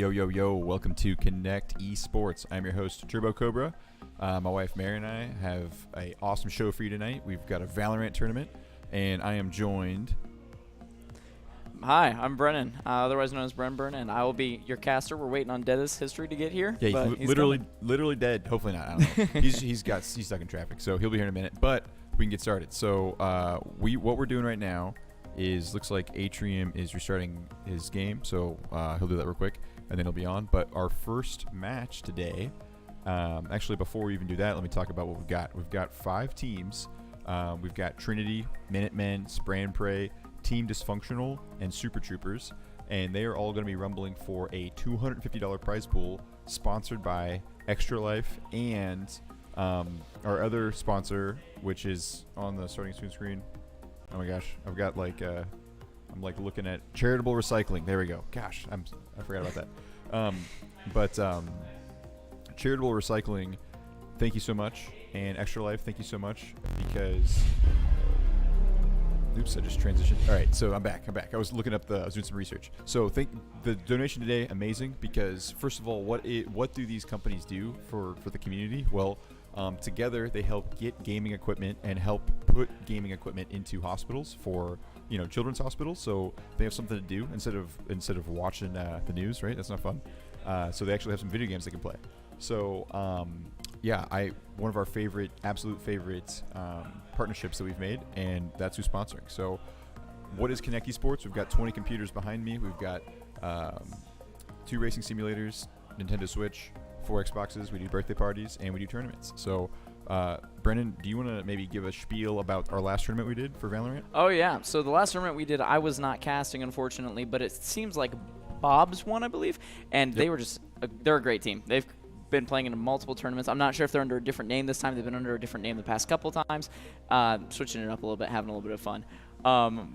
Yo, yo, yo, welcome to Connect Esports. I'm your host, Turbo Cobra. My wife, Mary, and I have an awesome show for you tonight. We've got a Valorant tournament, and I am joined... Hi, I'm Brennan, otherwise known as Brenburn, and I will be your caster. We're waiting on Deada's history to get here. Yeah, he's literally dead. Hopefully not. I don't know. he's stuck in traffic, so he'll be here in a minute. But we can get started. So what we're doing right now is looks like Atrium is restarting his game, so he'll do that real quick, and then he'll be on. But our first match today, actually before we even do that, let me talk about what we've got. We've got 5 teams. We've got Trinity, Minutemen, Spray and Pray, Team Dysfunctional, and Super Troopers, and they are all going to be rumbling for a $250 prize pool sponsored by Extra Life and our other sponsor, which is on the starting screen. Oh my gosh, I've got I'm like looking at Charitable Recycling. There we go. Gosh, I forgot about that. Charitable Recycling, thank you so much, and Extra Life, thank you so much, because oops, I just transitioned. All right, so I'm back. I was looking up I was doing some research. So the donation today, amazing, because first of all, what do these companies do for the community? Well, together they help get gaming equipment and help put gaming equipment into hospitals for children's hospitals, so they have something to do instead of watching the news, right? That's not fun. So they actually have some video games they can play. So one of our absolute favorite partnerships that we've made, and that's who's sponsoring. So what is Connect Esports? We've got 20 computers behind me. We've got 2 racing simulators, Nintendo Switch, 4 Xboxes. We do birthday parties, and we do tournaments. So Brennan, do you want to maybe give a spiel about our last tournament we did for Valorant? Oh yeah, so the last tournament we did, I was not casting, unfortunately, but it seems like Bob's won, I believe, and Yep. they're a great team. They've been playing in multiple tournaments. I'm not sure if they're under a different name this time. They've been under a different name the past couple times, switching it up a little bit, having a little bit of fun.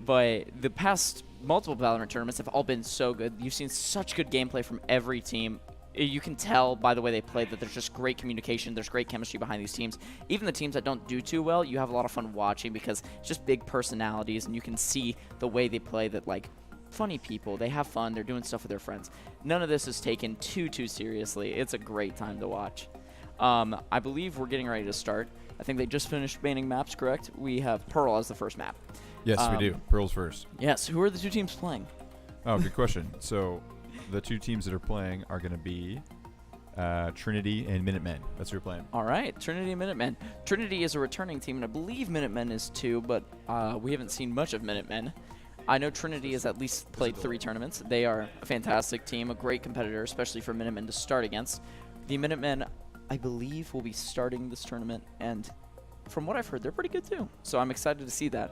But the past multiple Valorant tournaments have all been so good. You've seen such good gameplay from every team. You can tell by the way they play that there's just great communication. There's great chemistry behind these teams. Even the teams that don't do too well, you have a lot of fun watching because it's just big personalities, and you can see the way they play that, like, funny people. They have fun. They're doing stuff with their friends. None of this is taken too seriously. It's a great time to watch. I believe we're getting ready to start. I think they just finished banning maps, correct? We have Pearl as the first map. Yes, we do. Pearl's first. Yes. Who are the 2 teams playing? Oh, good question. So the 2 teams that are playing are going to be Trinity and Minutemen. That's who we're playing. All right, Trinity and Minutemen. Trinity is a returning team, and I believe Minutemen is too, but we haven't seen much of Minutemen. I know Trinity has at least played 3 tournaments. They are a fantastic team, a great competitor, especially for Minutemen to start against. The Minutemen, I believe, will be starting this tournament, and from what I've heard, they're pretty good too. So I'm excited to see that.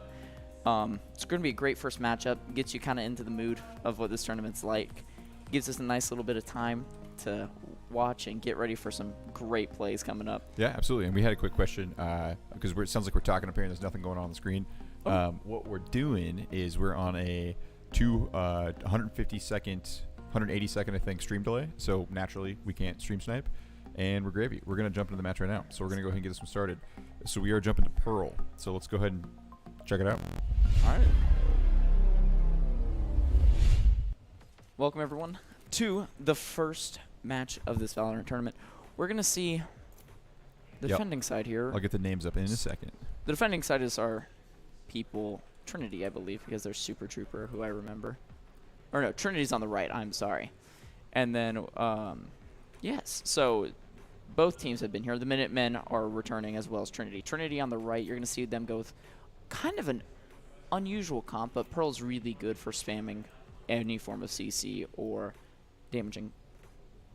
It's going to be a great first matchup. Gets you kind of into the mood of what this tournament's like. Gives us a nice little bit of time to watch and get ready for some great plays coming up. Yeah, absolutely. And we had a quick question because it sounds like we're talking up here and there's nothing going on the screen. What we're doing is we're on a 180 second, I think, stream delay. So naturally, we can't stream snipe. And we're gravy. We're going to jump into the match right now. So we're going to go ahead and get this one started. So we are jumping to Pearl. So let's go ahead and check it out. All right. Welcome, everyone, to the first match of this Valorant tournament. We're going to see the defending side here. I'll get the names up in a second. The defending side is our people, Trinity, I believe, because they're Super Trooper, who I remember. Or no, Trinity's on the right, I'm sorry. And then, yes, so both teams have been here. The Minutemen are returning as well as Trinity. Trinity on the right, you're going to see them go with kind of an unusual comp, but Pearl's really good for spamming any form of CC or damaging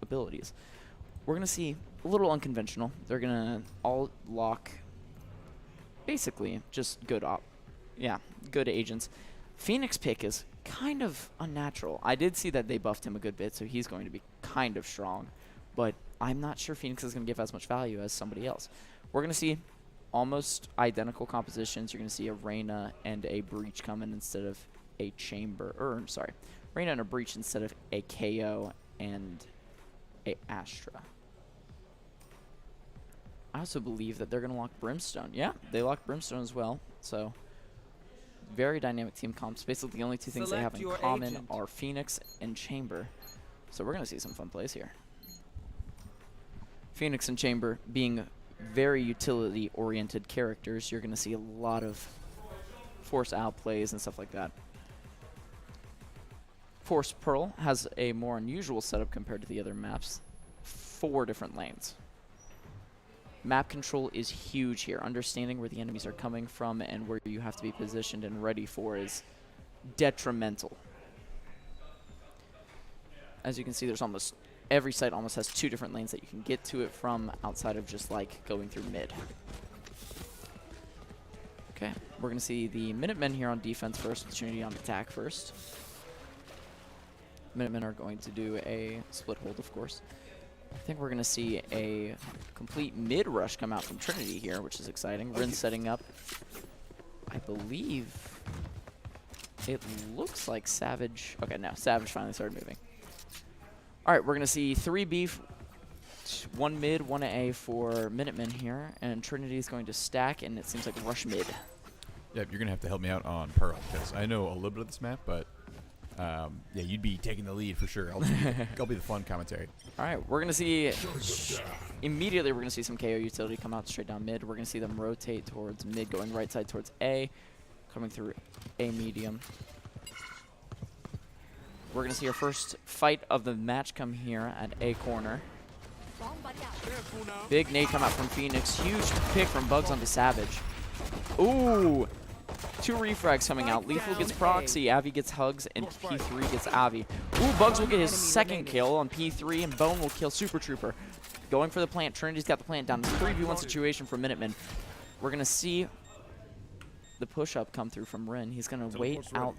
abilities. We're going to see a little unconventional. They're going to all lock, basically, just good good agents. Phoenix pick is kind of unnatural. I did see that they buffed him a good bit, so he's going to be kind of strong, but I'm not sure Phoenix is going to give as much value as somebody else. We're going to see almost identical compositions. You're going to see a Reyna and a Breach coming instead of a Chamber, or sorry, Reyna and a Breach instead of a KO and a Astra. I also believe that they're going to lock Brimstone. Yeah, they locked Brimstone as well. So very dynamic team comps. Basically, the only 2 things they have in common are Phoenix and Chamber. So we're going to see some fun plays here. Phoenix and Chamber being very utility-oriented characters, you're going to see a lot of force out plays and stuff like that. Force Pearl has a more unusual setup compared to the other maps. 4 different lanes. Map control is huge here. Understanding where the enemies are coming from and where you have to be positioned and ready for is detrimental. As you can see, there's almost every site almost has 2 different lanes that you can get to it from outside of just like going through mid. Okay, we're going to see the Minutemen here on defense first, with Trinity on attack first. Minutemen are going to do a split hold, of course. I think we're going to see a complete mid rush come out from Trinity here, which is exciting. Rin setting up. I believe it looks like Savage. Okay, no, Savage finally started moving. All right, we're going to see 3B, 1 mid, 1 A for Minutemen here, and Trinity is going to stack, and it seems like rush mid. Yeah, you're going to have to help me out on Pearl, because I know a little bit of this map, but yeah, you'd be taking the lead for sure. I'll be the fun commentary. All right, we're going to see, immediately we're going to see some KO utility come out straight down mid. We're going to see them rotate towards mid, going right side towards A, coming through A medium. We're going to see our first fight of the match come here at A corner. Big nade come out from Phoenix. Huge pick from Bugs onto Savage. Ooh! 2 refrags coming out. Lethal gets Proxy, Avi gets Hugs, and P3 gets Avi. Ooh, Bugs will get his second kill on P3, and Bone will kill Super Trooper. Going for the plant. Trinity's got the plant down. It's a 3v1 situation for Minutemen. We're going to see the push-up come through from Rin. He's going to wait out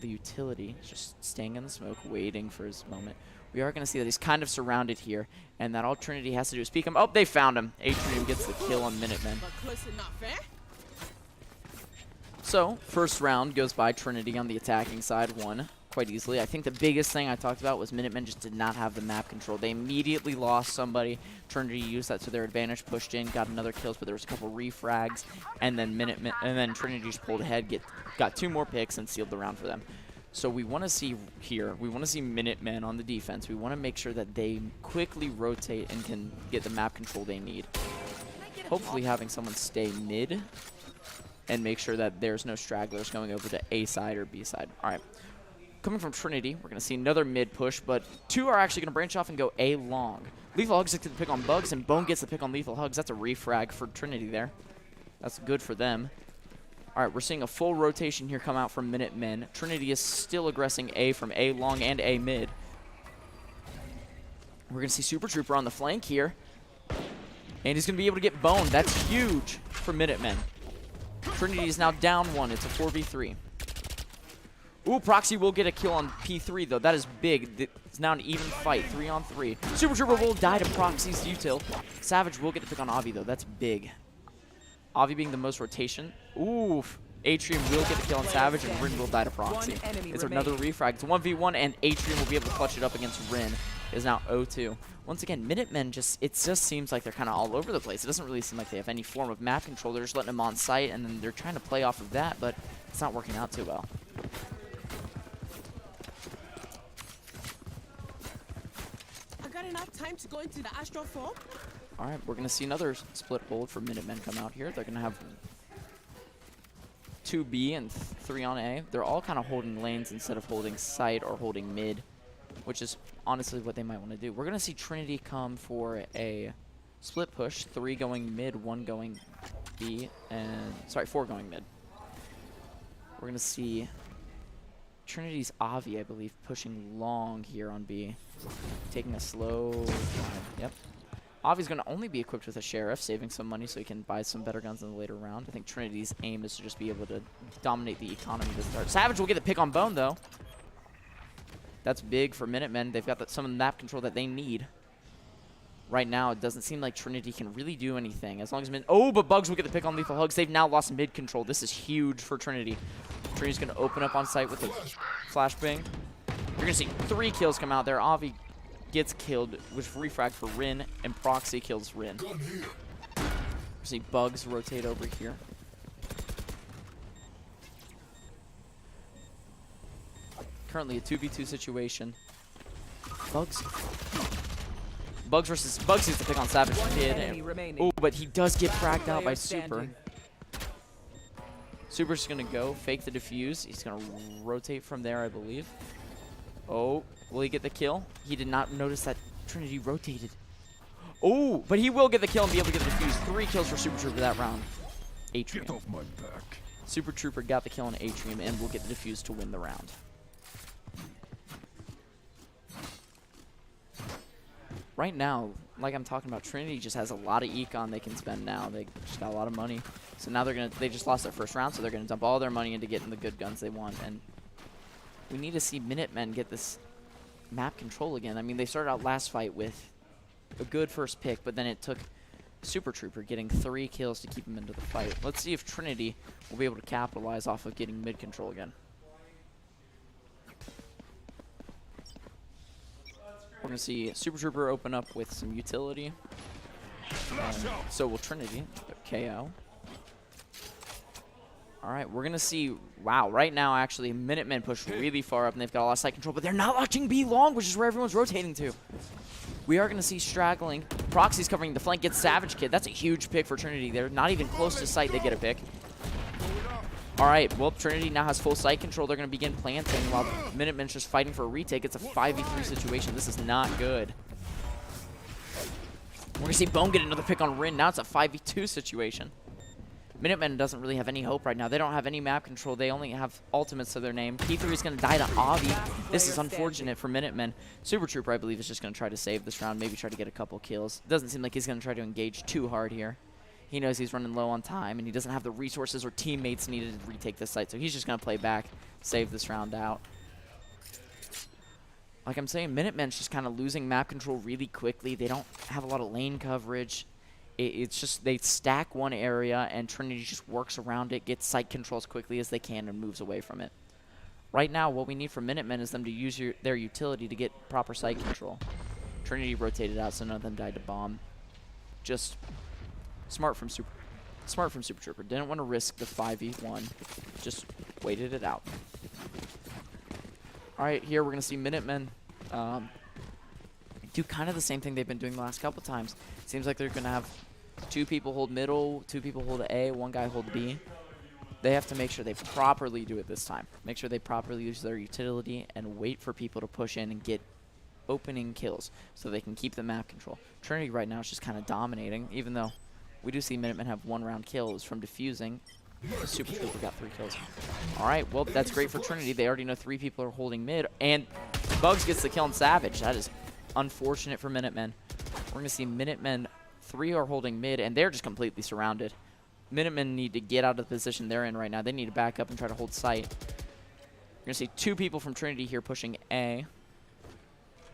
the utility, just staying in the smoke, waiting for his moment. We are going to see that he's kind of surrounded here, and that all Trinity has to do is peek him. Oh, they found him. Atrium gets the kill on Minutemen. So, first round goes by. Trinity on the attacking side won quite easily. I think the biggest thing I talked about was Minutemen just did not have the map control. They immediately lost somebody. Trinity used that to their advantage, pushed in, got another kills, but there was a couple refrags, and then Trinity just pulled ahead, got 2 more picks, and sealed the round for them. So we want to see here, we want to see Minutemen on the defense. We want to make sure that they quickly rotate and can get the map control they need. Hopefully having someone stay mid and make sure that there's no stragglers going over to A side or B side. All right. Coming from Trinity, we're going to see another mid push, but 2 are actually going to branch off and go A long. Lethal Hugs gets the pick on Bugs, and Bone gets the pick on Lethal Hugs. That's a refrag for Trinity there. That's good for them. All right, we're seeing a full rotation here come out from Minutemen. Trinity is still aggressing A from A long and A mid. We're going to see Super Trooper on the flank here, and he's going to be able to get Bone. That's huge for Minutemen. Trinity is now down 1. It's a 4v3. Ooh, Proxy will get a kill on P3, though. That is big. It's now an even fight, 3-on-3. Super Trooper will die to Proxy's util. Savage will get the pick on Avi, though. That's big. Avi being the most rotation. Ooh, Atrium will get the kill on Savage, and Rin will die to Proxy. It's another refrag. It's 1v1, and Atrium will be able to clutch it up against Rin. It is now 0-2. Once again, Minutemen it just seems like they're kind of all over the place. It doesn't really seem like they have any form of map control. They're just letting them on site, and then they're trying to play off of that, but it's not working out too well. Enough time to go into the astral form. All right, we're going to see another split hold for Minutemen come out here. They're going to have 2B and 3 on A. They're all kind of holding lanes instead of holding side or holding mid, which is honestly what they might want to do. We're going to see Trinity come for a split push, 3 going mid, 1 going B, and sorry, 4 going mid. We're going to see Trinity's Avi, I believe, pushing long here on B. Taking a slow drive. Yep. Avi's going to only be equipped with a Sheriff, saving some money so he can buy some better guns in the later round. I think Trinity's aim is to just be able to dominate the economy to start. Savage will get the pick on Bone, though. That's big for Minutemen. They've got some of the map control that they need. Right now, it doesn't seem like Trinity can really do anything. As long as oh, but Bugs will get the pick on Lethal Hugs. They've now lost mid control. This is huge for Trinity. Trinity's going to open up on site with a flashbang. You're going to see 3 kills come out there. Avi gets killed with refrag for Rin, and Proxy kills Rin. See Bugs rotate over here. Currently a 2v2 situation. Bugs. Bugs needs to pick on Savage Kid. Oh, but he does get fragged out by Super. Super's just gonna go fake the defuse. He's gonna rotate from there, I believe. Oh, will he get the kill? He did not notice that Trinity rotated. Oh, but he will get the kill and be able to get the defuse. 3 kills for Super Trooper that round. Atrium. Get off my back. Super Trooper got the kill on Atrium and will get the defuse to win the round. Right now, like I'm talking about, Trinity just has a lot of econ they can spend now. They just got a lot of money. So now they just lost their first round, so they're gonna dump all their money into getting the good guns they want. And we need to see Minutemen get this map control again. I mean, they started out last fight with a good first pick, but then it took Super Trooper getting 3 kills to keep him into the fight. Let's see if Trinity will be able to capitalize off of getting mid control again. We're going to see Super Trooper open up with some utility. So will Trinity. KO. Alright, we're going to see, wow, right now actually Minutemen push really far up and they've got a lot of side control, but they're not watching B long, which is where everyone's rotating to. We are going to see straggling. Proxy's covering the flank, gets Savage Kid. That's a huge pick for Trinity. They're not even close to sight, they get a pick. Alright, well, Trinity now has full sight control. They're going to begin planting while Minutemen's just fighting for a retake. It's a 5v3 situation. This is not good. We're going to see Bone get another pick on Rin. Now it's a 5v2 situation. Minutemen doesn't really have any hope right now. They don't have any map control. They only have ultimates to their name. P3 is going to die to Avi. This is unfortunate for Minutemen. Super Trooper, I believe, is just going to try to save this round, maybe try to get a couple kills. Doesn't seem like he's going to try to engage too hard here. He knows he's running low on time, and he doesn't have the resources or teammates needed to retake this site, so he's just going to play back, save this round out. Like I'm saying, Minutemen's just kind of losing map control really quickly. They don't have a lot of lane coverage. It's just they stack one area, and Trinity just works around it, gets site control as quickly as they can, and moves away from it. Right now, what we need from Minutemen is them to use their utility to get proper site control. Trinity rotated out, so none of them died to bomb. Just smart from Super Trooper. Didn't want to risk the 5v1. Just waited it out. All right, here we're going to see Minutemen do kind of the same thing they've been doing the last couple times. Seems like they're going to have 2 people hold middle, 2 people hold A, 1 guy hold B. They have to make sure they properly do it this time. Make sure they properly use their utility and wait for people to push in and get opening kills so they can keep the map control. Trinity right now is just kind of dominating, even though we do see Minutemen have 1-round kills from defusing. Super Trooper got 3 kills. All right, well, that's great for Trinity. They already know 3 people are holding mid, and Bugs gets the kill on Savage. That is unfortunate for Minutemen. We're going to see Minutemen, 3 are holding mid, and they're just completely surrounded. Minutemen need to get out of the position they're in right now. They need to back up and try to hold sight. We're going to see 2 people from Trinity here pushing A.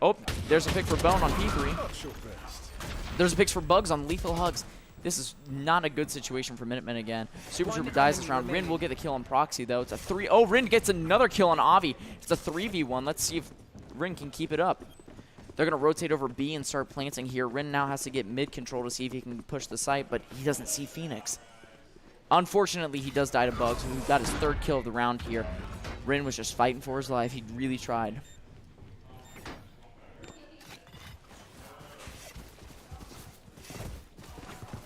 Oh, there's a pick for Bone on P3. There's a pick for Bugs on Lethal Hugs. This is not a good situation for Minutemen again. Super Trooper dies this round. Rin will get the kill on Proxy, though. It's a 3. Oh, Rin gets another kill on Avi. It's a 3v1. Let's see if Rin can keep it up. They're going to rotate over B and start planting here. Rin now has to get mid control to see if he can push the site, but he doesn't see Phoenix. Unfortunately, he does die to Bugs, who got his 3rd kill of the round here. Rin was just fighting for his life. He really tried.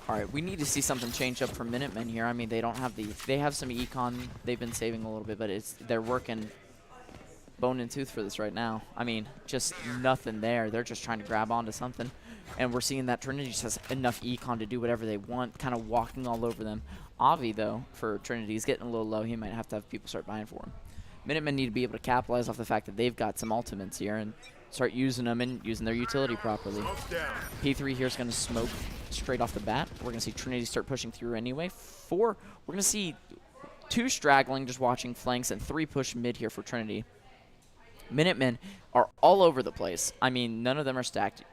All right, we need to see something change up for Minutemen here. I mean, they don't have they have some econ they've been saving a little bit, but they're working bone and tooth for this right now. I mean, just nothing there. They're just trying to grab onto something. And we're seeing that Trinity just has enough econ to do whatever they want, kind of walking all over them. Avi, though, for Trinity, is getting a little low. He might have to have people start buying for him. Minutemen need to be able to capitalize off the fact that they've got some ultimates here and start using them and using their utility properly. P3 here is going to smoke straight off the bat. We're going to see Trinity start pushing through anyway. 4, we're going to see 2 straggling, just watching flanks, and 3 push mid here for Trinity. Minutemen are all over the place. I mean, none of them are stacked.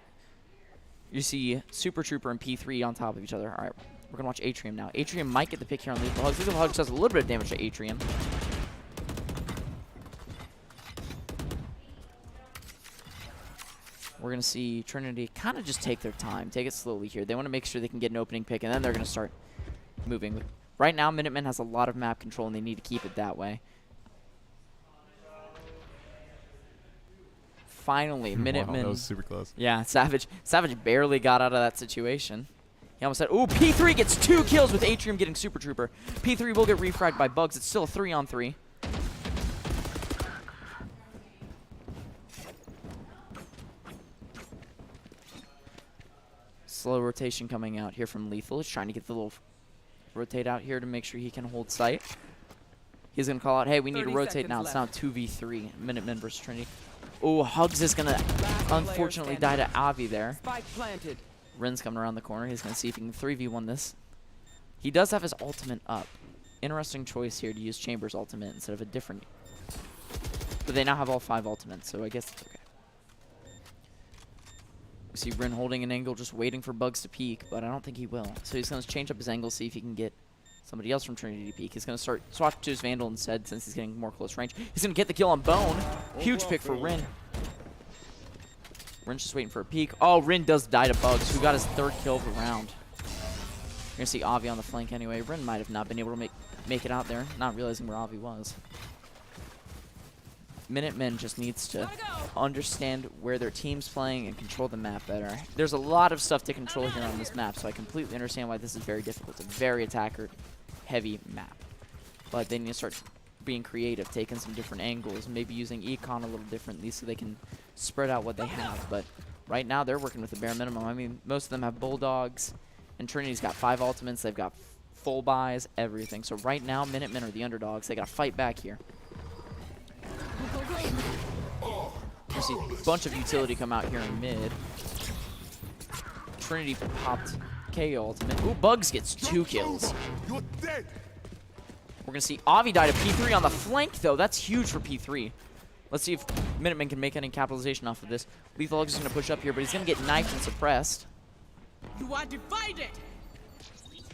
You see Super Trooper and P3 on top of each other. All right, we're going to watch Atrium now. Atrium might get the pick here on Lethal Hugs. Lethal Hugs does a little bit of damage to Atrium. We're going to see Trinity kind of just take their time, take it slowly here. They want to make sure they can get an opening pick, and then they're going to start moving. Right now, Minutemen has a lot of map control, and they need to keep it that way. finally, Wow, Minutemen. that was super close. Yeah, Savage barely got out of that situation. He almost said, ooh, P3 gets 2 kills with Atrium getting Super Trooper. P3 will get refragged by Bugs. It's still a 3-on-3. Slow rotation coming out here from Lethal. He's trying to get the little rotate out here to make sure he can hold sight. He's going to call out, hey, we need to rotate now. It's now 2v3. Minutemen versus Trinity. Oh, Hugs is going to unfortunately die to Avi there. Spike planted. Rin's coming around the corner. He's going to see if he can 3v1 this. He does have his ultimate up. Interesting choice here to use Chamber's ultimate instead of a different. But they now have all 5 ultimates, so I guess it's okay. We see Rin holding an angle, just waiting for Bugs to peek, but I don't think he will. So he's going to change up his angle, see if he can get somebody else from Trinity to peek. He's going to start swap to his Vandal instead since he's getting more close range. He's going to get the kill on Bone. Huge pick for Rin. Rin's just waiting for a peek. Oh, Rin does die to Bugs, who got his 3rd kill of the round. You're going to see Avi on the flank anyway. Rin might have not been able to make it out there, not realizing where Avi was. Minutemen just needs to understand where their team's playing and control the map better. There's a lot of stuff to control here on this map, so I completely understand why this is very difficult. It's a very attacker-heavy map. But they need to start being creative, taking some different angles, maybe using Econ a little differently so they can spread out what they have. But right now, they're working with the bare minimum. I mean, most of them have Bulldogs, and Trinity's got 5 ultimates. They've got full buys, everything. So right now, Minutemen are the underdogs. They got to fight back here. You see a bunch of utility come out here in mid. Trinity popped KO ultimate. Ooh, Bugs gets 2 kills. You're dead. We're going to see Avi die to P3 on the flank, though. That's huge for P3. Let's see if Minutemen can make any capitalization off of this. Lethal Hugs is going to push up here, but he's going to get knifed and suppressed. You are divided.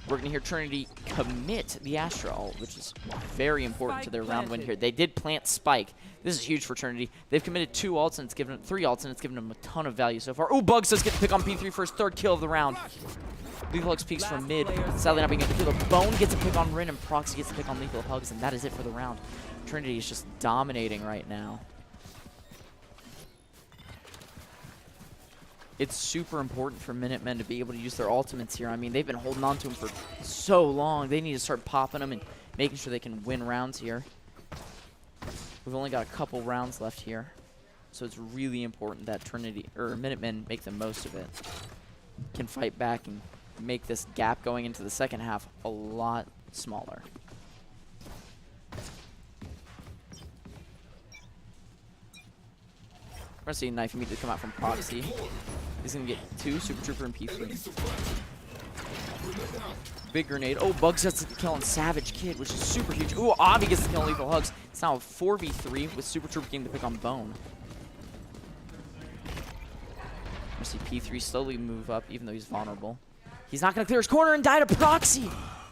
We're going to hear Trinity commit the Astra ult, which is very important to their round win here. They did plant Spike. This is huge for Trinity. They've committed 2 ults, and it's given 3 ults, and it's given them a ton of value so far. Oh, Bugs does get the pick on P3 for his 3rd kill of the round. Lethal Hugs peeks from mid. Sadly not being able to kill. Bone gets a pick on Rin, and Proxy gets a pick on Lethal Hugs, and that is it for the round. Trinity is just dominating right now. It's super important for Minutemen to be able to use their ultimates here. I mean, they've been holding on to them for so long. They need to start popping them and making sure they can win rounds here. We've only got a couple rounds left here, so it's really important that Minutemen make the most of it. Can fight back and make this gap going into the second half a lot smaller. We're going to see a knife immediately come out from Proxy. He's going to get 2, Super Trooper and P3. Big grenade. Oh, Bugs gets the kill on Savage Kid, which is super huge. Ooh, Avi gets the kill on Lethal Hugs. It's now a 4v3 with Super Trooper getting the pick on Bone. We're going to see P3 slowly move up, even though he's vulnerable. He's not going to clear his corner and die to Proxy.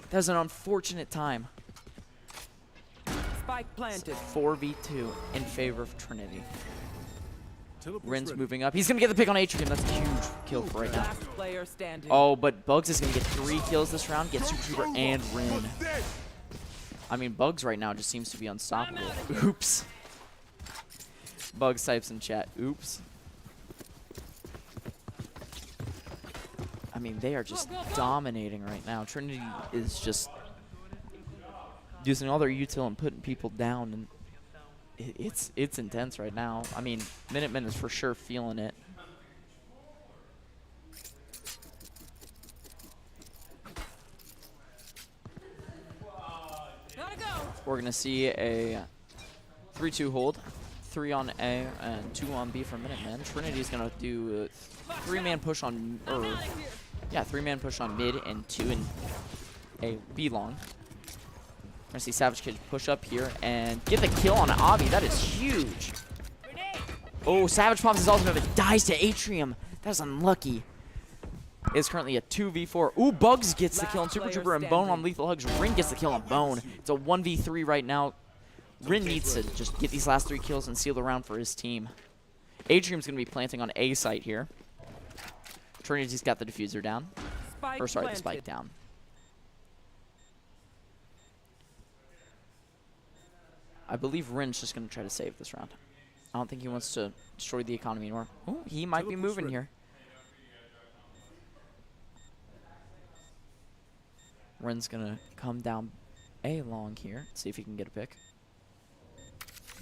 That was an unfortunate time. Spike planted. 4v2 in favor of Trinity. Rin's moving up. He's going to get the pick on Atrium. That's a huge kill for right now. Last player standing. Oh, but Bugs is going to get 3 kills this round, get Super Trooper and Rin. I mean, Bugs right now just seems to be unstoppable. Oops. Bugs types in chat, oops. I mean, they are just dominating right now. Trinity is just using all their util and putting people down, and it's intense right now. I mean, Minutemen is for sure feeling it. We're going to see a 3-2 hold. 3 on A and 2 on B for Minutemen. Trinity's going to do a 3-man push on, 3-man push on mid and 2 in A B long. We're going to see Savage Kid push up here and get the kill on Avi. That is huge. Oh, Savage pops his ultimate but dies to Atrium. That's unlucky. It's currently a 2v4. Ooh, Bugs gets the kill on Super Trooper and Bone on Lethal Hugs. Rin gets the kill on Bone. It's a 1v3 right now. Rin needs to just get these last 3 kills and seal the round for his team. Atrium's going to be planting on A site here. Trinity's got the diffuser down. Spike Or sorry, the planted. spike down. I believe Rin's just going to try to save this round. I don't think he wants to destroy the economy anymore. Oh, he might be moving here. Ren's gonna come down A long here. See if he can get a pick.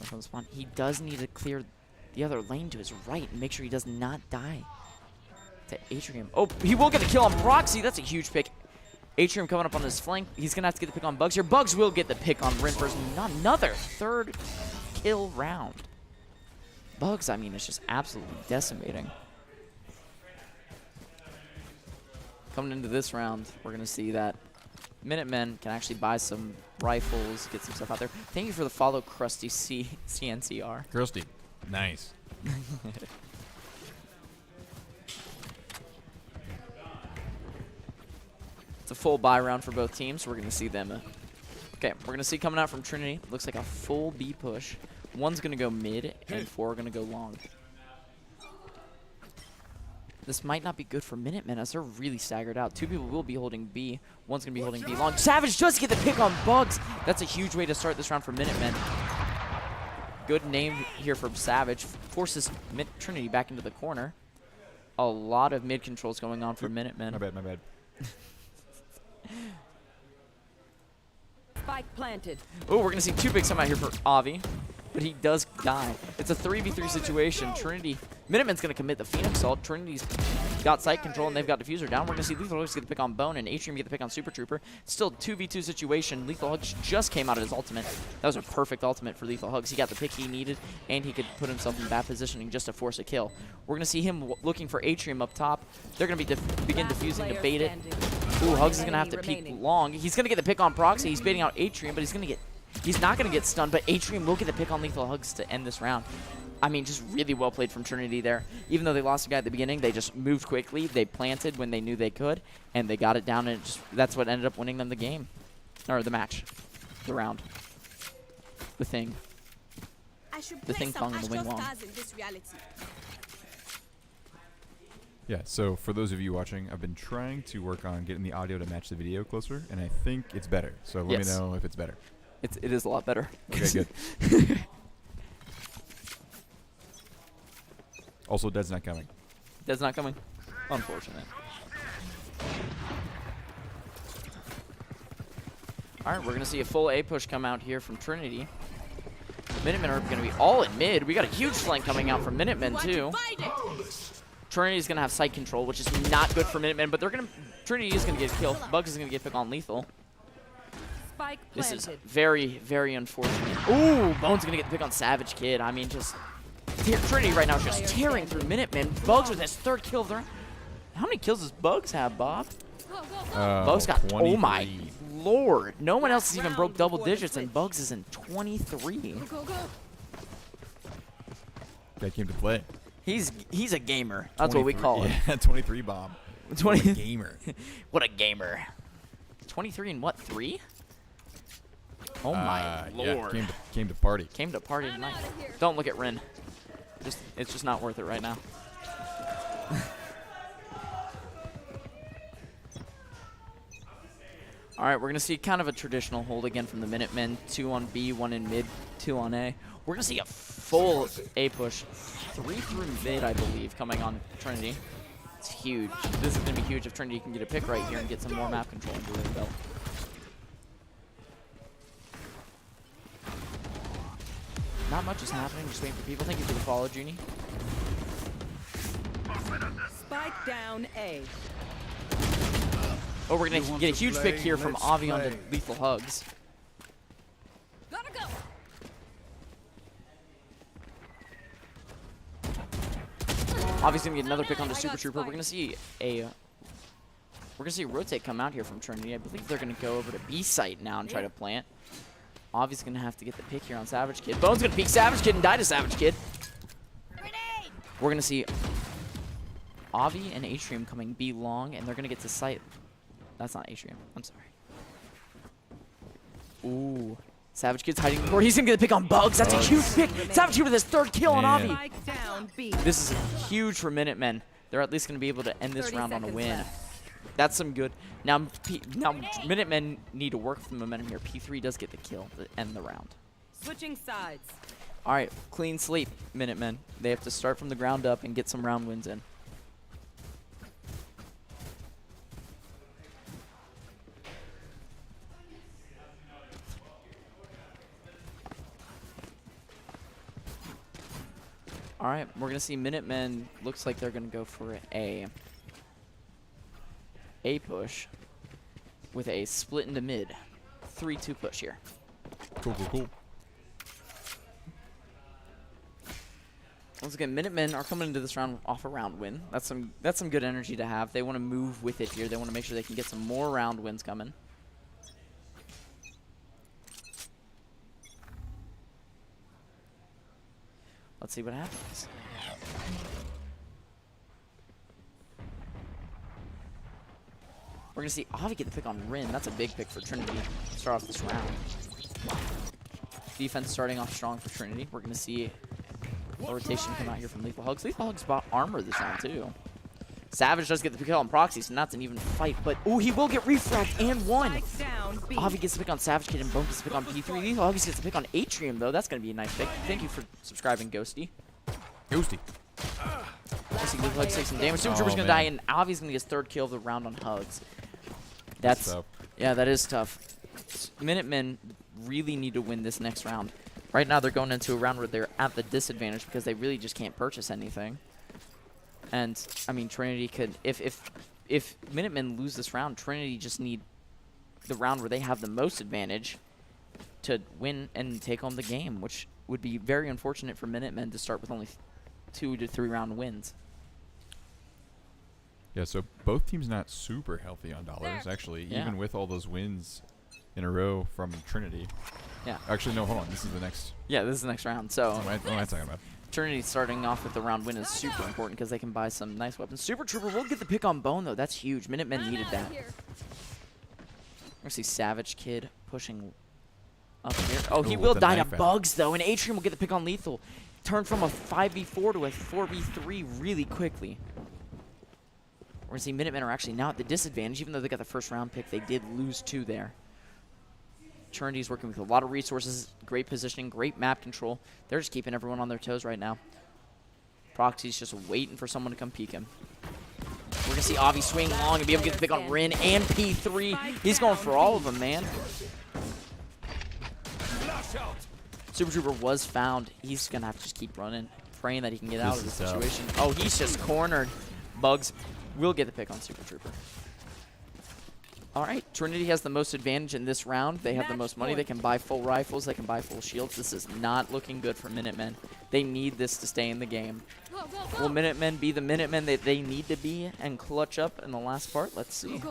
From the spawn. He does need to clear the other lane to his right and make sure he does not die to Atrium. Oh, he will get a kill on Proxy. That's a huge pick. Atrium coming up on his flank. He's going to have to get the pick on Bugs here. Bugs will get the pick on Ren first. Another third kill round. Bugs, I mean, it's just absolutely decimating. Coming into this round, we're going to see that Minutemen can actually buy some rifles, get some stuff out there. Thank you for the follow, Krusty CNCR. Krusty. Nice. It's a full buy round for both teams. We're going to see them. Okay, we're going to see coming out from Trinity. Looks like a full B push. One's going to go mid, and 4 are going to go long. This might not be good for Minutemen as they're really staggered out. 2 people will be holding B. One's going to be holding B long. Savage does get the pick on Bugs. That's a huge way to start this round for Minutemen. Good name here from Savage. Forces Trinity back into the corner. A lot of mid controls going on for Minutemen. My bad. Spike planted. Oh, we're going to see 2 bigs come out here for Avi. But he does die. It's a 3v3 situation. Trinity, Minutemen's going to commit the Phoenix ult. Trinity's got sight control, and they've got Diffuser down. We're going to see Lethal Hugs get the pick on Bone, and Atrium get the pick on Super Trooper. Still 2v2 situation. Lethal Hugs just came out of his ultimate. That was a perfect ultimate for Lethal Hugs. He got the pick he needed, and he could put himself in bad positioning just to force a kill. We're going to see him looking for Atrium up top. They're going to be begin defusing to bait it. Ooh, Hugs is going to have to peek long. He's going to get the pick on Proxy. He's baiting out Atrium, but he's not going to get stunned, but Atrium will get the pick on Lethal Hugs to end this round. I mean, just really well played from Trinity there. Even though they lost a guy at the beginning, they just moved quickly. They planted when they knew they could, and they got it down, and that's what ended up winning them the game. Or the match. The round. The thing. The thing flung in the wing long. Yeah, so for those of you watching, I've been trying to work on getting the audio to match the video closer, and I think it's better. So let me know if it's better. It is a lot better. Okay, good. Also, Dead's not coming. Dead's not coming? Unfortunate. Alright, we're going to see a full A push come out here from Trinity. Minutemen are going to be all in mid. We got a huge flank coming out from Minutemen, too. Trinity's going to have sight control, which is not good for Minutemen, but Trinity is going to get killed. Bugs is going to get pick on Lethal. This is very, very unfortunate. Ooh, Bone's going to get the pick on Savage Kid. I mean, just Trinity right now is just tearing through Minutemen. Bugs with his 3rd kill of the round. How many kills does Bugs have, Bob? Bugs got 23. Oh my lord. No one else has even broke double digits, and Bugs is in 23. Guy came to play. He's a gamer. That's what we call it. Yeah, 23 bomb. 20 What a gamer. What a gamer. 23 and what, 3? Oh my lord. Yeah, came to party. Came to party tonight. Don't look at Ren. It's just not worth it right now. All right, we're going to see kind of a traditional hold again from the Minutemen. 2 on B, 1 in mid, 2 on A. We're going to see a full A push. 3 through mid, I believe, coming on Trinity. It's huge. This is going to be huge if Trinity can get a pick right here and get some more map control under their belt. Not much is happening. Just waiting for people. Thank you for the follow, Junie. Spike down A. Oh, we're going to get a huge pick here from Avi onto Lethal Hugs. Gotta go. Avi's going to get another pick onto Super Trooper. We're going to see a rotate come out here from Trinity. I believe they're going to go over to B site now and try to plant. Avi's going to have to get the pick here on Savage Kid. Bone's going to peek Savage Kid and die to Savage Kid. We're going to see Avi and Atrium coming B long, and they're going to get to site. That's not Atrium. I'm sorry. Ooh. Savage Kid's hiding before. He's going to get the pick on Bugs. That's a huge pick. Savage Kid with his 3rd kill on Avi. This is huge for Minutemen. They're at least going to be able to end this round on a win. That's some good. Now Minutemen need to work for the momentum here. P3 does get the kill to end the round. Switching sides. All right, clean slate, Minutemen. They have to start from the ground up and get some round wins in. All right, we're going to see Minutemen. Looks like they're going to go for a push with a split into mid. 3-2 push here. Cool. Once again, Minutemen are coming into this round off a round win. That's some good energy to have. They want to move with it here. They want to make sure they can get some more round wins coming. Let's see what happens. We're going to see Avi get the pick on Rin. That's a big pick for Trinity to start off this round. Defense starting off strong for Trinity. We're going to see a rotation come out here from Lethal Hugs. Lethal Hugs bought armor this round, too. Savage does get the pick on Proxy, so not an even fight. But, ooh, he will get refragged and won. Avi gets the pick on Savage Kid and Bone gets the pick on P3. Lethal Hugs gets the pick on Atrium, though. That's going to be a nice pick. Thank you for subscribing, Ghosty. Ghosty. Let's see Lethal Hugs take some damage. Super Trooper's going to die, and Avi's going to get his third kill of the round on Hugs. That's tough. Yeah, that is tough. Minutemen really need to win this next round. Right now, they're going into a round where they're at the disadvantage because they really just can't purchase anything. And I mean, Trinity could, if Minutemen lose this round, Trinity just need the round where they have the most advantage to win and take home the game, which would be very unfortunate for Minutemen to start with only 2 to 3 round wins. Yeah, so both teams not super healthy on dollars, actually, Yeah. even with all those wins in a row from Trinity. Yeah. Actually, no, hold on. This is the next. Yeah, this is the next round. So What am I talking about? Trinity starting off with the round win is super important because they can buy some nice weapons. Super Trooper will get the pick on Bone, though. That's huge. Minutemen needed that. We're going to see Savage Kid pushing up here. Oh, he Ooh, will with the die to knife out. Bugs, though, and Atrium will get the pick on Lethal. Turn from a 5v4 to a 4v3 really quickly. We're going to see Minutemen are actually now at the disadvantage. Even though they got the first round pick, they did lose 2 there. Trinity's working with a lot of resources, great positioning, great map control. They're just keeping everyone on their toes right now. Proxy's just waiting for someone to come peek him. We're going to see Avi swing long and be able to get the pick on Rin and P3. He's going for all of them, man. Super Trooper was found. He's going to have to just keep running, praying that he can get out of the situation. Oh, he's just cornered. Bugs will get the pick on Super Trooper. All right, Trinity has the most advantage in this round. They have the most money. They can buy full rifles. They can buy full shields. This is not looking good for Minutemen. They need this to stay in the game. Will Minutemen be the Minutemen that they need to be and clutch up in the last part? Let's see.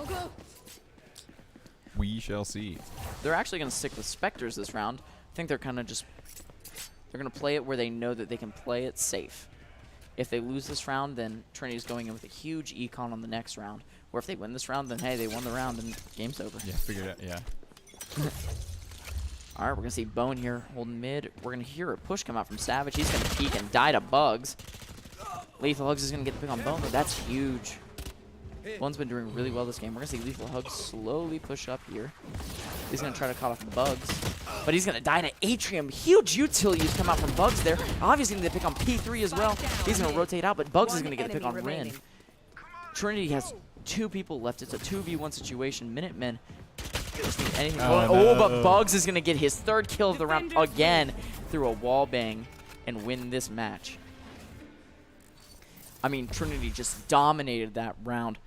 We shall see. They're actually going to stick with Spectres this round. I think they're kind of just... They're going to play it where they know that they can play it safe. If they lose this round, then Trinity's going in with a huge econ on the next round. Or if they win this round, then hey, they won the round and game's over. Yeah, figured it out. Yeah. All right, we're going to see Bone here holding mid. We're going to hear a push come out from Savage. He's going to peek and die to Bugs. Lethal Hugs is going to get the pick on Bone, but that's huge. Bone's been doing really well this game. We're going to see Lethal Hugs slowly push up here. He's going to try to cut off Bugs. But he's going to die to Atrium. Huge utility use come out from Bugs there. Obviously going to pick on P3 as well. He's going to rotate out, but Bugs is going to get the pick on Rin. Trinity has 2 people left. It's a 2v1 situation. Minutemen just need anything. But Bugs is going to get his 3rd kill of the round again through a wall bang and win this match. I mean, Trinity just dominated that round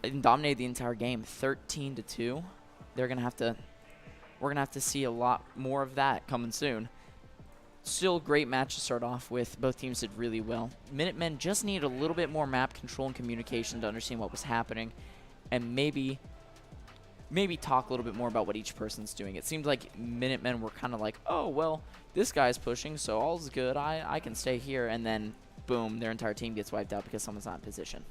and dominated the entire game, 13-2. They're going to have to... We're going to have to see a lot more of that coming soon. Still a great match to start off with. Both teams did really well. Minutemen just needed a little bit more map control and communication to understand what was happening and maybe talk a little bit more about what each person's doing. It seemed like Minutemen were kind of like, oh, well, this guy's pushing, so all's good. I can stay here. And then, boom, their entire team gets wiped out because someone's not in position.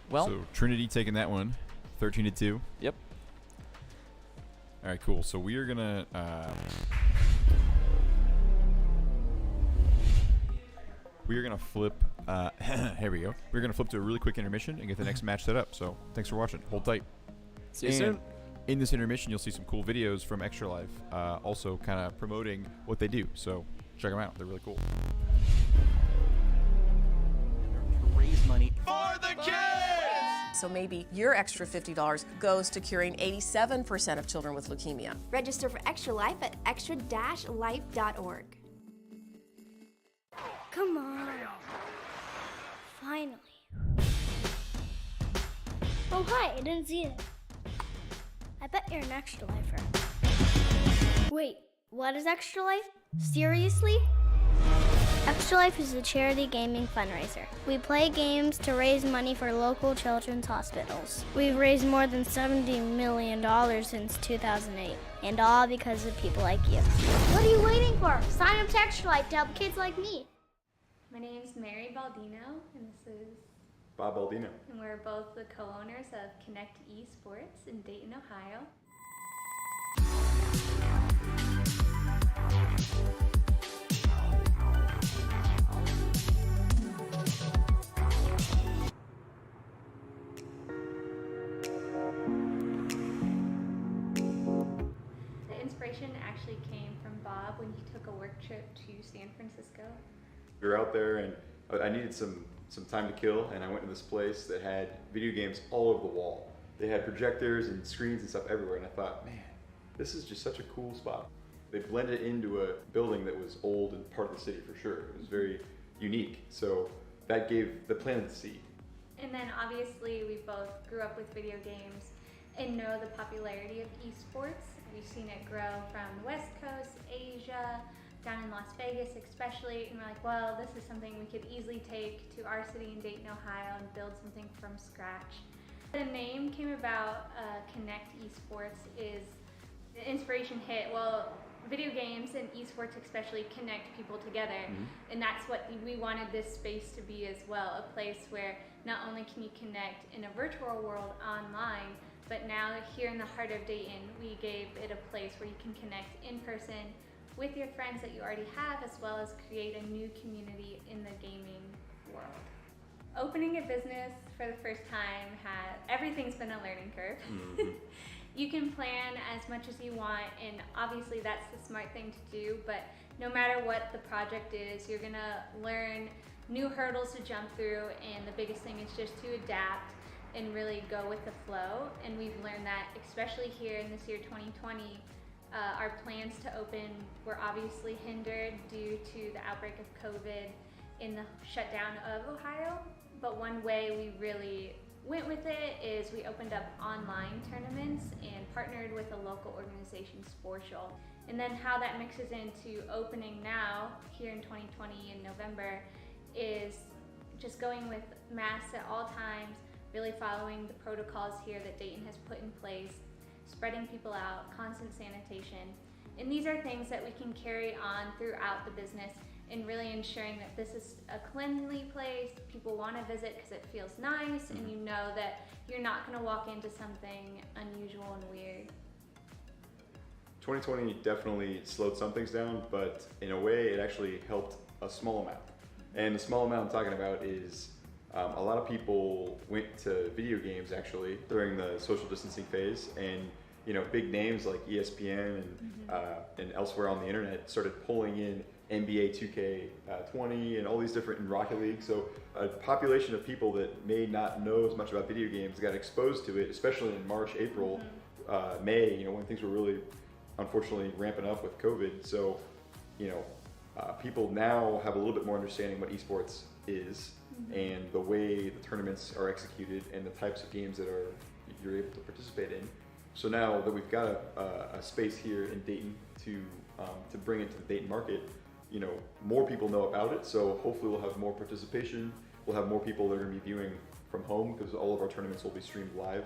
Well, so Trinity taking that one, 13-2. Yep. All right, cool. So we are gonna flip. Here we go. We're gonna flip to a really quick intermission and get the next match set up. So thanks for watching. Hold tight. See you soon. in this intermission, you'll see some cool videos from Extra Life, also kind of promoting what they do. So check them out. They're really cool. To raise money. For the kids! So maybe your extra $50 goes to curing 87% of children with leukemia. Register for Extra Life at extra-life.org. Come on. Finally. Oh, hi, I didn't see it. I bet you're an Extra Lifer. Wait, what is Extra Life? Seriously? Extra Life is a charity gaming fundraiser. We play games to raise money for local children's hospitals. We've raised more than $70 million since 2008, and all because of people like you. What are you waiting for? Sign up to Extra Life to help kids like me. My name is Mary Baldino, and this is Bob Baldino. and we're both the co-owners of Connect Esports in Dayton, Ohio. The inspiration actually came from Bob when he took a work trip to San Francisco. We were out there, and I needed some time to kill, and I went to this place that had video games all over the wall. They had projectors and screens and stuff everywhere, and I thought, man, this is just such a cool spot. They blended into a building that was old and part of the city for sure. It was very unique, so that gave the planted the seed. And then obviously we both grew up with video games and know the popularity of esports. We've seen it grow from the West Coast, Asia, down in Las Vegas especially, and we're like, well, this is something we could easily take to our city in Dayton, Ohio and build something from scratch. The name came about, Connect Esports, is the inspiration hit. Well, video games and esports especially connect people together, and that's what we wanted this space to be as well, a place where not only can you connect in a virtual world online, but now here in the heart of Dayton, we gave it a place where you can connect in person with your friends that you already have, as well as create a new community in the gaming world. Opening a business for the first time, everything's been a learning curve. You can plan as much as you want, and obviously that's the smart thing to do, but no matter what the project is, you're gonna learn new hurdles to jump through, and the biggest thing is just to adapt and really go with the flow. And we've learned that, especially here in this year 2020, our plans to open were obviously hindered due to the outbreak of COVID in the shutdown of Ohio. But one way we really went with it is we opened up online tournaments and partnered with a local organization, Sportial. And then how that mixes into opening now, here in 2020 in November, is just going with masks at all times, really following the protocols here that Dayton has put in place, spreading people out, constant sanitation. And these are things that we can carry on throughout the business and really ensuring that this is a cleanly place, people want to visit because it feels nice, and you know that you're not going to walk into something unusual and weird. 2020 definitely slowed some things down, but in a way it actually helped a small amount. And the small amount I'm talking about is a lot of people went to video games actually during the social distancing phase, and big names like ESPN and elsewhere on the internet started pulling in NBA 2K20 and all these different in Rocket League. So a population of people that may not know as much about video games got exposed to it, especially in March, April, May, when things were really unfortunately ramping up with COVID. So, people now have a little bit more understanding what esports is and the way the tournaments are executed and the types of games that you're able to participate in. So now that we've got a space here in Dayton to bring it to the Dayton market, more people know about it. So hopefully we'll have more participation. We'll have more people that are going to be viewing from home because all of our tournaments will be streamed live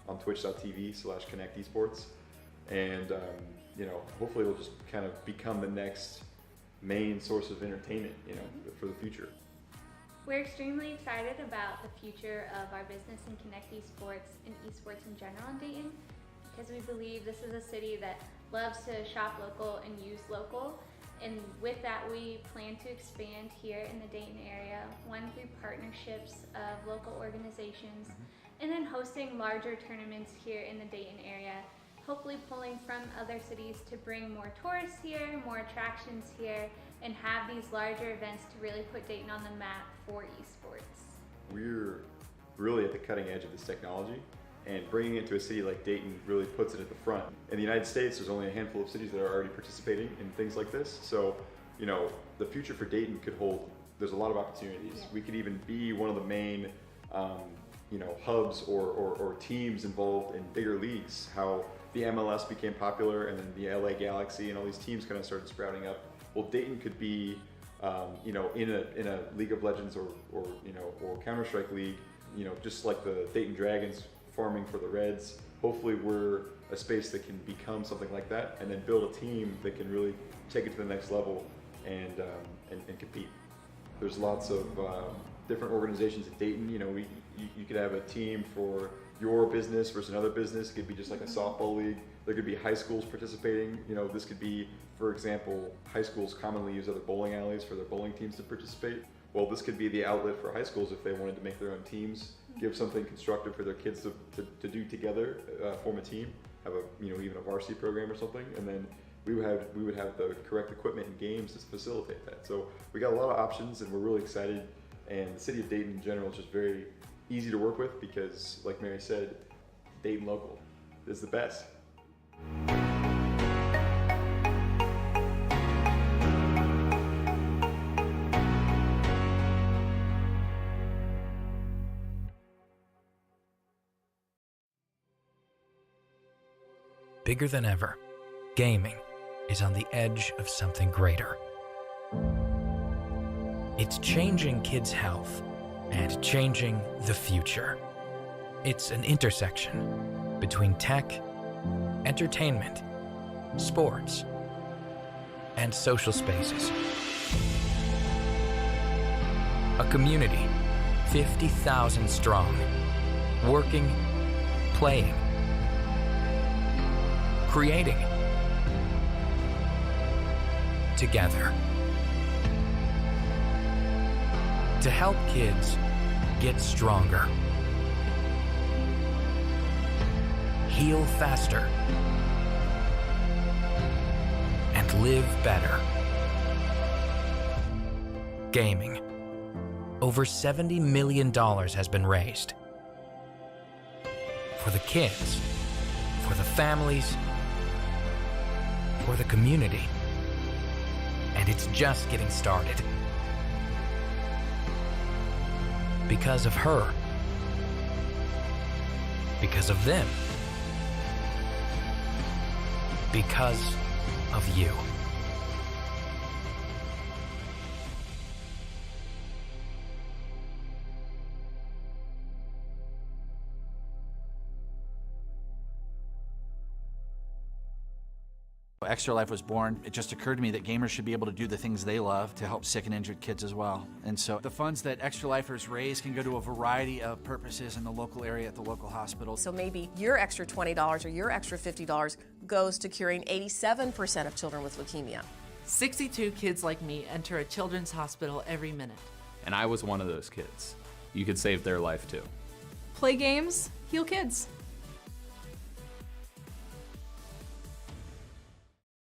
on twitch.tv/Connect Esports. And hopefully it'll just kind of become the next main source of entertainment, for the future. We're extremely excited about the future of our business in Connect Esports and esports in general in Dayton, because we believe this is a city that loves to shop local and use local, And with that, we plan to expand here in the Dayton area, one through partnerships of local organizations, and then hosting larger tournaments here in the Dayton area, hopefully pulling from other cities to bring more tourists here, more attractions here, and have these larger events to really put Dayton on the map for esports. We're really at the cutting edge of this technology, and bringing it to a city like Dayton really puts it at the front. In the United States, there's only a handful of cities that are already participating in things like this. So, you know, the future for Dayton could hold, there's a lot of opportunities. Yeah. We could even be one of the main, you know, hubs or teams involved in bigger leagues. How the MLS became popular, and then the LA Galaxy and all these teams kind of started sprouting up. Well, Dayton could be, you know, in a League of Legends or you know, or Counter-Strike league, you know, just like the Dayton Dragons farming for the Reds. Hopefully we're a space that can become something like that, and then build a team that can really take it to the next level and compete. There's lots of different organizations at Dayton. You know, you could have a team for your business versus another business. It could be just like a softball league. There could be high schools participating. You know, this could be, for example, high schools commonly use other bowling alleys for their bowling teams to participate. Well, this could be the outlet for high schools if they wanted to make their own teams, give something constructive for their kids to do together, form a team, have a, you know, even a varsity program or something, and then we would have the correct equipment and games to facilitate that. So we got a lot of options, and we're really excited. And the city of Dayton in general is just very easy to work with because, like Mary said, Dayton local is the best. Bigger than ever, gaming is on the edge of something greater. It's changing kids' health and changing the future. It's an intersection between tech, entertainment, sports, and social spaces. A community 50,000 strong, working, playing, creating together to help kids get stronger, heal faster, and live better. Gaming. Over $70 million has been raised. For the kids, for the families, for the community. And it's just getting started. Because of her. Because of them. Because of you. Extra Life was born. It just occurred to me that gamers should be able to do the things they love to help sick and injured kids as well. And so the funds that Extra Lifers raise can go to a variety of purposes in the local area at the local hospital. So maybe your extra $20 or your extra $50 goes to curing 87% of children with leukemia. 62 kids like me enter a children's hospital every minute. And I was one of those kids. You could save their life too. Play games, heal kids.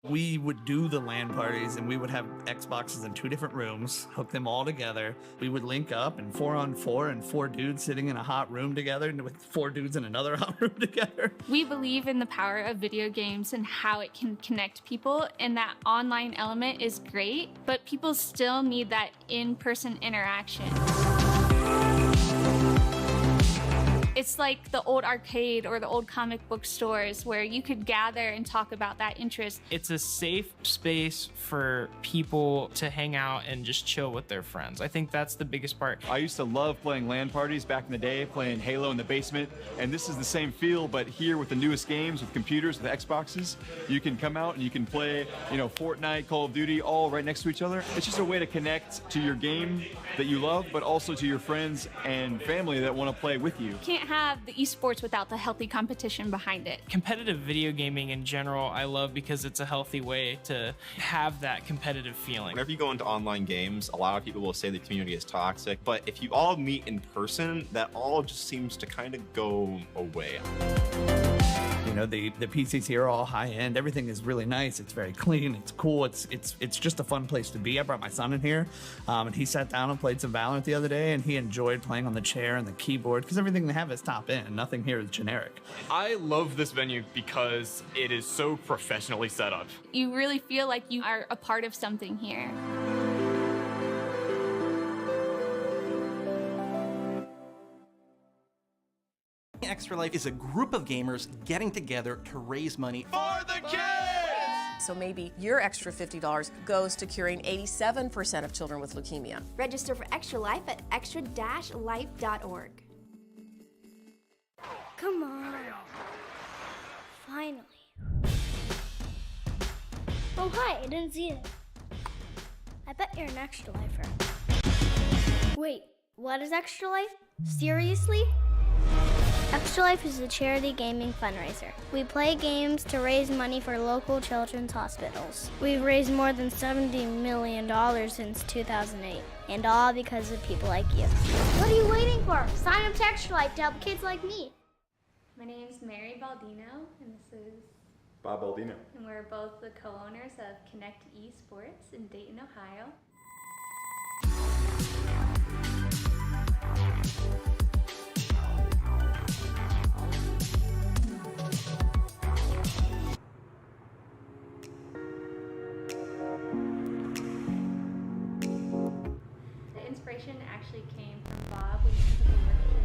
We would do the LAN parties, and we would have Xboxes in 2 different rooms, hook them all together. We would link up, and 4-on-4, and 4 dudes sitting in a hot room together, and with 4 dudes in another hot room together. We believe in the power of video games and how it can connect people, and that online element is great, but people still need that in-person interaction. It's like the old arcade or the old comic book stores where you could gather and talk about that interest. It's a safe space for people to hang out and just chill with their friends. I think that's the biggest part. I used to love playing LAN parties back in the day, playing Halo in the basement, and this is the same feel, but here with the newest games, with computers, with Xboxes, you can come out and you can play, you know, Fortnite, Call of Duty, all right next to each other. It's just a way to connect to your game that you love, but also to your friends and family that want to play with you. Can't have the esports without the healthy competition behind it. Competitive video gaming in general, I love because it's a healthy way to have that competitive feeling. Whenever you go into online games, a lot of people will say the community is toxic, but if you all meet in person, that all just seems to kind of go away. You know, the PCs here are all high end. Everything is really nice. It's very clean. It's cool. It's just a fun place to be. I brought my son in here, and he sat down and played some Valorant the other day, and he enjoyed playing on the chair and the keyboard because everything they have is top end. Nothing here is generic. I love this venue because it is so professionally set up. You really feel like you are a part of something here. Extra Life is a group of gamers getting together to raise money For the kids! So maybe your extra $50 goes to curing 87% of children with leukemia. Register for Extra Life at extra-life.org. Come on. Finally. Oh, hi, I didn't see it. I bet you're an Extra Lifer. Wait, what is Extra Life? Seriously? Extra Life is a charity gaming fundraiser. We play games to raise money for local children's hospitals. We've raised more than $70 million since 2008, and all because of people like you. What are you waiting for? Sign up to Extra Life to help kids like me. My name's Mary Baldino, and this is Bob Baldino. And we're both the co-owners of Connect Esports in Dayton, Ohio. The inspiration actually came from Bob. We took a work trip.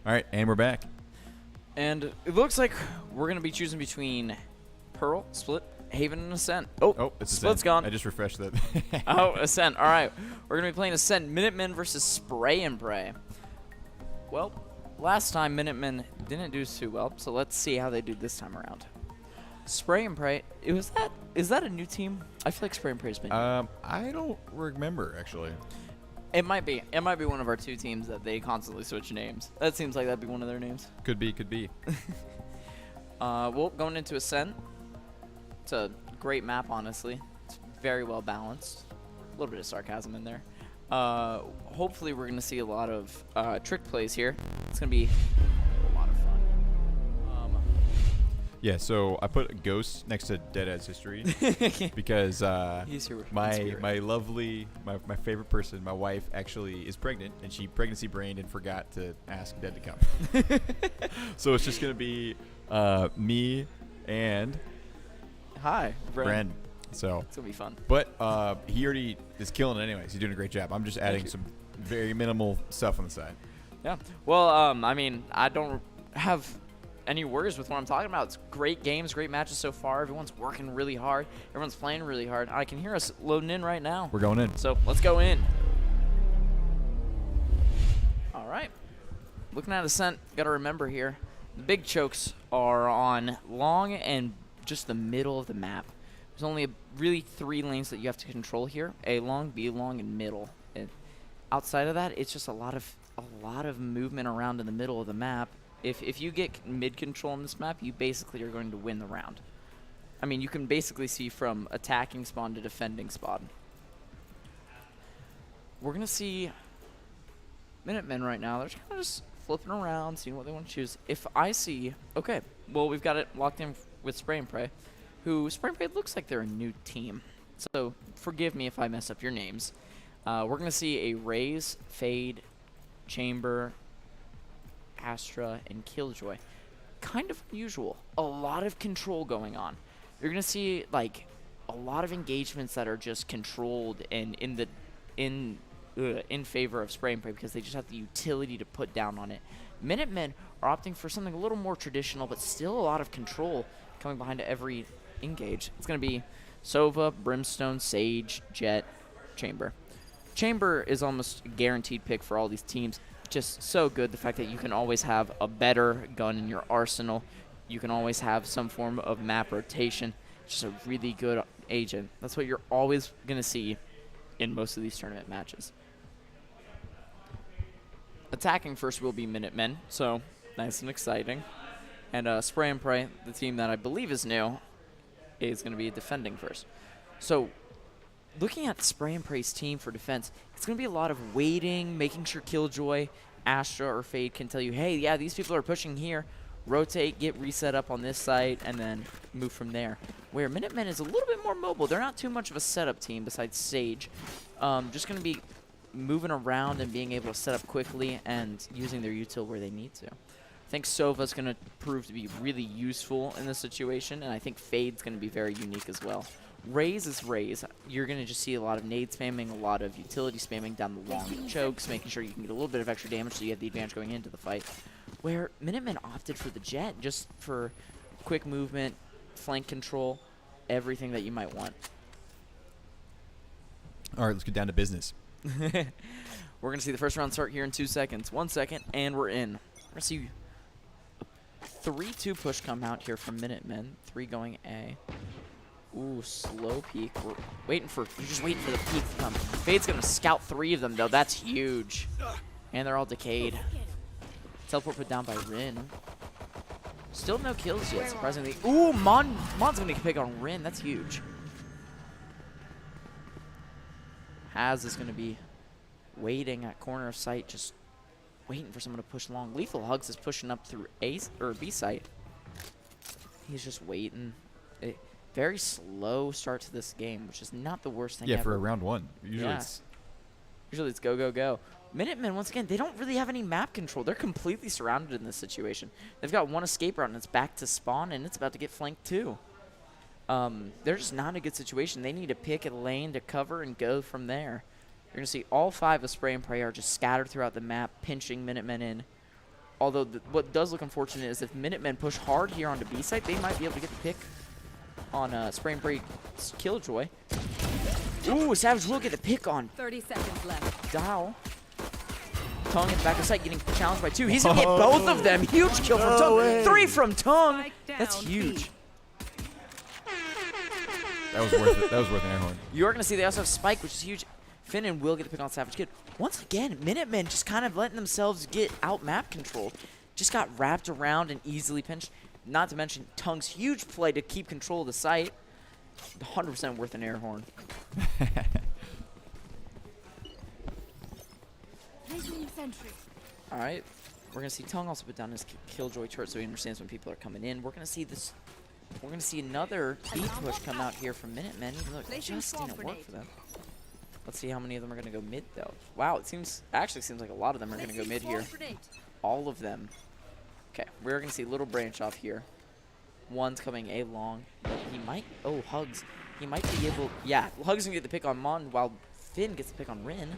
All right, and we're back. And it looks like we're going to be choosing between Pearl, Split, Haven, and Ascent. Oh, it's Split's Ascent. gone. I just refreshed that. Oh, Ascent. All right. We're going to be playing Ascent. Minutemen versus Spray and Pray. Well, last time Minutemen didn't do too well, so let's see how they do this time around. Spray and Pray. Is that a new team? I feel like Spray and Pray's been. I don't remember, actually. It might be. It might be one of our two teams that they constantly switch names. That seems like that'd be one of their names. Could be. Well, going into Ascent, it's a great map, honestly. It's very well balanced. A little bit of sarcasm in there. Hopefully, we're going to see a lot of trick plays here. It's going to be a lot of fun. Yeah, so I put Ghost next to Deadads History because my lovely, my favorite person, my wife, actually is pregnant, and she pregnancy brained and forgot to ask Dead to come. So it's just going to be me and Bren. So it's going to be fun. But he already is killing it anyways. He's doing a great job. I'm just adding some very minimal stuff on the side. Yeah. Well, I mean, I don't have any worries with what I'm talking about. It's great games, great matches so far. Everyone's working really hard. Everyone's playing really hard. I can hear us loading in right now. We're going in. So let's go in. All right. Looking at Ascent, got to remember here, the big chokes are on long and just the middle of the map. There's only really 3 lanes that you have to control here: A long, B long, and middle. And outside of that, it's just a lot of movement around in the middle of the map. If you get mid control on this map, you basically are going to win the round. I mean, you can basically see from attacking spawn to defending spawn. We're going to see Minutemen right now. They're kind of just flipping around, seeing what they want to choose. If I see, okay, well, we've got it locked in with Spray and Pray, who Spray and Pray looks like they're a new team. So forgive me if I mess up your names. We're going to see a Raze, Fade, Chamber, Astra, and Killjoy. Kind of unusual. A lot of control going on. You're gonna see like a lot of engagements that are just controlled and in favor of Spray and Pray because they just have the utility to put down on it. Minutemen are opting for something a little more traditional, but still a lot of control coming behind every engage. It's gonna be Sova, Brimstone, Sage, Jet, Chamber. Chamber is almost a guaranteed pick for all these teams. just so good. The fact that you can always have a better gun in your arsenal. You can always have some form of map rotation. Just a really good agent. That's what you're always going to see in most of these tournament matches. Attacking first will be Minutemen, so nice and exciting. And Spray and Pray, the team that I believe is new, is going to be defending first. So looking at Spray and Pray's team for defense, it's going to be a lot of waiting, making sure Killjoy, Astra, or Fade can tell you, hey, yeah, these people are pushing here. Rotate, get reset up on this site, and then move from there. Where Minutemen is a little bit more mobile. They're not too much of a setup team besides Sage. Just going to be moving around and being able to set up quickly and using their util where they need to. I think Sova's going to prove to be really useful in this situation, and I think Fade's going to be very unique as well. Raze is Raze. You're going to just see a lot of nade spamming, a lot of utility spamming down the long chokes, making sure you can get a little bit of extra damage so you have the advantage going into the fight. Where Minutemen opted for the Jet just for quick movement, flank control, everything that you might want. All right, let's get down to business. We're going to see the first round start here in 2 seconds. 1 second, and we're in. We're going to see a 3-2 push come out here from Minutemen. 3 going A. Ooh, slow peek. We're waiting for, you're just waiting for the peek to come. Fade's going to scout 3 of them, though. That's huge. And they're all decayed. Teleport put down by Rin. Still no kills yet, surprisingly. Ooh, Mon's going to pick on Rin. That's huge. Haz is going to be waiting at corner of sight, just waiting for someone to push long. Lethal Hugs is pushing up through A or B site. He's just waiting. Very slow start to this game, which is not the worst thing ever. For a round 1. Usually it's go, go, go. Minutemen, once again, they don't really have any map control. They're completely surrounded in this situation. They've got one escape route, and it's back to spawn, and it's about to get flanked too. They're just not in a good situation. They need to pick a lane to cover and go from there. You're going to see all 5 of Spray and Pray are just scattered throughout the map, pinching Minutemen in. Although what does look unfortunate is if Minutemen push hard here onto B site, they might be able to get the pick on Spray and Pray Killjoy. Ooh, Savage will get the pick on 30 seconds left. Dow. Tongue in the back of sight getting challenged by 2. He's going to get both of them. Huge kill from Tongue. 3 from Tongue. That's huge. That was worth it. That was worth an air horn. You're going to see they also have Spike, which is huge. Finnan will get the pick on Savage Kid. Once again, Minutemen just kind of letting themselves get out map controlled. Just got wrapped around and easily pinched. Not to mention Tongue's huge play to keep control of the site. 100% worth an air horn. All right. We're going to see Tongue also put down his Killjoy turret so he understands when people are coming in. We're going to see this. We're going to see another B push come out here from Minutemen, even though it just didn't work for them. Let's see how many of them are going to go mid, though. Wow, it actually seems like a lot of them are going to go mid here. All of them. Okay, we're going to see a little branch off here. One's coming A long. He might, Hugs. He might be able, yeah, Hugs going to get the pick on Mon while Finn gets the pick on Rin.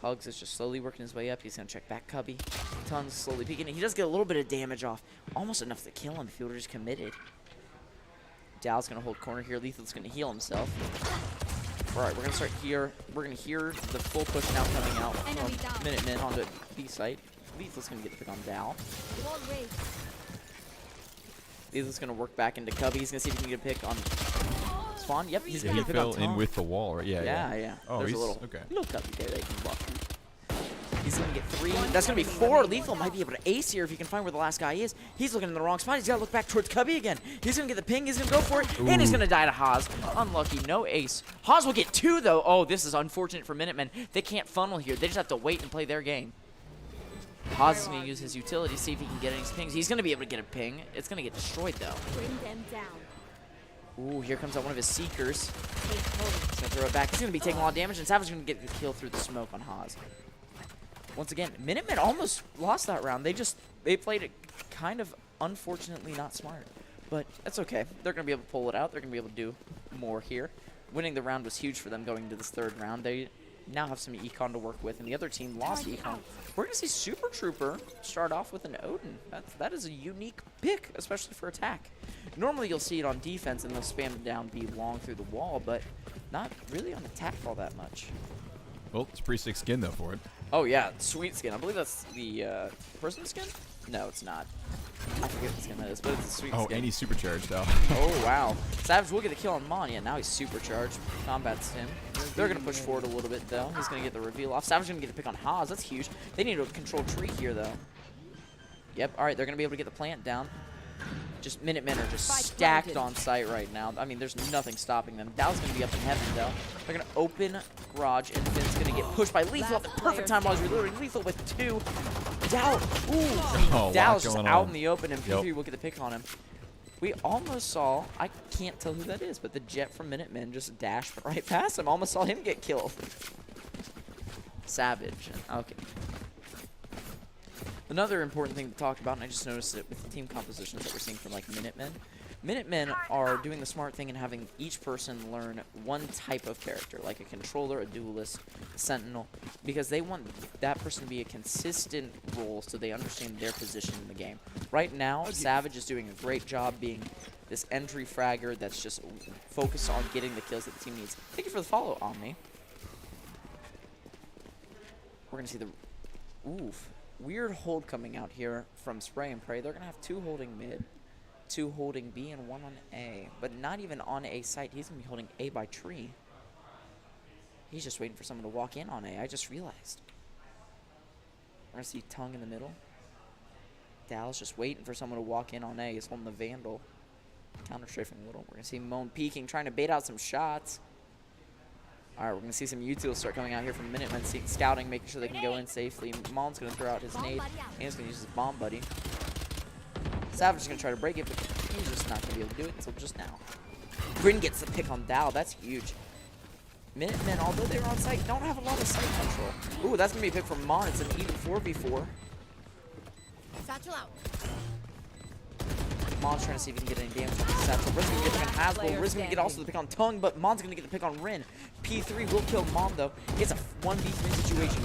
Hugs is just slowly working his way up. He's going to check back Cubby. Tongue's slowly peeking. He does get a little bit of damage off. Almost enough to kill him if he were just committed. Dow's going to hold corner here. Lethal's going to heal himself. All right, we're going to start here. We're going to hear the full push now coming out from Minutemen onto B site. Lethal's going to get the pick on Dow. Lethal's going to work back into Cubby. He's going to see if he can get a pick on Spawn. Yep, he's going to get a pick on Tom. He fell in with the wall, right? Yeah. Oh, there's a little okay. Little Cubby there that he can block. He's going to get 3. That's going to be 4. Lethal might be able to ace here if he can find where the last guy is. He's looking in the wrong spot. He's got to look back towards Cubby again. He's going to get the ping. He's going to go for it. Ooh. And he's going to die to Haas. Unlucky. No ace. Haas will get 2, though. Oh, this is unfortunate for Minutemen. They can't funnel here. They just have to wait and play their game. Haas is going to use his utility, see if he can get any pings. He's going to be able to get a ping. It's going to get destroyed, though. Bring them down. Ooh, here comes out one of his Seekers. He's going to throw it back. He's going to be taking a lot of damage, and Savage is going to get the kill through the smoke on Haas. Once again, Minutemen almost lost that round. They played it kind of unfortunately not smart. But that's okay. They're going to be able to pull it out. They're going to be able to do more here. Winning the round was huge for them going into this 3rd round. They now have some econ to work with, and the other team lost econ. We're going to see Super Trooper start off with an Odin. That is a unique pick, especially for attack. Normally you'll see it on defense, and they'll spam it down B long through the wall, but not really on attack all that much. Well, it's a pretty sick skin, though, for it. Oh, yeah. Sweet skin. I believe that's the person skin? No, it's not. I forget what skin that is, but it's a sweet skin. Oh, and he's supercharged, though. Oh, wow. Savage will get a kill on Mon. Yeah, now he's supercharged. Combats him. They're going to push forward a little bit, though. He's going to get the reveal off. Savage going to get the pick on Haas. That's huge. They need to control tree here, though. Yep. All right, they're going to be able to get the plant down. Just Minutemen are just stacked on site right now. I mean, there's nothing stopping them. Dow's going to be up in heaven, though. They're going to open garage, and Finn's going to get pushed by Lethal at the perfect time while he's reloading. Lethal with 2. Dow, ooh, Dow's just out in the open, and P3 will get the pick on him. We almost saw, I can't tell who that is, but the Jet from Minutemen just dashed right past him. Almost saw him get killed. Savage. Okay. Another important thing to talk about, and I just noticed it with the team compositions that we're seeing from like Minutemen. Minutemen are doing the smart thing and having each person learn one type of character, like a controller, a duelist, a sentinel, because they want that person to be a consistent role so they understand their position in the game. Right now, Savage is doing a great job being this entry fragger that's just focused on getting the kills that the team needs. Thank you for the follow, Omni. We're going to see the... Oof. Weird hold coming out here from Spray and Pray. They're going to have 2 holding mid, 2 holding B, and 1 on A. But not even on A site. He's going to be holding A by tree. He's just waiting for someone to walk in on A. I just realized. We're going to see Tongue in the middle. Dallas just waiting for someone to walk in on A. He's holding the Vandal. Counter-strafing a little. We're going to see Moan peeking, trying to bait out some shots. All right, we're going to see some utils start coming out here from Minutemen, scouting, making sure they can go in safely. Mon's going to throw out his nade, and he's going to use his bomb buddy. Savage is going to try to break it, but he's just not going to be able to do it until just now. Grin gets the pick on Dow. That's huge. Minutemen, although they were on site, don't have a lot of site control. Ooh, that's going to be a pick from Mon. It's an even 4v4. Satchel out. Mon's trying to see if he can get any damage on the Satchel. Rin's going to get the pick on Hasbro. Rin's going to get also the pick on Tongue, but Mon's going to get the pick on Rin. P3 will kill Mon, though. It's a 1v3 situation.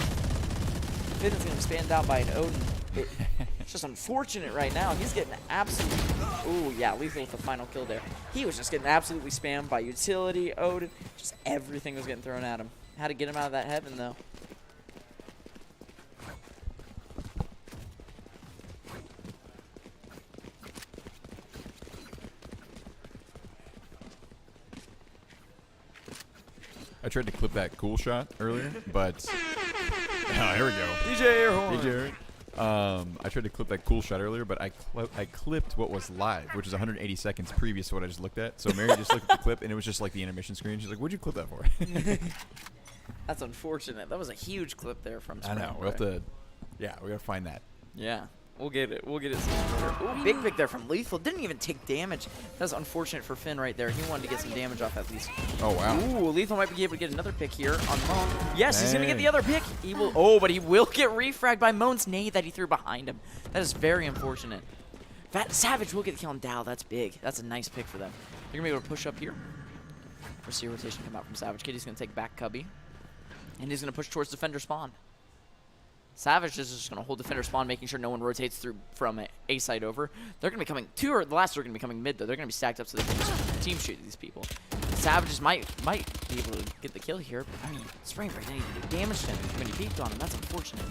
Finn's going to be spanned out by an Odin. It's just unfortunate right now. He's getting absolutely... Ooh, yeah, Lethal with the final kill there. He was just getting absolutely spammed by utility, Odin. Just everything was getting thrown at him. Had to get him out of that heaven, though. I tried to clip that cool shot earlier, but oh, here we go. DJ Airhorn. DJ Airhorn. I tried to clip that cool shot earlier, but I clipped what was live, which is 180 seconds previous to what I just looked at. So Mary just looked at the clip, and it was just like the intermission screen. She's like, "What'd you clip that for?" That's unfortunate. That was a huge clip there from I know. We'll have to. Yeah, we gotta find that. Yeah. We'll get it. We'll get it. Ooh, big pick there from Lethal. Didn't even take damage. That's unfortunate for Finn right there. He wanted to get some damage off at least. Oh, wow. Ooh, Lethal might be able to get another pick here on Moan. Yes, he's going to get the other pick. He will. Oh, but he will get refragged by Moan's nade that he threw behind him. That is very unfortunate. Savage will get the kill on Dow. That's big. That's a nice pick for them. They're going to be able to push up here. We'll see a rotation come out from Savage. Kitty's going to take back Cubby. And he's going to push towards defender spawn. Savage is just going to hold defender spawn, making sure no one rotates through from A side over. They're going to be coming, the last two are going to be coming mid, though. They're going to be stacked up so they can just team shoot these people. Savages might be able to get the kill here. I mean, Spring Break didn't even do damage to him when he peeked on him. That's unfortunate.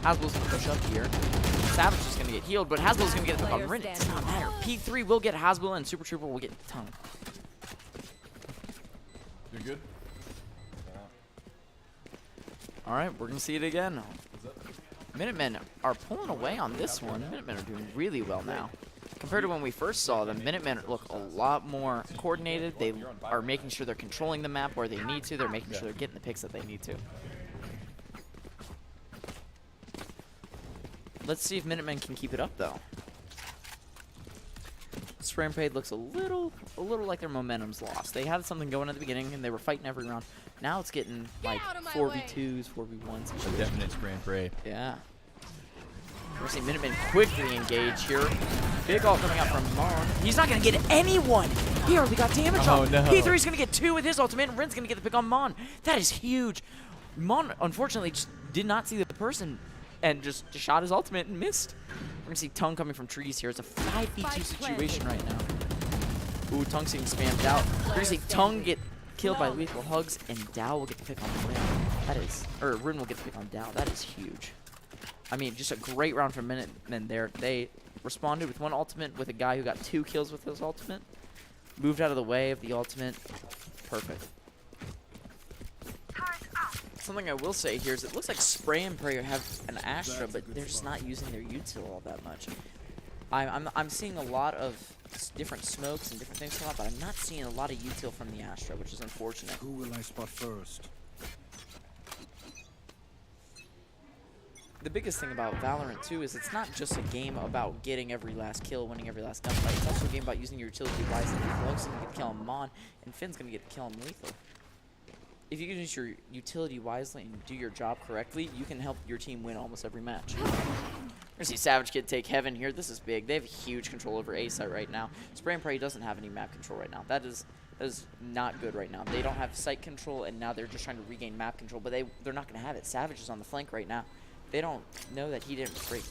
Hasbro's going to push up here. Savage is going to get healed, but Hasbro's going to get the pick on Rin. It does not matter. P3 will get Hasbro, and Super Trooper will get Tongue. You're good? All right, we're going to see it again. Minutemen are pulling away on this one. Minutemen are doing really well now. Compared to when we first saw them, Minutemen look a lot more coordinated. They are making sure they're controlling the map where they need to. They're making sure they're getting the picks that they need to. Let's see if Minutemen can keep it up, though. Spray and Pray looks a little like their momentum's lost. They had something going at the beginning, and they were fighting every round. Now it's getting like 4v2s, 4v1s. A definite Spray and Pray. Yeah. We're seeing Minutemen quickly engage here. Big ult coming out from Mon. He's not going to get anyone. He already got damage on. No. P3's going to get 2 with his ultimate, and Rin's going to get the pick on Mon. That is huge. Mon, unfortunately, just did not see the person and just shot his ultimate and missed. We're going to see Tongue coming from trees here. It's a 5v2 situation right now. Ooh, Tongue's getting spammed out. We're going to see Tongue get killed by lethal hugs, and Dow will get to pick on Rin. That is, or Rin will get to pick on Dow. That is huge. I mean, just a great round for Minutemen there. They responded with one ultimate with a guy who got 2 kills with his ultimate. Moved out of the way of the ultimate. Perfect. Something I will say here is it looks like Spray and Pray have an Astra, but they're just not using their util all that much. I'm seeing a lot of different smokes and different things come up, but I'm not seeing a lot of util from the Astra, which is unfortunate. Who will I spot first? The biggest thing about Valorant too is it's not just a game about getting every last kill, winning every last gunfight. It's also a game about using your utility wisely. Lug's gonna get the kill on Mon, and Finn's gonna get the kill on Lethal. If you can use your utility wisely and do your job correctly, you can help your team win almost every match. We're gonna see Savage Kid take Heaven here. This is big. They have huge control over A site right now. Spray and Pray doesn't have any map control right now. That is not good right now. They don't have site control, and now they're just trying to regain map control, but they're not gonna have it. Savage is on the flank right now. They don't know that he didn't break.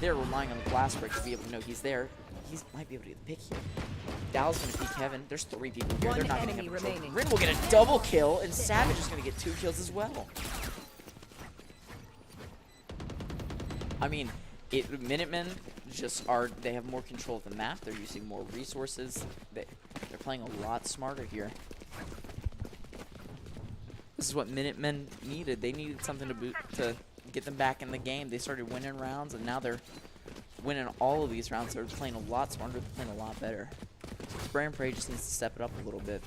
They're relying on the blast break to be able to know he's there. He might be able to get the pick here. Dow's gonna peek Heaven. There's 3 people here. They're not getting a control. Rin will get a double kill, and Savage is gonna get 2 kills as well. I mean, Minutemen just they have more control of the map. They're using more resources. They're playing a lot smarter here. This is what Minutemen needed. They needed something to get them back in the game. They started winning rounds, and now they're winning all of these rounds. They're playing a lot smarter. They're playing a lot better. Spray and Pray just needs to step it up a little bit.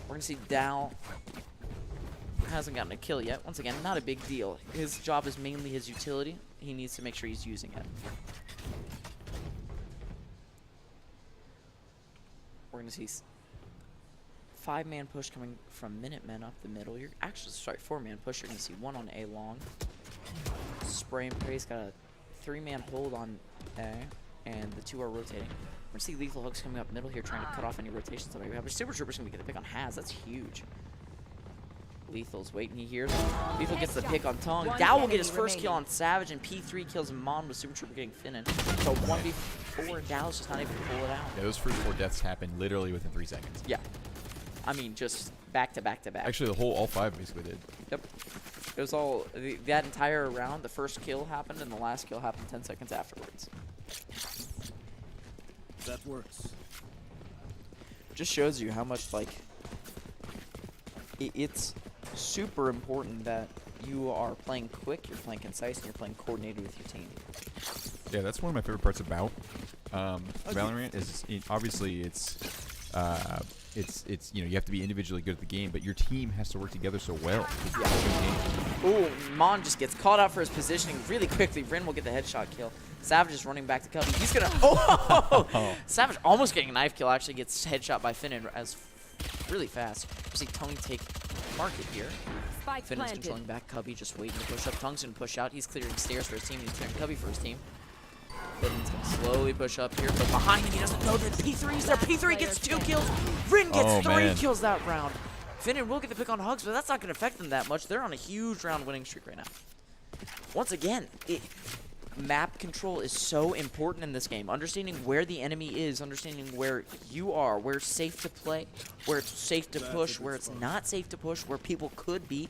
We're going to see Dow hasn't gotten a kill yet. Once again, not a big deal. His job is mainly his utility. He needs to make sure he's using it. We're going to see 5-man push coming from Minutemen up the middle. You're actually, sorry, 4-man push. You're going to see 1 on A long. Spray and Pray's got a 3-man hold on A, and the 2 are rotating. We're going to see Lethal Hooks coming up middle here, trying to cut off any rotations that we have. But Super Trooper's going to get the pick on Haz. That's huge. Lethal's waiting. He hears him. Lethal gets the pick on Tongue. Dow will get his first kill on Savage, and P3 kills Mon with Super Trooper getting Finn in. So 1v4, and Dow's just not able to pull it out. Yeah, those first 4 deaths happened literally within 3 seconds. Yeah. I mean, just back to back to back. Actually, all 5 basically did. Yep. It was all, that entire round, the first kill happened, and the last kill happened 10 seconds afterwards. That works. Just shows you how much, like, it's super important that you are playing quick, you're playing concise, and you're playing coordinated with your team. Yeah, that's one of my favorite parts about Valorant is obviously it's you know, you have to be individually good at the game, but your team has to work together so well. Yeah. Ooh, Mon just gets called out for his positioning really quickly. Rin will get the headshot kill. Savage is running back to Cubby. He's gonna Savage almost getting a knife kill, actually gets headshot by Finn as really fast. You see Tongue take market here. Finn is controlling back Cubby, just waiting to push up. Tongue's gonna push out. He's clearing stairs for his team. He's clearing Cubby for his team. Finn's gonna slowly push up here, but behind him he doesn't know that P3's there. P3 gets 2 kills. Rin gets 3 kills that round. Finn will get the pick on Hugs, but that's not gonna affect them that much. They're on a huge round winning streak right now. Once again, map control is so important in this game. Understanding where the enemy is, understanding where you are, where it's safe to play, where it's safe to push, where it's not safe to push, where people could be.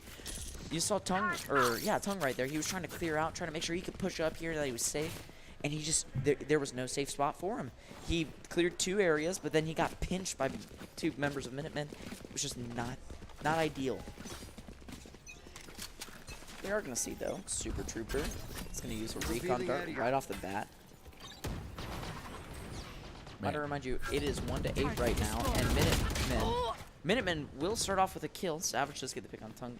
You saw Tongue right there. He was trying to clear out, trying to make sure he could push up here, that he was safe. And he just, there was no safe spot for him. He cleared 2 areas, but then he got pinched by 2 members of Minutemen. It was just not ideal. We are going to see, though, Super Trooper. He's going to use a recon dart right off the bat. I want to remind you, it is 1-8 right now, and Minutemen will start off with a kill. Savage does get the pick on Tongue.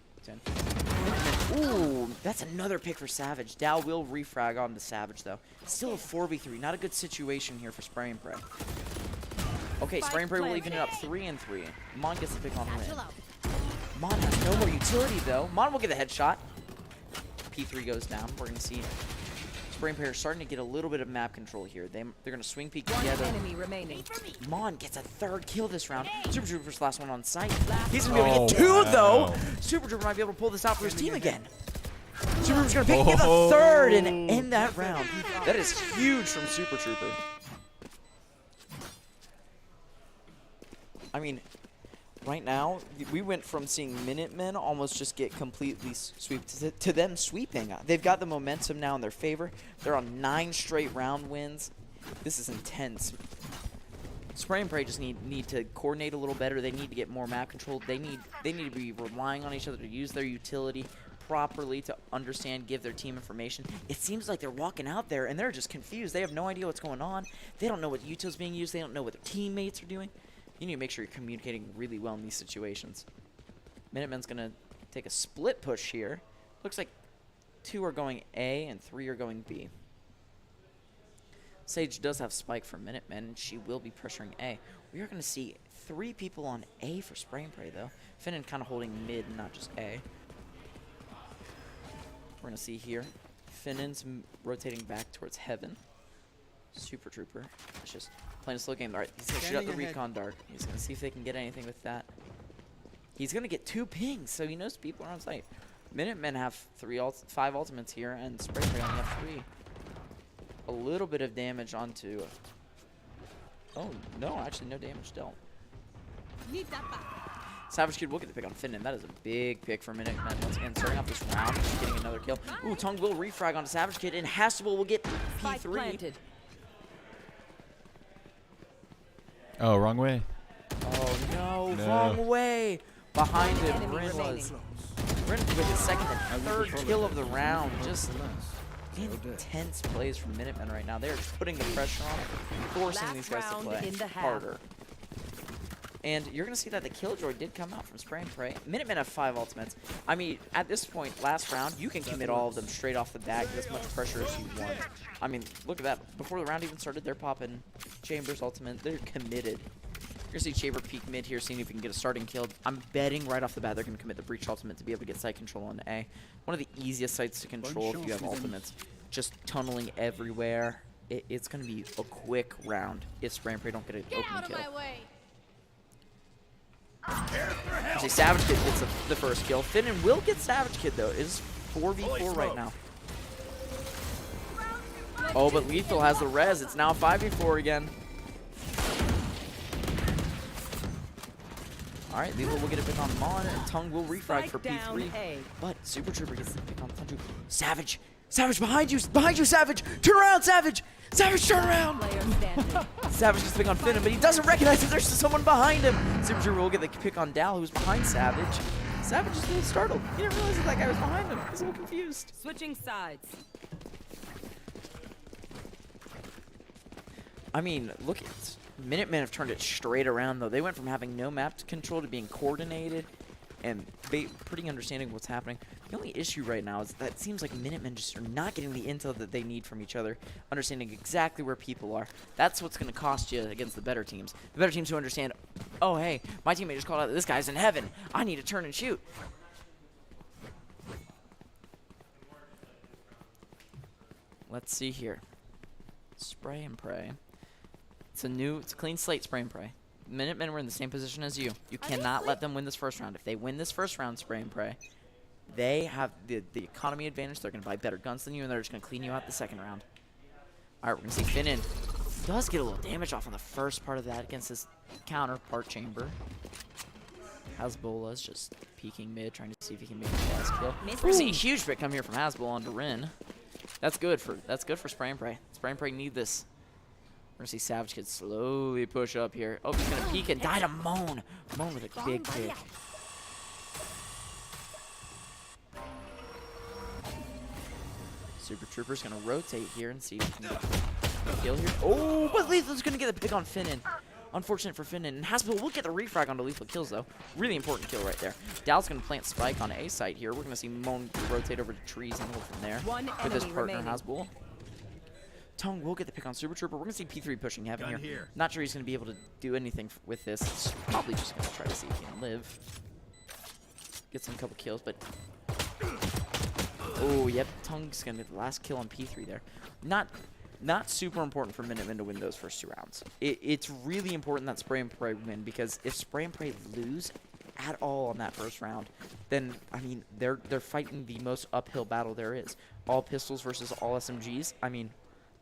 Ooh, that's another pick for Savage. Dow will refrag on the Savage, though. Still a 4v3. Not a good situation here for Spray and Pray. Okay, Spray and Pray will even it up 3-3. Mon gets the pick on Rin. Mon has no more utility, though. Mon will get a headshot. P3 goes down. We're going to see Spray and Pray are starting to get a little bit of map control here. They're going to swing peek together. Mon gets a 3rd kill this round. Super Trooper's last one on site. He's going to be able to get 2, though. Super Trooper might be able to pull this out for his team again. Super Trooper's going to get the 3rd and end that round. That is huge from Super Trooper. I mean, right now, we went from seeing Minutemen almost just get completely swept to them sweeping. They've got the momentum now in their favor. They're on 9 straight round wins. This is intense. Spray and Pray just need to coordinate a little better. They need to get more map control. They need to be relying on each other to use their utility properly, to understand, give their team information. It seems like they're walking out there and they're just confused. They have no idea what's going on. They don't know what util's being used. They don't know what their teammates are doing. You need to make sure you're communicating really well in these situations. Minutemen's going to take a split push here. Looks like 2 are going A and 3 are going B. Sage does have Spike for Minutemen, and she will be pressuring A. We are going to see 3 people on A for Spray and Pray, though. Finnan kind of holding mid and not just A. We're going to see here, Finnan's rotating back towards Heaven. Super Trooper is just playing a slow game. All right, he's going to shoot out the recon dart. He's going to see if they can get anything with that. He's going to get 2 pings, so he knows people are on site. Minutemen have 5 ultimates here, and Spray and Pray only have 3. A little bit of damage onto... Oh, no, actually no damage dealt. Savage Kid will get the pick on Finnan. That is a big pick for Minutemen. Once again, starting off this round, just getting another kill. Ooh, Tongue will refrag onto Savage Kid, and Hastable will get P3. Oh, wrong way. Oh, no, wrong way. Behind him, Bryn was... Bryn with his second and third kill of the round. Just... intense plays from Minutemen right now. They're just putting the pressure on, forcing these guys to play harder. And you're going to see that the Killjoy did come out from Spray and Pray. Minutemen have 5 ultimates. I mean, at this point, last round, you can commit all of them straight off the bat, get as much pressure as you want. I mean, look at that. Before the round even started, they're popping Chamber's ultimate. They're committed. You're going to see Chamber peek mid here, seeing if we can get a starting kill. I'm betting right off the bat they're going to commit the Breach ultimate to be able to get site control on A. One of the easiest sites to control if you have ultimates. Just tunneling everywhere. It's going to be a quick round if Spray and Pray don't get an open kill. Actually, Savage Kid gets the first kill. Finnan will get Savage Kid, though. It is 4v4 right now. Oh, but Lethal has the res. It's now 5v4 again. All right, Lethal will get a pick on Mon, and Tongue will refrag for P3. But Super Trooper gets the pick on Tunju. Savage! Savage, behind you, Savage! Turn around, Savage! Savage, turn around! Savage gets the pick on Finnan, but he doesn't recognize that there's someone behind him. Super Trooper will get the pick on Dal, who's behind Savage. Savage is a little startled. He didn't realize that guy was behind him. He's a little confused. Switching sides. I mean, look at Minutemen have turned it straight around, though. They went from having no map control to being coordinated and pretty understanding what's happening. The only issue right now is that it seems like Minutemen just are not getting the intel that they need from each other, understanding exactly where people are. That's what's going to cost you against the better teams. The better teams who understand, oh, hey, my teammate just called out that this guy's in heaven. I need to turn and shoot. Let's see here. Spray and Pray. It's a clean slate, Spray and Pray. Minutemen were in the same position as you. You cannot let them win this first round. If they win this first round, Spray and Pray, they have the economy advantage. They're going to buy better guns than you, and they're just going to clean you out the second round. All right, we're going to see Finnan does get a little damage off on the first part of that against his counterpart Chamber. Hasbulla's just peeking mid, trying to see if he can make the last kill. We're going to see a huge pick come here from Hasbulla onto Rin. That's good for Spray and Pray. Spray and Pray need this. We're going to see Savage Kid slowly push up here. Oh, he's going to peek and die to Moan. Moan with a big pick. Super Trooper's going to rotate here and see if he can get a kill here. Oh, but Lethal's going to get the pick on Finnan. Unfortunate for Finnan. And Hasbulla will get the refrag onto Lethal kills, though. Really important kill right there. Dal's going to plant Spike on A site here. We're going to see Moan rotate over to trees and hold from there with his partner, Hasbulla. Tongue will get the pick on Super Trooper. We're going to see P3 pushing Heaven here. Not sure he's going to be able to do anything with this. He's probably just going to try to see if he can live. Get some couple kills, but... Oh, yep. Tongue's going to get the last kill on P3 there. Not super important for Minutemen to win those first 2 rounds. It's really important that Spray and Pray win, because if Spray and Pray lose at all on that first round, then, I mean, they're fighting the most uphill battle there is. All pistols versus all SMGs. I mean...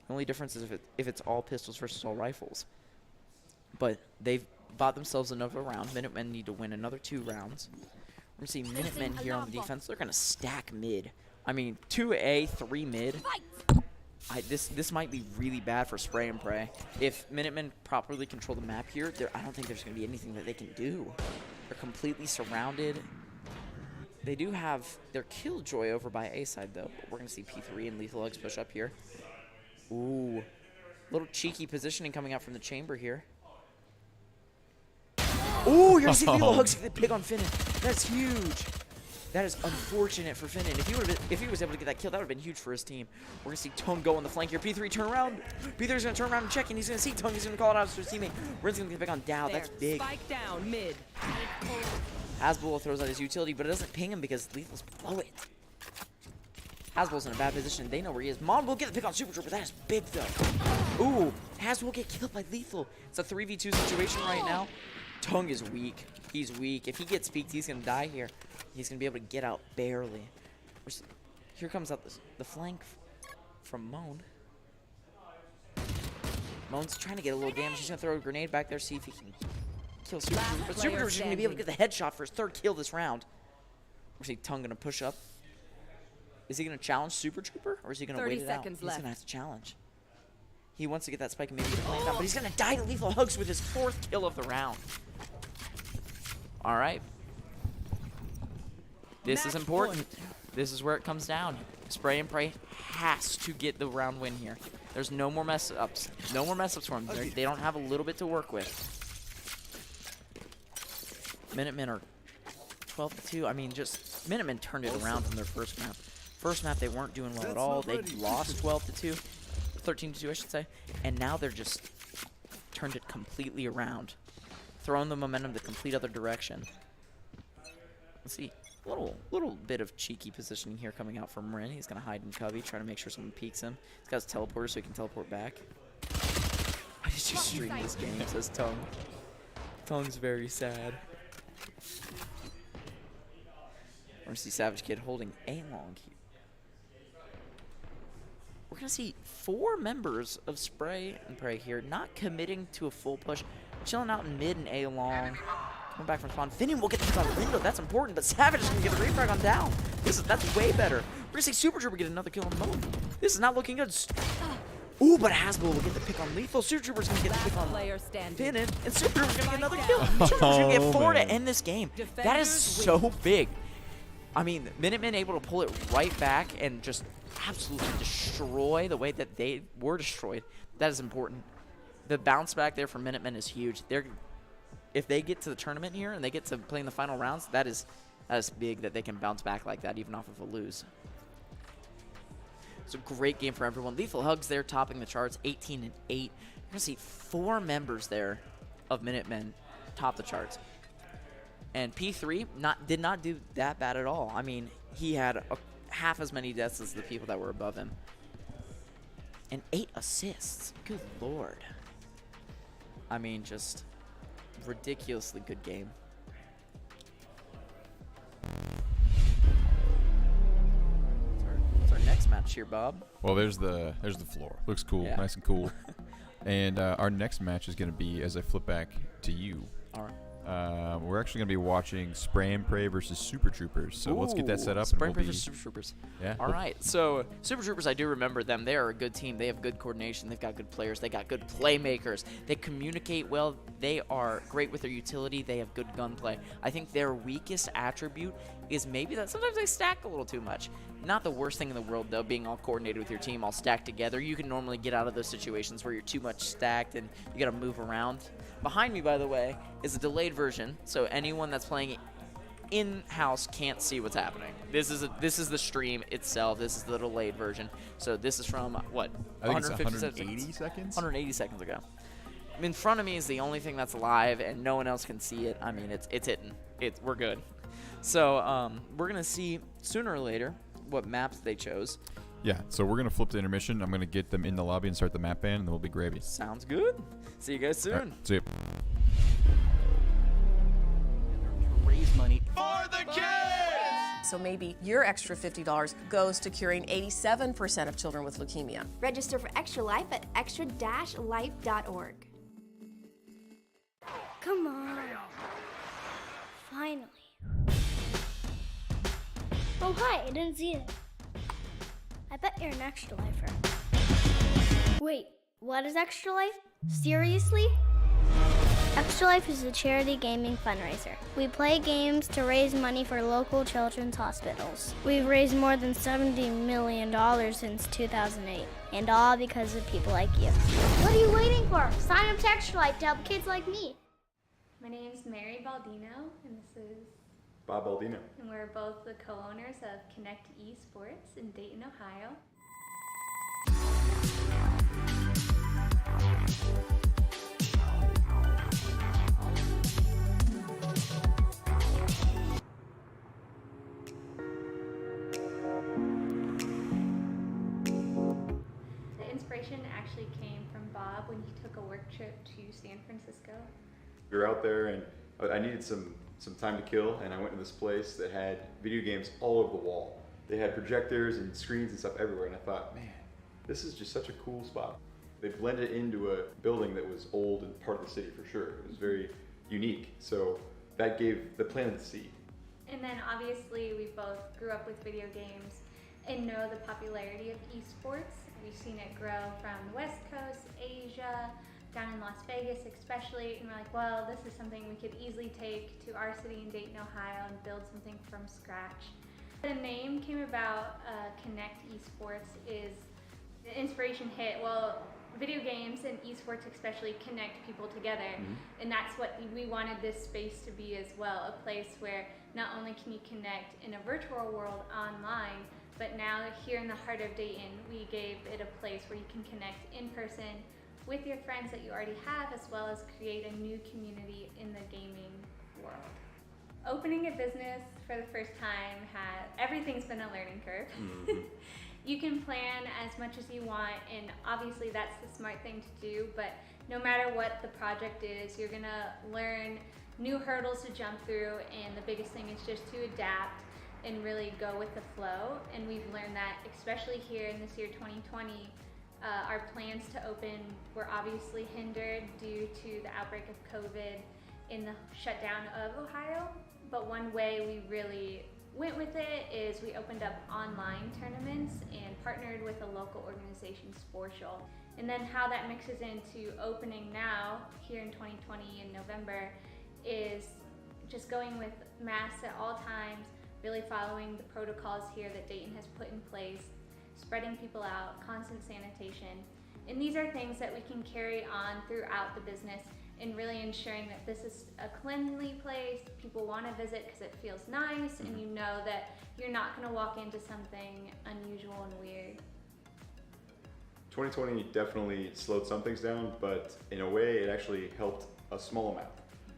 The only difference is if it's all pistols versus all rifles. But they've bought themselves another round. Minutemen need to win another 2 rounds. We're going to see Minutemen here on the defense. They're going to stack mid. I mean, 2A, 3 mid. This might be really bad for Spray and Pray. If Minutemen properly control the map here, I don't think there's going to be anything that they can do. They're completely surrounded. They do have their Killjoy over by A side, though. But we're going to see P3 and Lethal Hugs push up here. Ooh. Little cheeky positioning coming out from the chamber here. Ooh, you're going to see Lethal Hugs get the pick on Finnan. That's huge. That is unfortunate for Finnan. If he was able to get that kill, that would have been huge for his team. We're going to see Tung go on the flank here. P3 turn around. P3's going to turn around and check, and he's going to see Tung. He's going to call it out to his teammate. Rin's going to get the pick on Dow. That's big. Spike down mid. Hasbulla throws out his utility, but it doesn't ping him because Lethal's below it. Hasbull's in a bad position. They know where he is. Mon will get the pick on Super Trooper. That is big, though. Ooh, Hasbull get killed by Lethal. It's a 3v2 situation right now. Tung is weak. He's weak. If he gets peeked, he's going to die here. He's going to be able to get out barely. Here comes out the flank from Moan. Moan's trying to get a little damage. He's going to throw a grenade back there, see if he can kill Super Trooper. But Super Trooper's going to be able to get the headshot for his 3rd kill this round. We see Tung going to push up. Is he going to challenge Super Trooper, or is he going to wait it out? He's going to have to challenge. He wants to get that spike and maybe get a plan down, but he's going to die to Lethal Hugs with his 4th kill of the round. All right. This is important. This is where it comes down. Spray and Pray has to get the round win here. There's no more mess-ups. No more mess-ups for them. They don't have a little bit to work with. Minutemen are 12-2. I mean, just Minutemen turned it around from their first map. First map, they weren't doing well at all. They lost 12-2. 13-2, I should say. And now they're just turned it completely around. Throwing the momentum the complete other direction. Let's see. Little bit of cheeky positioning here coming out from Rin. He's going to hide in Cubby, trying to make sure someone peeks him. He's got his teleporter so he can teleport back. Why did you stream this game, says Tung. Tung's very sad. We're going to see Savage Kid holding A-Long here. We're going to see 4 members of Spray and Pray here, not committing to a full push. Chilling out in mid and A-Long. Coming back from spawn. Finnan will get the pick on Window. That's important, but Savage is going to get the refrag on Down. That's way better. We're going to see Super Trooper get another kill on Moan. This is not looking good. Ooh, but Hasbulla will get the pick on Lethal. Super Trooper's going to get the pick on Finnan. And Super Trooper's going to get another kill. Super Trooper's going to get 4 to end this game. That is so big. I mean, Minutemen able to pull it right back and just absolutely destroy the way that they were destroyed. That is important. The bounce back there for Minutemen is huge. If they get to the tournament here and they get to play in the final rounds, that is big that they can bounce back like that even off of a lose. It's a great game for everyone. Lethal Hugs there topping the charts, 18-8. You're going to see 4 members there of Minutemen top the charts. And P3 did not do that bad at all. I mean, he had half as many deaths as the people that were above him. And 8 assists. Good lord. I mean, just ridiculously good game. What's our next match here, Bob? Well, there's the floor. Looks cool, Yeah. nice and cool. And our next match is going to be, as I flip back to you. All right. We're actually going to be watching Spray and Pray versus Super Troopers. So let's get that set up. Spray and Pray versus Super Troopers. Yeah. All right. So Super Troopers, I do remember them. They are a good team. They have good coordination. They've got good players. They got good playmakers. They communicate well. They are great with their utility. They have good gunplay. I think their weakest attribute is maybe that sometimes they stack a little too much. Not the worst thing in the world, though, being all coordinated with your team, all stacked together. You can normally get out of those situations where you're too much stacked and you got to move around. Behind me, by the way, is a delayed version, so anyone that's playing in-house can't see what's happening. This is the stream itself. This is the delayed version. So this is from, what, I think it's 180 seconds? 180 seconds ago. In front of me is the only thing that's live, and no one else can see it. I mean, it's hitting. We're good. So we're going to see sooner or later what maps they chose. Yeah, so we're going to flip the intermission. I'm going to get them in the lobby and start the map ban, and then we'll be gravy. Sounds good. See you guys soon. Right, see you. Raise money for the kids. So maybe your extra $50 goes to curing 87% of children with leukemia. Register for Extra Life at extra-life.org. Come on. Finally. Oh, hi, I didn't see it. I bet you're an extra lifer. Wait, what is Extra Life? Seriously? Extra Life is a charity gaming fundraiser. We play games to raise money for local children's hospitals. We've raised more than $70 million since 2008, and all because of people like you. What are you waiting for? Sign up to Extra Life to help kids like me. My name's Mary Baldino, and this is Bob Baldino. and we're both the co-owners of Connect Esports in Dayton, Ohio. The inspiration actually came from Bob when he took a work trip to San Francisco. We were out there and I needed some time to kill, and I went to this place that had video games all over the wall. They had projectors and screens and stuff everywhere, and I thought, man, this is just such a cool spot. They blended into a building that was old and part of the city for sure. It was very unique, so that planted the seed. And then obviously we both grew up with video games and know the popularity of esports. We've seen it grow from the West Coast, Asia, down in Las Vegas especially, and we're like, well, this is something we could easily take to our city in Dayton, Ohio and build something from scratch. The name came about, Connect Esports, is the inspiration hit, well, video games and esports especially connect people together, and that's what we wanted this space to be as well, a place where not only can you connect in a virtual world online, but now here in the heart of Dayton, we gave it a place where you can connect in person with your friends that you already have, as well as create a new community in the gaming world. Opening a business for the first time everything's been a learning curve. You can plan as much as you want, and obviously that's the smart thing to do, but no matter what the project is, you're gonna learn new hurdles to jump through, and the biggest thing is just to adapt and really go with the flow. And we've learned that, especially here in this year 2020, our plans to open were obviously hindered due to the outbreak of COVID in the shutdown of Ohio. But one way we really went with it is we opened up online tournaments and partnered with a local organization, Sportial. And then how that mixes into opening now, here in 2020 in November, is just going with masks at all times, really following the protocols here that Dayton has put in place, spreading people out, constant sanitation. And these are things that we can carry on throughout the business and really ensuring that this is a cleanly place, people want to visit because it feels nice, and you know that you're not going to walk into something unusual and weird. 2020 definitely slowed some things down, but in a way it actually helped a small amount.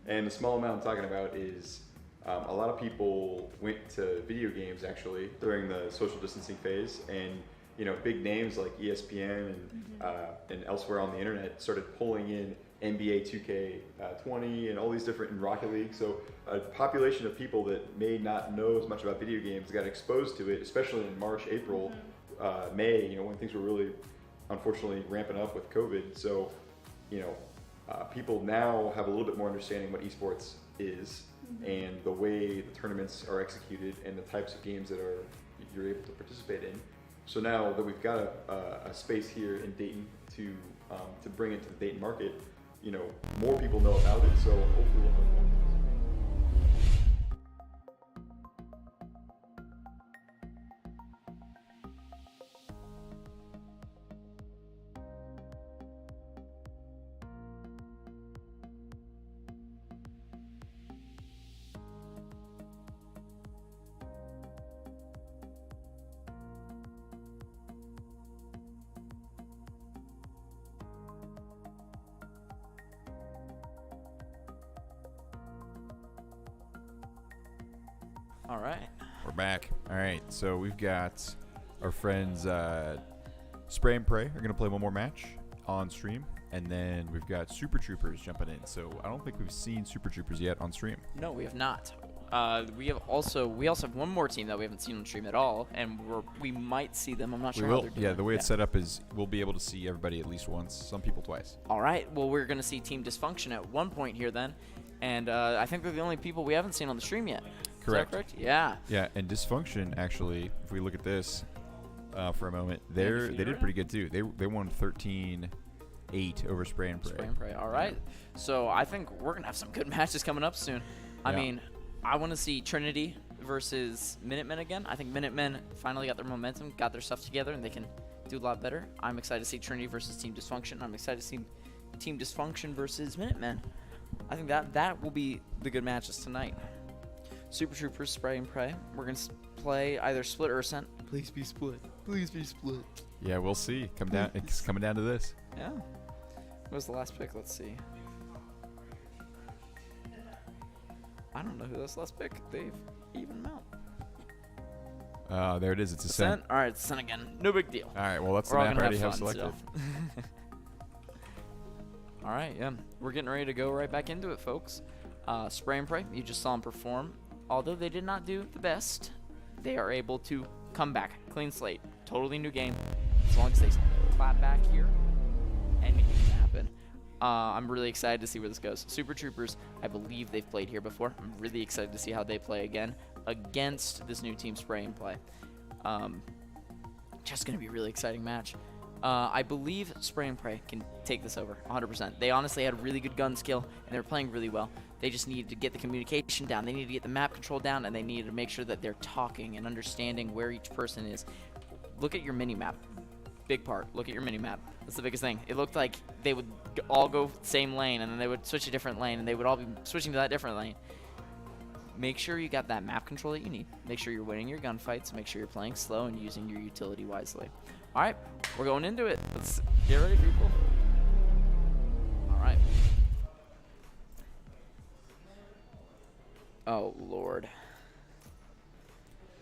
And the small amount I'm talking about is a lot of people went to video games actually during the social distancing phase, and big names like ESPN and elsewhere on the internet started pulling in NBA 2K20 and all these different in Rocket League. So a population of people that may not know as much about video games got exposed to it, especially in March, April, May, when things were really unfortunately ramping up with COVID. So, people now have a little bit more understanding what esports is and the way the tournaments are executed and the types of games that you're able to participate in. So now that we've got a space here in Dayton to bring it to the Dayton market, more people know about it. So hopefully we'll have more. All right. We're back. All right, so we've got our friends Spray and Pray are going to play one more match on stream, and then we've got Super Troopers jumping in. So I don't think we've seen Super Troopers yet on stream. No, we have not. We also have one more team that we haven't seen on stream at all, and we might see them. I'm not We sure how will. they're doing. Yeah, the way it's set up is we'll be able to see everybody at least once. Some people twice. All right. Well, we're going to see Team Dysfunction at one point here then. And I think they're the only people we haven't seen on the stream yet. Correct. Is that correct? Yeah. Yeah, and Dysfunction, actually, if we look at this for a moment, they did pretty good too. They won 13-8 over Spray and Pray. Spray and Pray. All right. So I think we're going to have some good matches coming up soon. I mean, I want to see Trinity versus Minutemen again. I think Minutemen finally got their momentum, got their stuff together, and they can do a lot better. I'm excited to see Trinity versus Team Dysfunction. I'm excited to see Team Dysfunction versus Minutemen. I think that will be the good matches tonight. Super Troopers, Spray and Pray. We're going to play either Split or Ascent. Please be Split. Please be Split. Yeah, we'll see. It's coming down to this. Yeah. What was the last pick? Let's see. I don't know who this last pick. They've even them out. There it is. It's Ascent. All right, it's Ascent again. No big deal. All right, well, that's We're the all map I gonna already have fun selected. still. All right, yeah. We're getting ready to go right back into it, folks. Spray and Pray, you just saw them perform. Although they did not do the best, they are able to come back. Clean slate. Totally new game. As long as they clap back here, anything can happen. I'm really excited to see where this goes. Super Troopers, I believe they've played here before. I'm really excited to see how they play again against this new team Spray and Play. Just going to be a really exciting match. I believe Spray and Pray can take this over 100%. They honestly had really good gun skill, and they were playing really well. They just needed to get the communication down. They needed to get the map control down, and they needed to make sure that they're talking and understanding where each person is. Look at your mini-map. Big part. Look at your mini-map. That's the biggest thing. It looked like they would all go same lane, and then they would switch a different lane, and they would all be switching to that different lane. Make sure you got that map control that you need. Make sure you're winning your gunfights. Make sure you're playing slow and using your utility wisely. All right, we're going into it. Let's get ready, people. All right. Oh, Lord.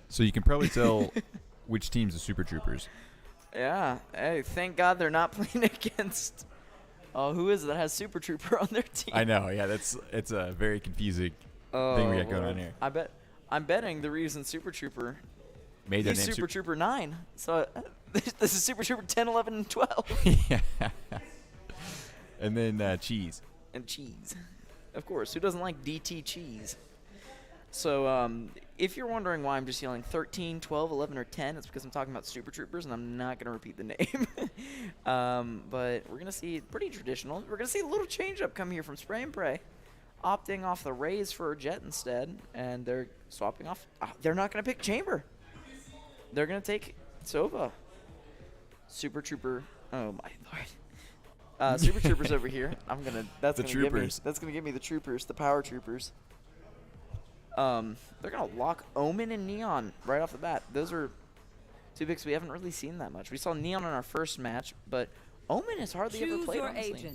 So you can probably tell which team's the Super Troopers. Yeah. Hey, thank God they're not playing against... Oh, who is it that has Super Trooper on their team? I know, yeah, it's a very confusing thing we got going on here. I'm betting the reason Super Trooper made their name Super Trooper 9. So this is Super Trooper 10, 11, and 12. Yeah. And then cheese. And cheese. Of course. Who doesn't like DT cheese? So if you're wondering why I'm just yelling 13, 12, 11, or 10, it's because I'm talking about Super Troopers, and I'm not going to repeat the name. But we're going to see pretty traditional. We're going to see a little change-up come here from Spray and Pray, opting off the Rays for a Jet instead, and they're swapping off. They're not going to pick Chamber. They're going to take Sova. Super Trooper. Oh, my Lord. Super Troopers over here. That's going to give me the Troopers, the Power Troopers. They're going to lock Omen and Neon right off the bat. Those are two picks we haven't really seen that much. We saw Neon in our first match, but Omen has hardly ever played, honestly.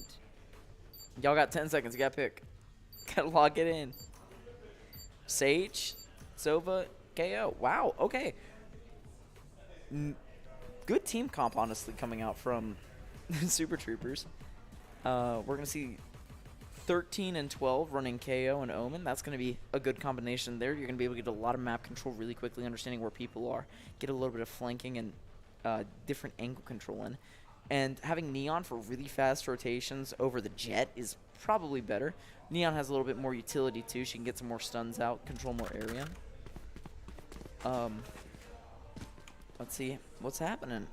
Y'all got 10 seconds. You got to pick. Got to lock it in. Sage, Sova, KO. Wow, okay. Good team comp, honestly, coming out from Super Troopers. We're going to see 13 and 12 running KO and Omen. That's going to be a good combination there. You're going to be able to get a lot of map control really quickly, understanding where people are, get a little bit of flanking and different angle control in. And having Neon for really fast rotations over the Jet is probably better. Neon has a little bit more utility too. She can get some more stuns out, control more area. Let's see what's happening.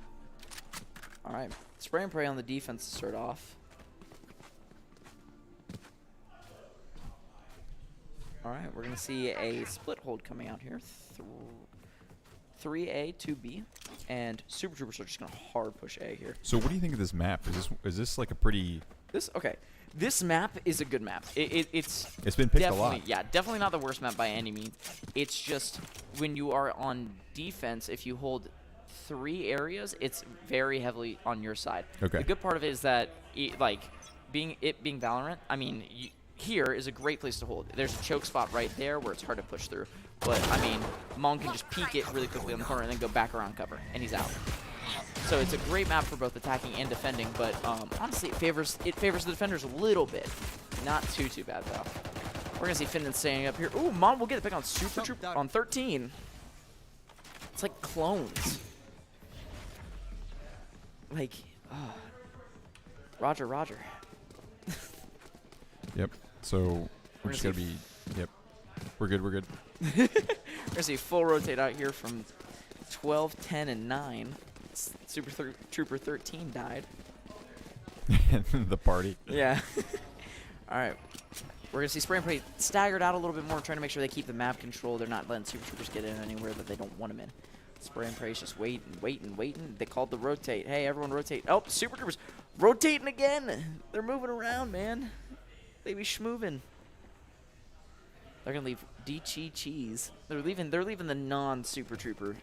All right, Spray and Pray on the defense to start off. All right, we're going to see a split hold coming out here. 3A, 2B, and Super Troopers are just going to hard push A here. So what do you think of this map? Is this like a pretty... This map is a good map. It's been picked a lot. Yeah, definitely not the worst map by any means. It's just when you are on defense, if you hold 3 areas, it's very heavily on your side. Okay. The good part of it is that, being Valorant, I mean... Here is a great place to hold. There's a choke spot right there where it's hard to push through. But, I mean, Mong can just peek it really quickly on the corner and then go back around cover, and he's out. So it's a great map for both attacking and defending, but honestly, it favors the defenders a little bit. Not too bad, though. We're gonna see Finnan standing up here. Ooh, Mon will get the pick on Super Troop on 13. It's like clones. Like, Roger. Yep. So we're just gonna be. Yep. We're good. We're gonna see full rotate out here from 12, 10, and 9. Trooper 13 died. The party. Yeah. All right. We're going to see Spray and Pray staggered out a little bit more, trying to make sure they keep the map control. They're not letting Super Troopers get in anywhere that they don't want them in. Spray and Pray's just waiting. They called the rotate. Hey, everyone rotate. Oh, Super Troopers rotating again. They're moving around, man. They be schmoving. They're going to leave Cheese. They're leaving the non-Super Trooper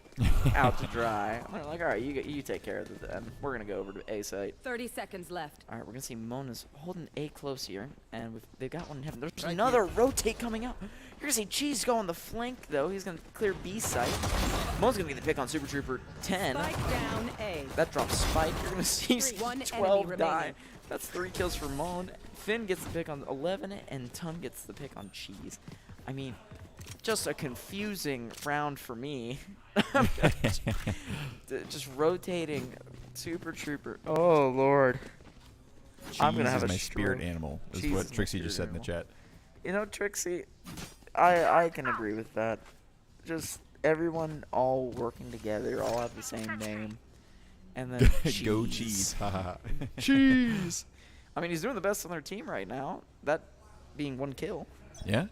out to dry. They're like, all right, you take care of them. We're going to go over to A site. 30 seconds left. All right, we're going to see Mona's holding A close here. And they've got one in heaven. There's another rotate coming out. You're going to see Cheese go on the flank, though. He's going to clear B site. Mona's going to get the pick on Super Trooper 10. Spike down A. That drops Spike. You're going to see 12 die. That's 3 kills for Mon. Finn gets the pick on 11, and Tun gets the pick on Cheese. I mean, just a confusing round for me. Just rotating Super Trooper. Oh, Lord. I'm going to have a my spirit animal, is what Trixie just said in the chat. You know, Trixie, I can agree with that. Just everyone all working together, all have the same name. And then Go Cheese. Cheese. I mean, he's doing the best on their team right now. That being 1 kill. Yeah.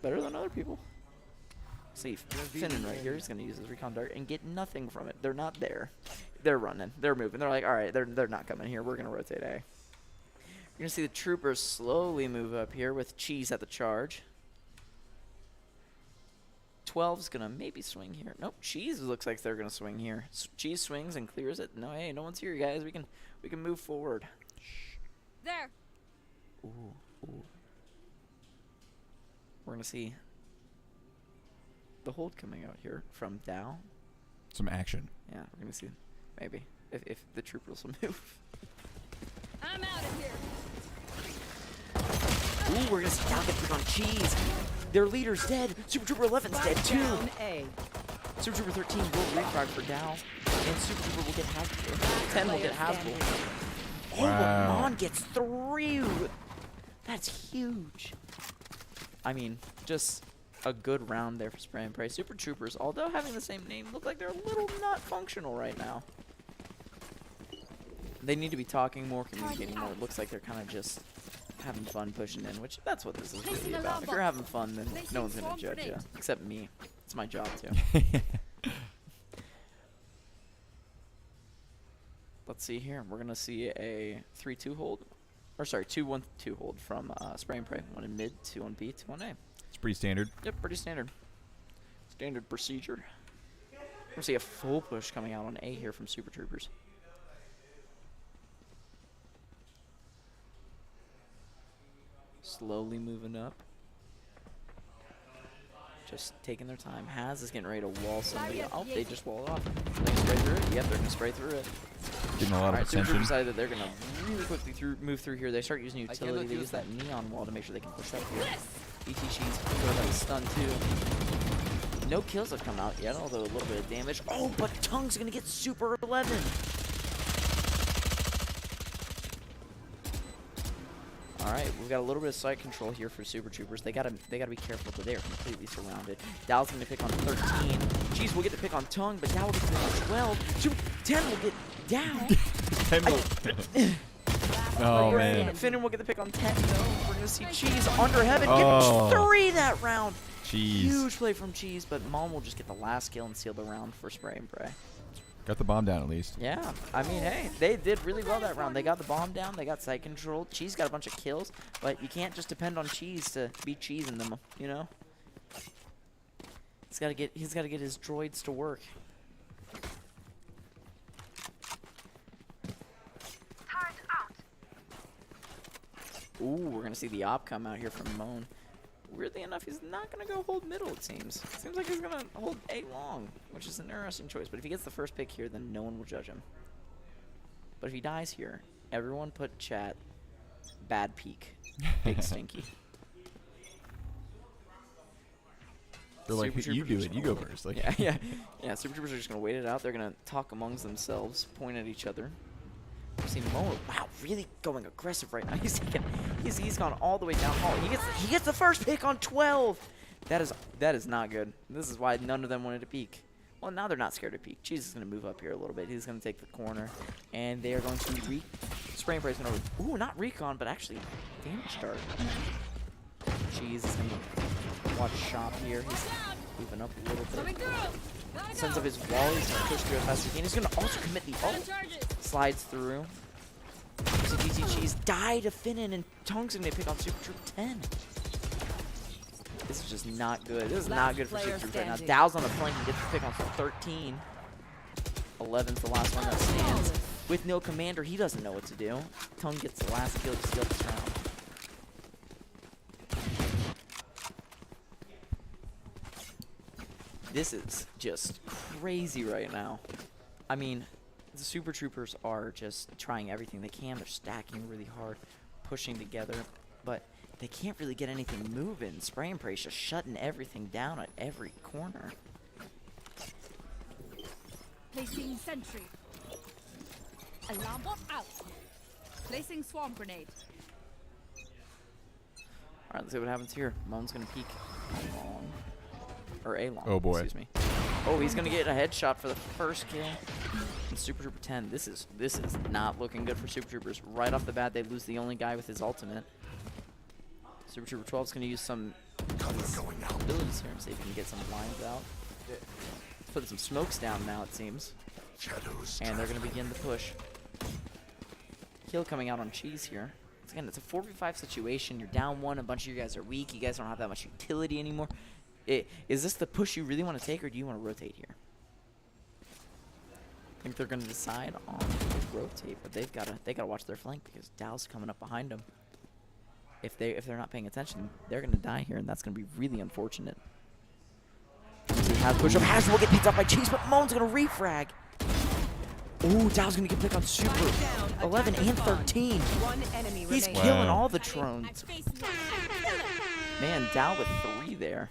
Better than other people. See, Finnan right here. He's going to use his recon dart and get nothing from it. They're not there. They're running. They're moving. They're like, all right, they're not coming here. We're going to rotate A. You're going to see the troopers slowly move up here with Cheese at the charge. 12's going to maybe swing here. Nope, Cheese looks like they're going to swing here. Cheese swings and clears it. No, hey, no one's here, guys. We can move forward. There. Ooh. We're going to see the hold coming out here from Dow. Some action. Yeah, we're going to see maybe if the troopers will move. I'm out of here. Ooh, we're going to see Dow get pick on Cheese. Their leader's dead. Super Trooper 11's dead too. Down A. Super Trooper 13 will refrag for Dow. And Super Trooper will get Hasbro. 10 will get Hasbro. Oh, but Mon gets 3. That's huge. I mean, just a good round there for Spray and Pray. Super Troopers, although having the same name, look like they're a little not functional right now. They need to be talking more, communicating more. It looks like they're kind of just having fun pushing in, which that's what this is really about. If you're having fun, then no one's going to judge you, except me. It's my job, too. Let's see here. We're going to see a 3-2 hold. Or sorry, 2-1-2 hold from Spray and Pray. 1 in mid, 2 on B, 2 on A. It's pretty standard. Yep, pretty standard. Standard procedure. We're going to see a full push coming out on A here from Super Troopers. Slowly moving up. Just taking their time. Haz is getting ready to wall somebody. Oh, they just walled off. They're going to spray through it. Yep, they're going to spray through it. Getting a lot of attention. Decided that they're going to really quickly move through here. They start using utility. They use that neon wall to make sure they can push up here. BT She's got a stun too. No kills have come out yet, although a little bit of damage. Oh, but Tung's going to get Super 11. All right, we've got a little bit of site control here for Super Troopers. They gotta be careful, but they are completely surrounded. Dow's gonna pick on 13. Cheese will get to pick on Tung, but Dow will get to pick on 12. Super 10 will get down. 10 will. Oh man. Finnan will get the pick on 10 though. We're gonna see Cheese under heaven get 3 that round. Cheese. Huge play from Cheese, but Mom will just get the last kill and seal the round for Spray and Pray. Got the bomb down at least. Yeah, I mean, hey, they did really well that round. They got the bomb down. They got site control. Cheese got a bunch of kills, but you can't just depend on Cheese to be cheesing them, you know? He's got to get his droids to work. Ooh, we're going to see the op come out here from Moan. Weirdly enough, he's not going to go hold middle, it seems. Seems like he's going to hold A long, which is an interesting choice. But if he gets the first pick here, then no one will judge him. But if he dies here, everyone put chat bad peek. Big stinky. They're like, Super you do Troopers it. You go first. Like, yeah. Super Troopers are just gonna wait it out. They're gonna talk amongst themselves, point at each other. We've seen Mo. Wow, really going aggressive right now. He's gone all the way down hall. He gets the first pick on 12. That is not good. This is why none of them wanted to peek. Well, now they're not scared to peek. Cheese is gonna move up here a little bit. He's gonna take the corner, and they are going to spray and price over. Ooh, not recon, but actually damage dart. Cheese is gonna watch shop here. He's moving up a little bit. Sends up his wall. He's gonna push through as fast as he can. He's gonna also commit the ult. Slides through. So DT Cheese die to Finnan, and Tong's gonna pick on Super Troop 10. This is just not good. This is not good for Super Troop right now. Dow's on the flank and gets the pick on 13. 11's the last one that stands. With no commander, he doesn't know what to do. Tong gets the last kill to steal this round. This is just crazy right now. I mean, the Super Troopers are just trying everything they can. They're stacking really hard, pushing together, but they can't really get anything moving. Spray and Pray's just shutting everything down at every corner. Placing sentry. Alarm bot out. Placing swarm grenade. All right, let's see what happens here. Moan's gonna peek long, or a long. Oh boy. Excuse me. Oh, he's gonna get a headshot for the first kill. And Super Trooper 10. This is not looking good for Super Troopers. Right off the bat, they lose the only guy with his ultimate. Super Trooper 12 is gonna use some abilities here and see if he can get some blinds out. Put some smokes down now, it seems. And they're gonna begin the push. Kill coming out on Cheese here. Again, it's a 4v5 situation. You're down one. A bunch of you guys are weak. You guys don't have that much utility anymore. Is this the push you really want to take, or do you want to rotate here? I think they're going to decide on rotate, but they gotta watch their flank because Dow's coming up behind them. If they're not paying attention, they're going to die here, and that's going to be really unfortunate. He has push up. Has will get picked up by Cheese, but Moan's going to refrag. Ooh, Dow's going to get picked on Super 11 and 13. He's killing all the drones. Man, Dow with 3 there.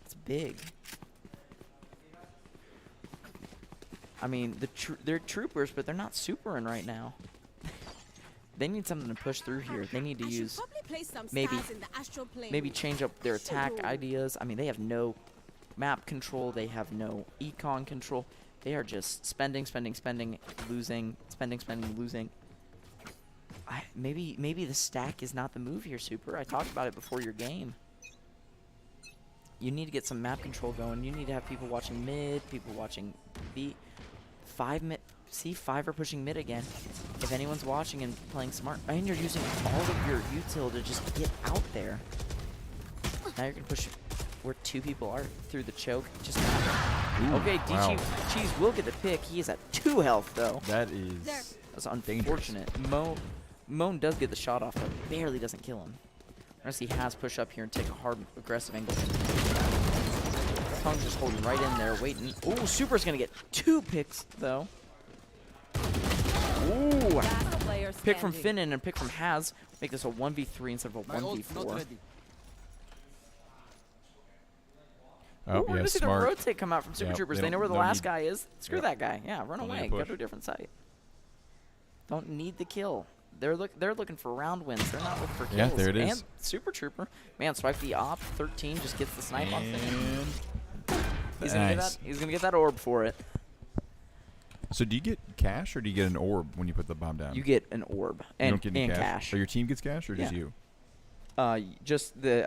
It's big. I mean, they're troopers, but they're not supering right now. They need something to push through here. They need to use maybe change up their attack ideas. I mean, they have no map control. They have no econ control. They are just spending, losing, spending, losing. Maybe the stack is not the move here, Super. I talked about it before your game. You need to get some map control going. You need to have people watching mid, people watching B. 5 mid. See, 5 are pushing mid again. If anyone's watching and playing smart, and you're using all of your util to just get out there. Now you're gonna push where 2 people are through the choke. Just okay, wow. Cheese will get the pick. He is at 2 health though. That's unfortunate. Moan does get the shot off, but barely doesn't kill him. Unless he has push up here and take a hard, aggressive angle. Tong's just holding right in there, waiting. Ooh, Super's gonna get 2 picks though. Ooh, pick from Finnan and pick from Haz. Make this a 1v3 instead of a 1v4. Oh, we're gonna see smart. the rotate come out from Super Troopers. They know where the last guy is. Screw that guy. Yeah, run away. Go to a different site. Don't need the kill. They're looking for round wins. They're not looking for kills. Yeah, there it is. And Super Trooper, man, swipe the op. 13 just gets the snipe on Finnan. He's gonna get that orb for it. So do you get cash or do you get an orb when you put the bomb down? You get an orb and cash. So your team gets cash or just you? I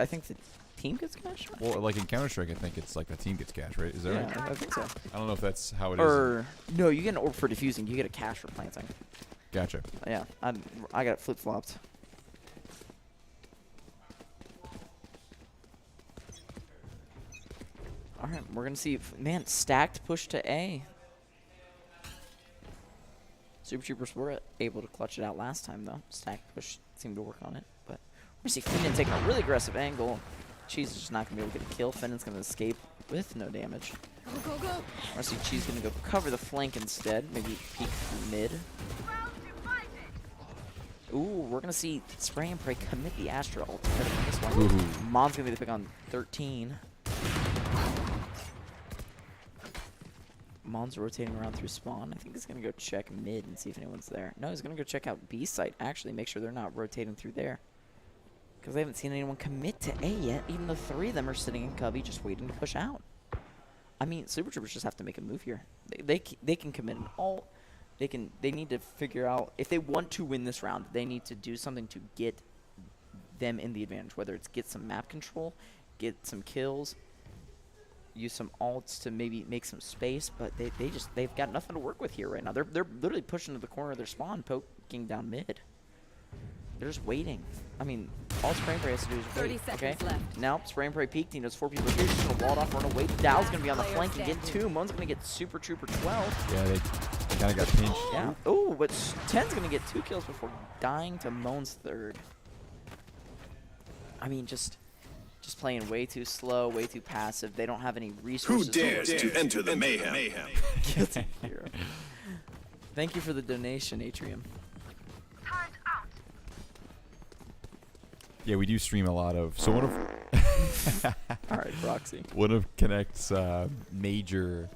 think the team gets cash. Well, like in Counter-Strike, I think it's like the team gets cash, right? Is that right? I think so. I don't know if that's how it is. No, you get an orb for defusing. You get a cash for planting. Gotcha. Yeah, I got it flip-flopped. All right, we're gonna see. Man, stacked push to A. Super Troopers were able to clutch it out last time, though. Stacked push seemed to work on it, but we're gonna see Finnan taking a really aggressive angle. Cheese is just not gonna be able to get a kill. Finnan's gonna escape with no damage. Go, go. I see Cheese gonna go cover the flank instead. Maybe peek through mid. Ooh, we're going to see Spray and Pray commit the Astra ult to win this one. Ooh. Mom's going to be the pick on 13. Mon's rotating around through spawn. I think he's going to go check mid and see if anyone's there. No, he's going to go check out B site, actually, make sure they're not rotating through there. Because they haven't seen anyone commit to A yet, even though 3 of them are sitting in cubby just waiting to push out. I mean, Super Troopers just have to make a move here. They can commit an ult. They need to figure out, if they want to win this round, they need to do something to get them in the advantage, whether it's get some map control, get some kills, use some ults to maybe make some space, but they've got nothing to work with here right now. They're literally pushing to the corner of their spawn, poking down mid. They're just waiting. I mean, all Spray and Pray has to do is wait. 30 seconds left. Now Spray and Pray peeked. He knows 4 people are here. He's just gonna wall it off, run away. Dow's gonna be on the flank and get 2. Mone's gonna get Super Trooper 12. Yeah, they kind of got pinched. Yeah. Oh, but 10's gonna get 2 kills before dying to Mone's 3rd. I mean, just playing way too slow, way too passive. They don't have any resources. Who dares to enter the mayhem? Guilty hero. Thank you for the donation, Atrium. Yeah, we do stream a lot of. So one of all right, Proxy. One of Connect's major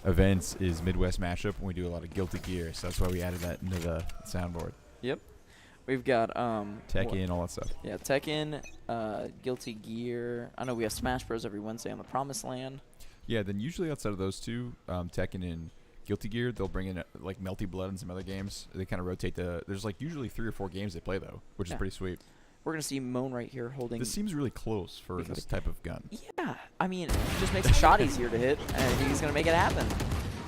events is Midwest Mashup, and we do a lot of Guilty Gear. So that's why we added that into the soundboard. Yep. We've got Tekken, all that stuff. Yeah, Tekken, Guilty Gear. I know we have Smash Bros every Wednesday on the Promised Land. Yeah, then usually outside of those two, Tekken and Guilty Gear, they'll bring in like Melty Blood and some other games. They kind of rotate there's like usually 3 or 4 games they play though, which is pretty sweet. We're gonna see Moan right here holding. This seems really close for this type of gun. Yeah, I mean, it just makes a shot easier to hit, and he's gonna make it happen.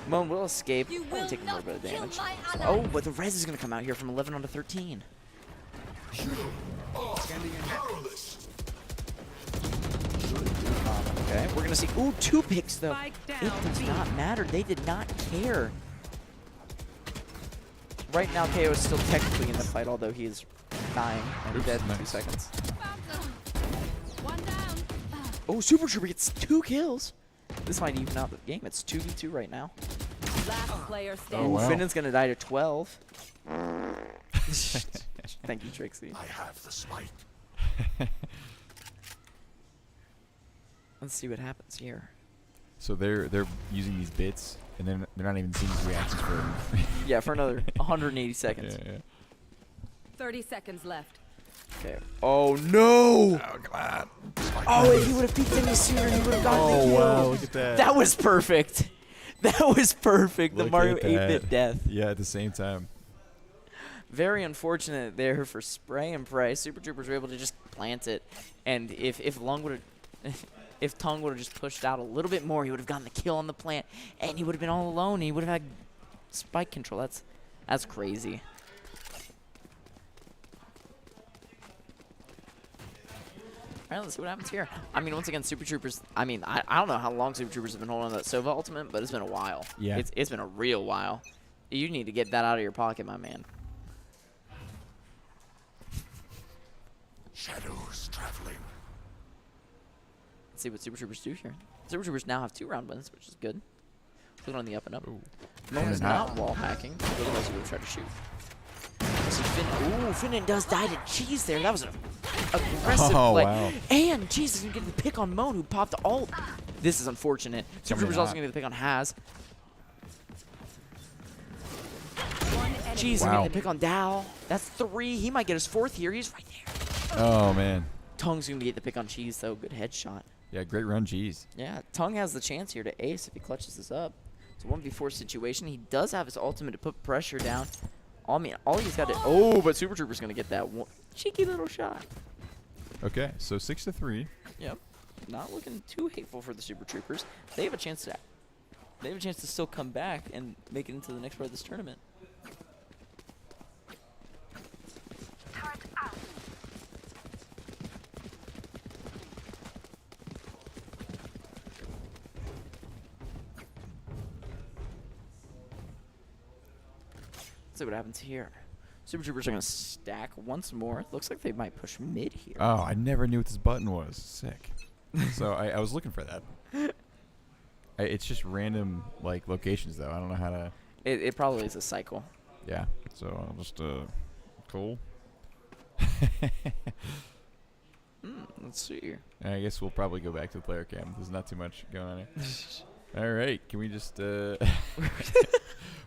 Moan will escape. Only taking a little bit of damage. Oh, but the res is gonna come out here from 11 on to 13. Okay, we're gonna see. Ooh, 2 picks though. It does not matter. They did not care. Right now, KO is still technically in the fight, although he is dying and dead in 2 seconds. Oh, Super Trooper gets 2 kills. This might even out the game. It's 2v2 right now. Last player standing. Oh, wow. Finnan's gonna die to 12. Thank you, Trixie. I have the spike. Let's see what happens here. So they're using these bits, and then they're not even seeing these reactions for yeah, for another 180 seconds. Yeah. 30 seconds left. Okay. Oh no! Oh god! Oh, if he would have peeked any sooner, he would have gotten the kill. Wow! Look at that. That was perfect. That was perfect. The Mario 8-bit death. Yeah, at the same time. Very unfortunate there for Spray and Pray. Super Troopers were able to just plant it, and if Lung would have, if Tung would have just pushed out a little bit more, he would have gotten the kill on the plant, and he would have been all alone. He would have had spike control. That's crazy. All right, let's see what happens here. I mean, once again, Super Troopers. I mean, I don't know how long Super Troopers have been holding on to that Sova ultimate, but it's been a while. Yeah. It's been a real while. You need to get that out of your pocket, my man. Shadows traveling. Let's see what Super Troopers do here. Super Troopers now have 2 round wins, which is good. Looking on the up and up. Moan is not wall hacking. Otherwise, he would have tried to shoot. See Finn. Ooh, Finnan does die to Cheese there. That was an aggressive play. Wow. And Cheese is going to get the pick on Moan, who popped the ult. This is unfortunate. Super Troopers also going to get the pick on Haz. Cheese is going to get the pick on Dow. That's 3. He might get his 4th here. He's right there. Oh man. Tung's going to get the pick on Cheese, though. Good headshot. Yeah, great run, Cheese. Yeah, Tung has the chance here to ace if he clutches this up. It's a 1v4 situation. He does have his ultimate to put pressure down. I mean, all he's got to... Oh, but Super Trooper's going to get that one cheeky little shot. Okay, so 6-3. Yep. Not looking too hateful for the Super Troopers. They have a chance to... They have a chance to still come back and make it into the next part of this tournament. See what happens here. Super Troopers are going to stack once more. Looks like they might push mid here. Oh, I never knew what this button was. Sick. So I was looking for that. It's just random like locations though. I don't know how to. It probably is a cycle. Yeah. So I'll just cool. Let's see here. I guess we'll probably go back to the player cam. There's not too much going on here. All right, can we just where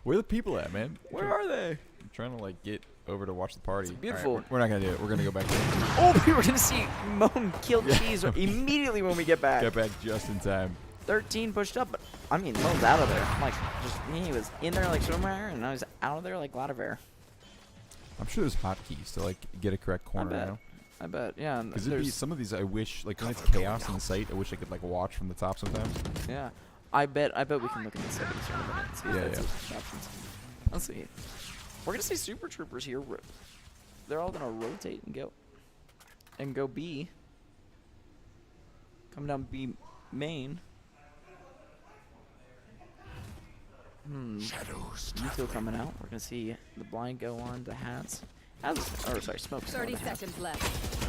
are the people at, man? Where are they? I'm trying to like get over to watch the party. It's beautiful. We're not gonna do it. We're gonna go back there. Oh, we were gonna see Moan kill Cheese immediately when we get back. Get back just in time. 13 pushed up, but I mean Moan's out of there. Like he was in there like swimwear, and now he's out of there like lot of air. I'm sure there's hotkeys to like get a correct corner now. I bet, yeah. Because there's some of these I wish, like when it's chaos on the site, I wish I could like watch from the top sometimes. Yeah, I bet we can look at the settings in a minute and see if that's options. Let's see. We're gonna see Super Troopers here. They're all gonna rotate and go B. Come down B main. Shadows. Mito coming out. We're gonna see the blind go on to Haz. Sorry, Smoke's 30 seconds left.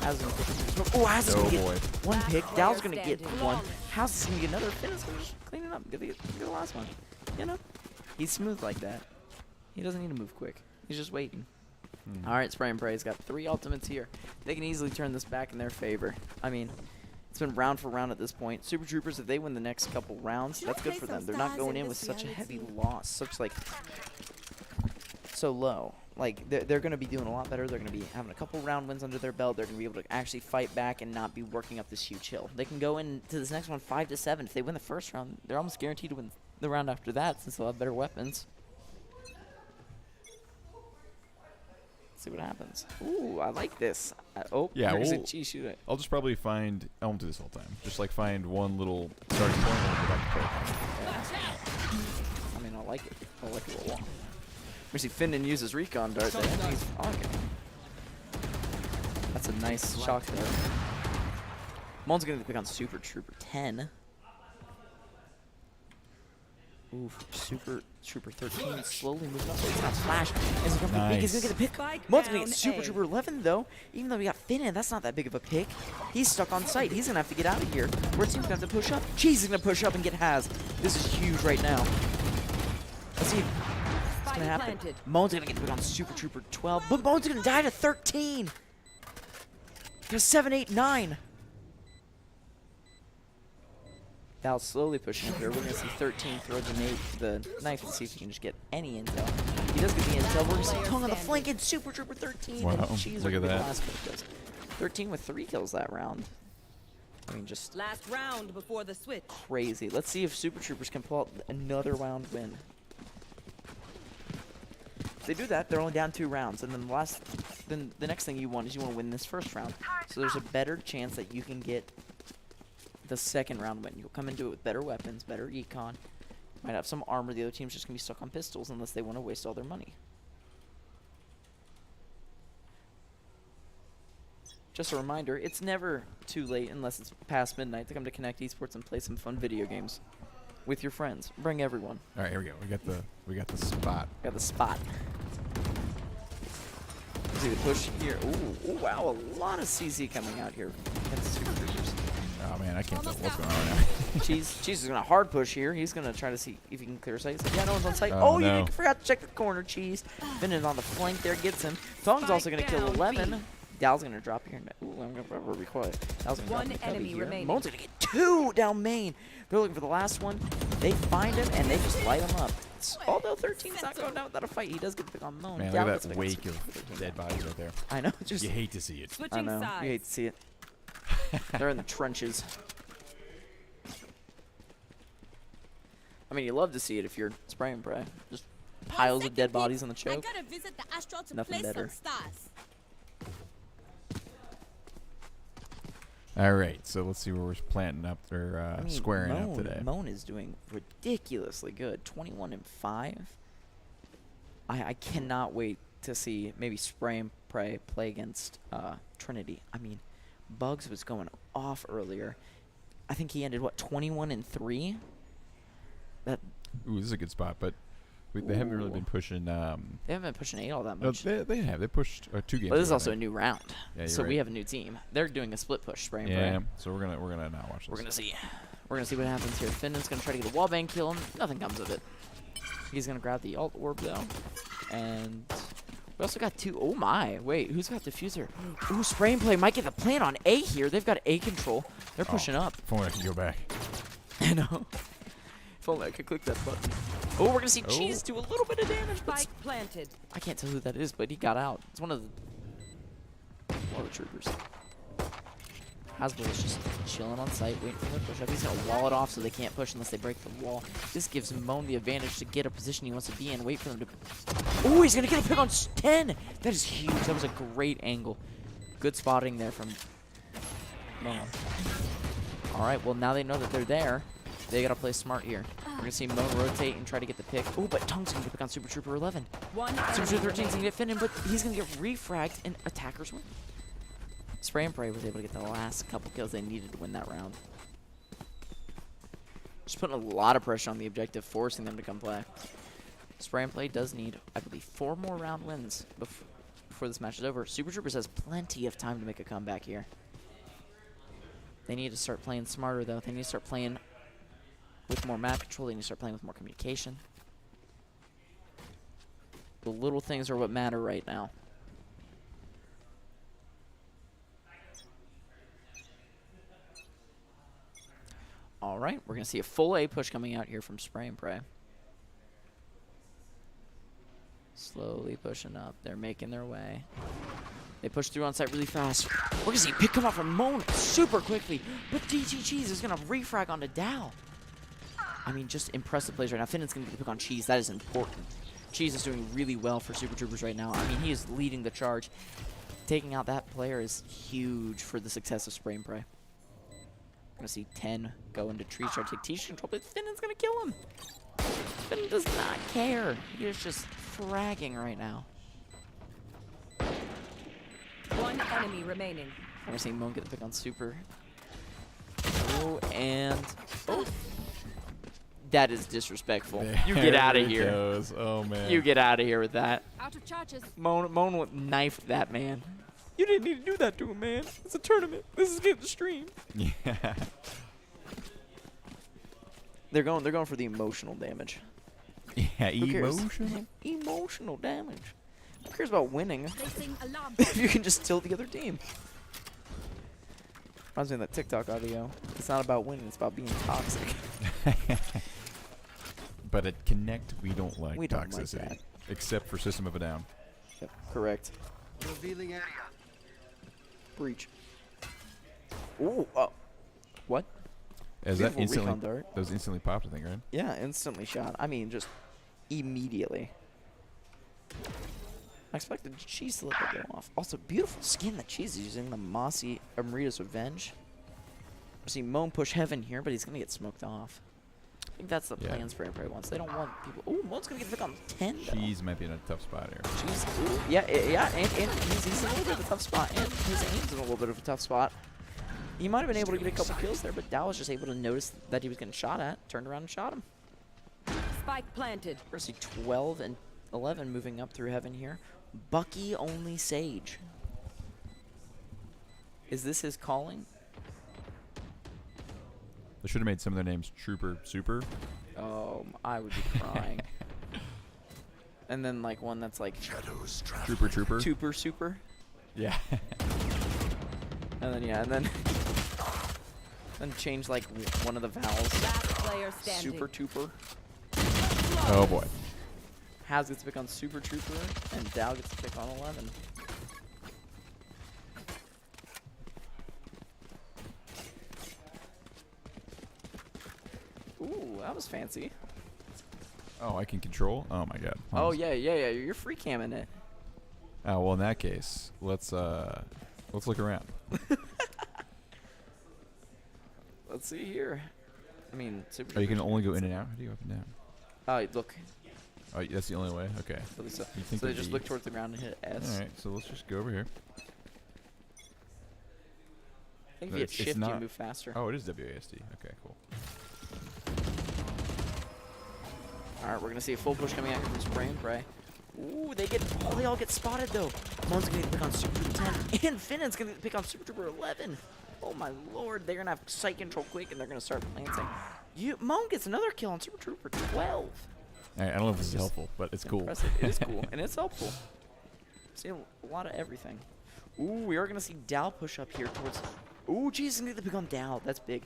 Haz gonna pick Smoke. Oh, Haz is gonna get one pick. Dow's gonna get one. Haz is gonna get another. Finn is gonna just clean it up. Get the last one. You know, he's smooth like that. He doesn't need to move quick. He's just waiting. All right, Spray and Pray's got 3 ultimates here. They can easily turn this back in their favor. I mean, it's been round for round at this point. Super Troopers, if they win the next couple rounds, that's good for them. They're not going in with such a heavy loss, so low. Like, they're going to be doing a lot better. They're going to be having a couple round wins under their belt. They're going to be able to actually fight back and not be working up this huge hill. They can go into this next one 5-7. If they win the first round, they're almost guaranteed to win the round after that since they'll have better weapons. Let's see what happens. Ooh, I like this. Yeah, I'll just probably find. I won't do this all the time. Just like find one little starting point and go back to play. I mean, I like it. I like it a lot. We see Finnan use his recon dart there. Okay. That's a nice shock there. Mon's gonna pick on Super Trooper 10. Oof, Super Trooper 13 slowly moving up. It's not Flash. He's gonna get a pick. Mon's gonna get Super Trooper 11 though. Even though we got Finnan, that's not that big of a pick. He's stuck on site. He's gonna have to get out of here. Red team's gonna have to push up. Cheese is gonna push up and get Haz. This is huge right now. Let's see what's gonna happen. Moan's gonna get put on Super Trooper 12, but Moan's gonna die to 13. There's 7, 8, 9. Val's slowly pushing up here. We're gonna see 13 throw the knife and see if he can just get any intel. He does get the intel. We're gonna see Tongue on the flank and Super Trooper 13. Wow, and Cheese look at that. last 13 with 3 kills that round. I mean, just last round before the switch. Crazy. Let's see if Super Troopers can pull out another round win. If they do that, they're only down 2 rounds, and then the next thing you want is you want to win this first round. So there's a better chance that you can get the second round win. You'll come into it with better weapons, better econ. Might have some armor. The other team's just gonna be stuck on pistols unless they want to waste all their money. Just a reminder, it's never too late unless it's past midnight to come to Connect Esports and play some fun video games with your friends. Bring everyone. All right, here we go. We got the spot. Got the spot. See the push here. Ooh, wow, a lot of CZ coming out here against Super Troopers. Oh man, I can't tell what's going on right now. Cheese is gonna hard push here. He's gonna try to see if he can clear sight. Yeah, no one's on site. Oh, no. You forgot to check the corner, Cheese. Finnan on the flank there gets him. Thong's also gonna kill 11. Dal's gonna drop here. Ooh, I'm gonna probably be quiet. Dal's gonna One drop enemy here. remaining. Moan's gonna get 2 down main. They're looking for the last one. They find him and they just light him up. Although 13's not going down without a fight, he does get the pick on Moan. Man, Dal look gets at the that pick on wake of dead bodies right there. I know. Just you hate to see it. I know. You hate to see it. They're in the trenches. I mean, you love to see it if you're Spray and Pray. Just piles of dead bodies on the choke. I gotta visit the Astral to Nothing play better. some stars. All right, so let's see where we're planting up or I mean, squaring up today. Moan is doing ridiculously good. 21-5. I cannot wait to see maybe Spray and Pray play against Trinity. I mean, Bugs was going off earlier. I think he ended, what, 21-3? Ooh, this is a good spot, but they haven't really been pushing. They haven't been pushing 8 all that No, much. they have. They pushed 2 games. But this is ago, also I a think. new round. Yeah, so you're we right. have a new team. They're doing a split push, Spray and Yeah, Pray. so we're gonna not watch this. We're gonna see. We're gonna see what happens here. Finnan's gonna try to get a wallbang kill him. Nothing comes of it. He's gonna grab the alt orb though, and We also got 2. Oh my! Wait, who's got diffuser? Ooh, spray and play might get the plant on A here. They've got A control. They're pushing up. If only I could go back. I know. If only I could click that button. Oh, we're gonna see Cheese do a little bit of damage. Spike planted. I can't tell who that is, but he got out. It's one of the troopers. Hasbro is just chilling on site, waiting for them to push up. He's gonna wall it off so they can't push unless they break the wall. This gives Moan the advantage to get a position he wants to be in. Wait for them to. Oh, he's gonna get a pick on 10. That is huge. That was a great angle. Good spotting there from Moan. All right. Well, now they know that they're there. They gotta play smart here. We're gonna see Moan rotate and try to get the pick. Oh, but Tung's gonna get the pick on Super Trooper 11. Super Trooper 13's gonna get Finn, but he's gonna get refragged and attackers win. Spray and Pray was able to get the last couple kills they needed to win that round. Just putting a lot of pressure on the objective, forcing them to come play. Spray and Play does need, I believe, 4 more round wins before this match is over. Super Troopers has plenty of time to make a comeback here. They need to start playing smarter, though. They need to start playing with more map control. They need to start playing with more communication. The little things are what matter right now. All right, we're going to see a full A push coming out here from Spray and Pray. Slowly pushing up. They're making their way. They push through on site really fast. We're going to see a pick come out from Moan super quickly. But DT Cheese is going to refrag onto Dow. I mean, just impressive plays right now. Finn's going to get the pick on Cheese. That is important. Cheese is doing really well for Super Troopers right now. I mean, he is leading the charge. Taking out that player is huge for the success of Spray and Pray. We're going to see 10 go into tree, try to take T control, but Finn's going to kill him. Finn does not care. He is just fragging right now. 1 enemy remaining. We're going to see Moan get the pick on Super. Oh, and... Oh. That is disrespectful. You get out of here. Goes. Oh, man. You get out of here with that. Out of charges. Moan knifed that man. You didn't need to do that to him, man. It's a tournament. This is getting the stream. Yeah. They're going for the emotional damage. Yeah, emotional. Emotional damage. Who cares about winning if you can just tilt the other team? Reminds me of that TikTok audio. It's not about winning. It's about being toxic. But at Connect, we don't like toxicity. Like that. Except for System of a Down. Yep, correct. Revealing area. Breach. Ooh, what? Is that instantly? Recon dart. That was instantly popped, I think, right? Yeah, instantly shot. I mean, just immediately. I expected Cheese to let that go off. Also, beautiful skin that Cheese is using. The Mossy Amrita's Revenge. I see Moan push Heaven here, but he's going to get smoked off. I think that's the plans for Prey once. They don't want people. Oh, Moan's going to get the pick on 10. Cheese might be in a tough spot here. Cheese. Ooh, yeah, and he's in a little bit of a tough spot. And his aim's in a little bit of a tough spot. He might have been able to get a couple kills there, but Dow was just able to notice that he was getting shot at, turned around and shot him. Spike planted. We're going to see 12 and 11 moving up through Heaven here. Bucky only Sage. Is this his calling? They should have made some of their names Trooper Super. Oh, I would be crying. And then like one that's like Trooper Trooper. Trooper Super. Yeah. And then and then change like one of the vowels. Last player standing. Super Trooper. Oh boy. Haz gets to pick on Super Trooper, and Dow gets to pick on 11. Ooh, that was fancy. Oh, I can control? Oh my god. Oh yeah, you're free camming it. Oh, well in that case, let's look around. Let's see here. I mean, Super Oh, you can only go in and out? How do you go up and down? Look. Oh, that's the only way? Okay. So they just look towards the ground and hit S. Alright, so let's just go over here. I think if you hit shift, you move faster. Oh, it is WASD. Okay, cool. Alright, we're going to see a full push coming out here from Spray and Pray. Ooh, they all get spotted, though. Moan's going to get the pick on Super Trooper 10, and Finn's going to get the pick on Super Trooper 11. Oh, my lord. They're going to have sight control quick, and they're going to start planting. Moan gets another kill on Super Trooper 12. Alright, I don't know if this is helpful, but it's cool. Impressive. It is cool, and it's helpful. See a lot of everything. Ooh, we are gonna see Dow push up here towards. Ooh, she's gonna get the pick on Dow. That's big.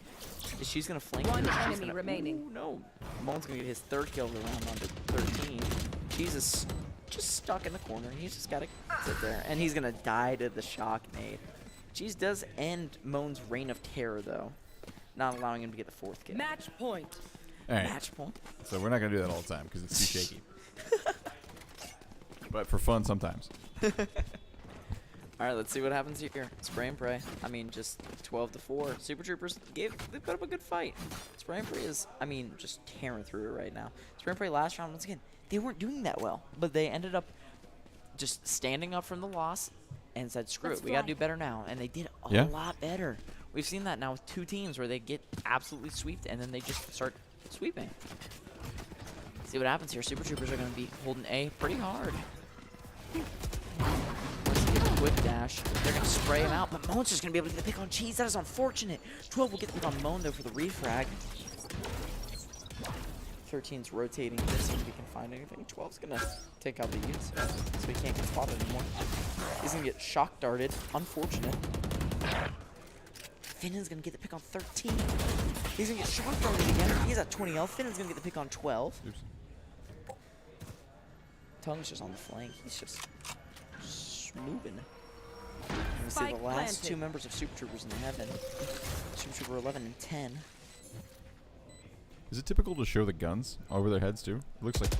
She's gonna flank. One here. enemy remaining. Ooh, no. Moan's gonna get his 3rd kill of the round on to 13. Jesus, just stuck in the corner. He's just gotta sit there, and he's gonna die to the shock nade. Cheese does end Moan's reign of terror though, not allowing him to get the 4th kill. Match point. All right. Match point. So we're not gonna do that all the time because it's too shaky. But for fun sometimes. All right, let's see what happens here. Spray and pray. I mean, just 12-4. Super Troopers they put up a good fight. Spray and pray is, I mean, just tearing through it right now. Spray and pray last round, once again, they weren't doing that well, but they ended up just standing up from the loss and said, screw it, we gotta do better now. And they did a lot better. We've seen that now with 2 teams where they get absolutely sweeped and then they just start sweeping. See what happens here. Super Troopers are gonna be holding A pretty hard. Quick dash. They're going to spray him out, but Moan's just going to be able to get the pick on Cheese. That is unfortunate. 12 will get the pick on Moan, though, for the refrag. 13's rotating. Let's see if he can find anything. 12's going to take out the use, so he can't get spotted anymore. He's going to get shock darted. Unfortunate. Finnan's going to get the pick on 13. He's going to get shock darted again. He's at 20 health. Finnan's going to get the pick on 12. Oops. Tongue's just on the flank. He's just moving. We see the last 2 members of Super Troopers in heaven. Super Trooper 11 and 10. Is it typical to show the guns over their heads too? It looks like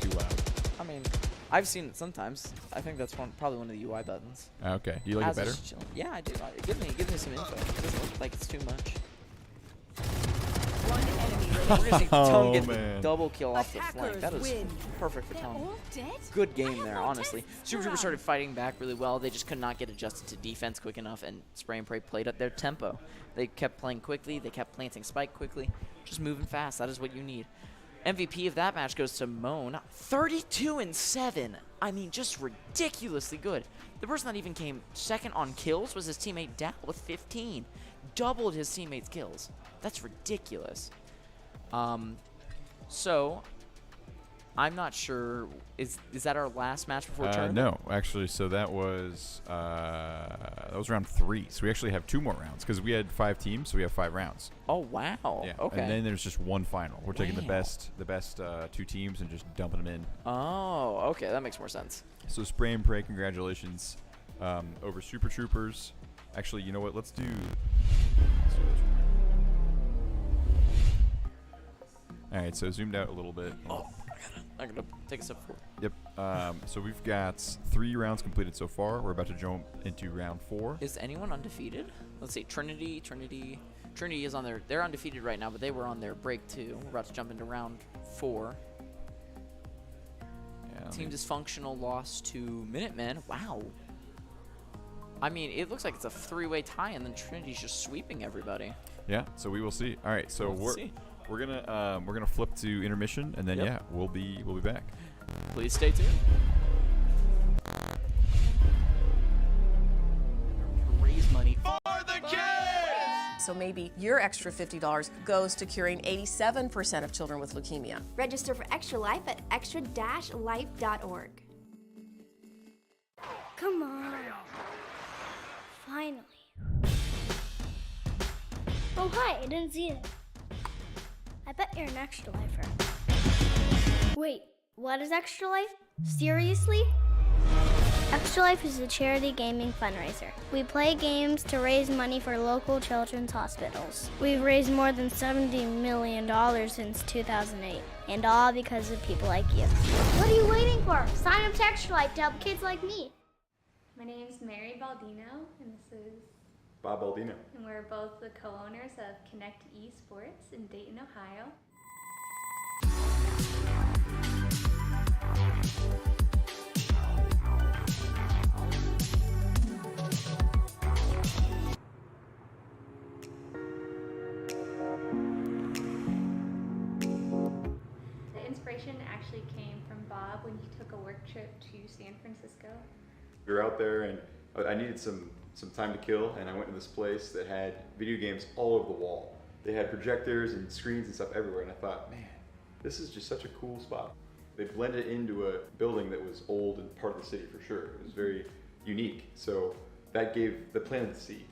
too loud. I mean, I've seen it sometimes. I think that's probably one of the UI buttons. Okay, you like it better? Yeah, I do. Give me some info. It doesn't look like it's too much. One enemy We're gonna see Tongue get the man. double kill off the flank. That is perfect for Tongue. Good game there, honestly. Super Troopers started fighting back really well. They just could not get adjusted to defense quick enough, and Spray and Pray played at their tempo. They kept playing quickly. They kept planting spike quickly. Just moving fast. That is what you need. MVP of that match goes to Moan. 32 and 7. I mean, just ridiculously good. The person that even came second on kills was his teammate Dow with 15. Doubled his teammate's kills. That's ridiculous. So I'm not sure. Is that our last match before tournament? No, actually. So that was round 3. So we actually have 2 more rounds because we had 5 teams, so we have 5 rounds. Oh wow. Yeah. Okay. And then there's just 1 final. We're taking the best 2 teams and just dumping them in. Oh, okay. That makes more sense. So Spray and Pray, congratulations over Super Troopers. Actually, you know what? Let's do this. All right, so zoomed out a little bit. Oh, I gotta take a step forward. Yep. So we've got 3 rounds completed so far. We're about to jump into round 4. Is anyone undefeated? Let's see. Trinity is on their. They're undefeated right now, but they were on their break too. We're about to jump into round 4. Yeah, Team Dysfunctional lost to Minutemen. Wow. I mean, it looks like it's a 3-way tie, and then Trinity's just sweeping everybody. Yeah. So we will see. All right. So we're gonna flip to intermission, and then yeah, we'll be back. Please stay tuned. Raise money For the kids! So maybe your extra $50 goes to curing 87% of children with leukemia. Register for Extra Life at extra-life.org. Come on. Finally. Oh, hi, I didn't see it. I bet you're an Extra Lifer. Wait, what is Extra Life? Seriously? Extra Life is a charity gaming fundraiser. We play games to raise money for local children's hospitals. We've raised more than $70 million since 2008, and all because of people like you. What are you waiting for? Sign up to Extra Life to help kids like me. My name's Mary Baldino, and this is Bob Baldino. and we're both the co-owners of Connect Esports in Dayton, Ohio. The inspiration actually came from Bob when he took a work trip to San Francisco. We were out there, and I needed some time to kill, and I went to this place that had video games all over the wall. They had projectors and screens and stuff everywhere, and I thought, man, this is just such a cool spot. They blended into a building that was old and part of the city for sure. It was very unique. So that gave the planet the seed.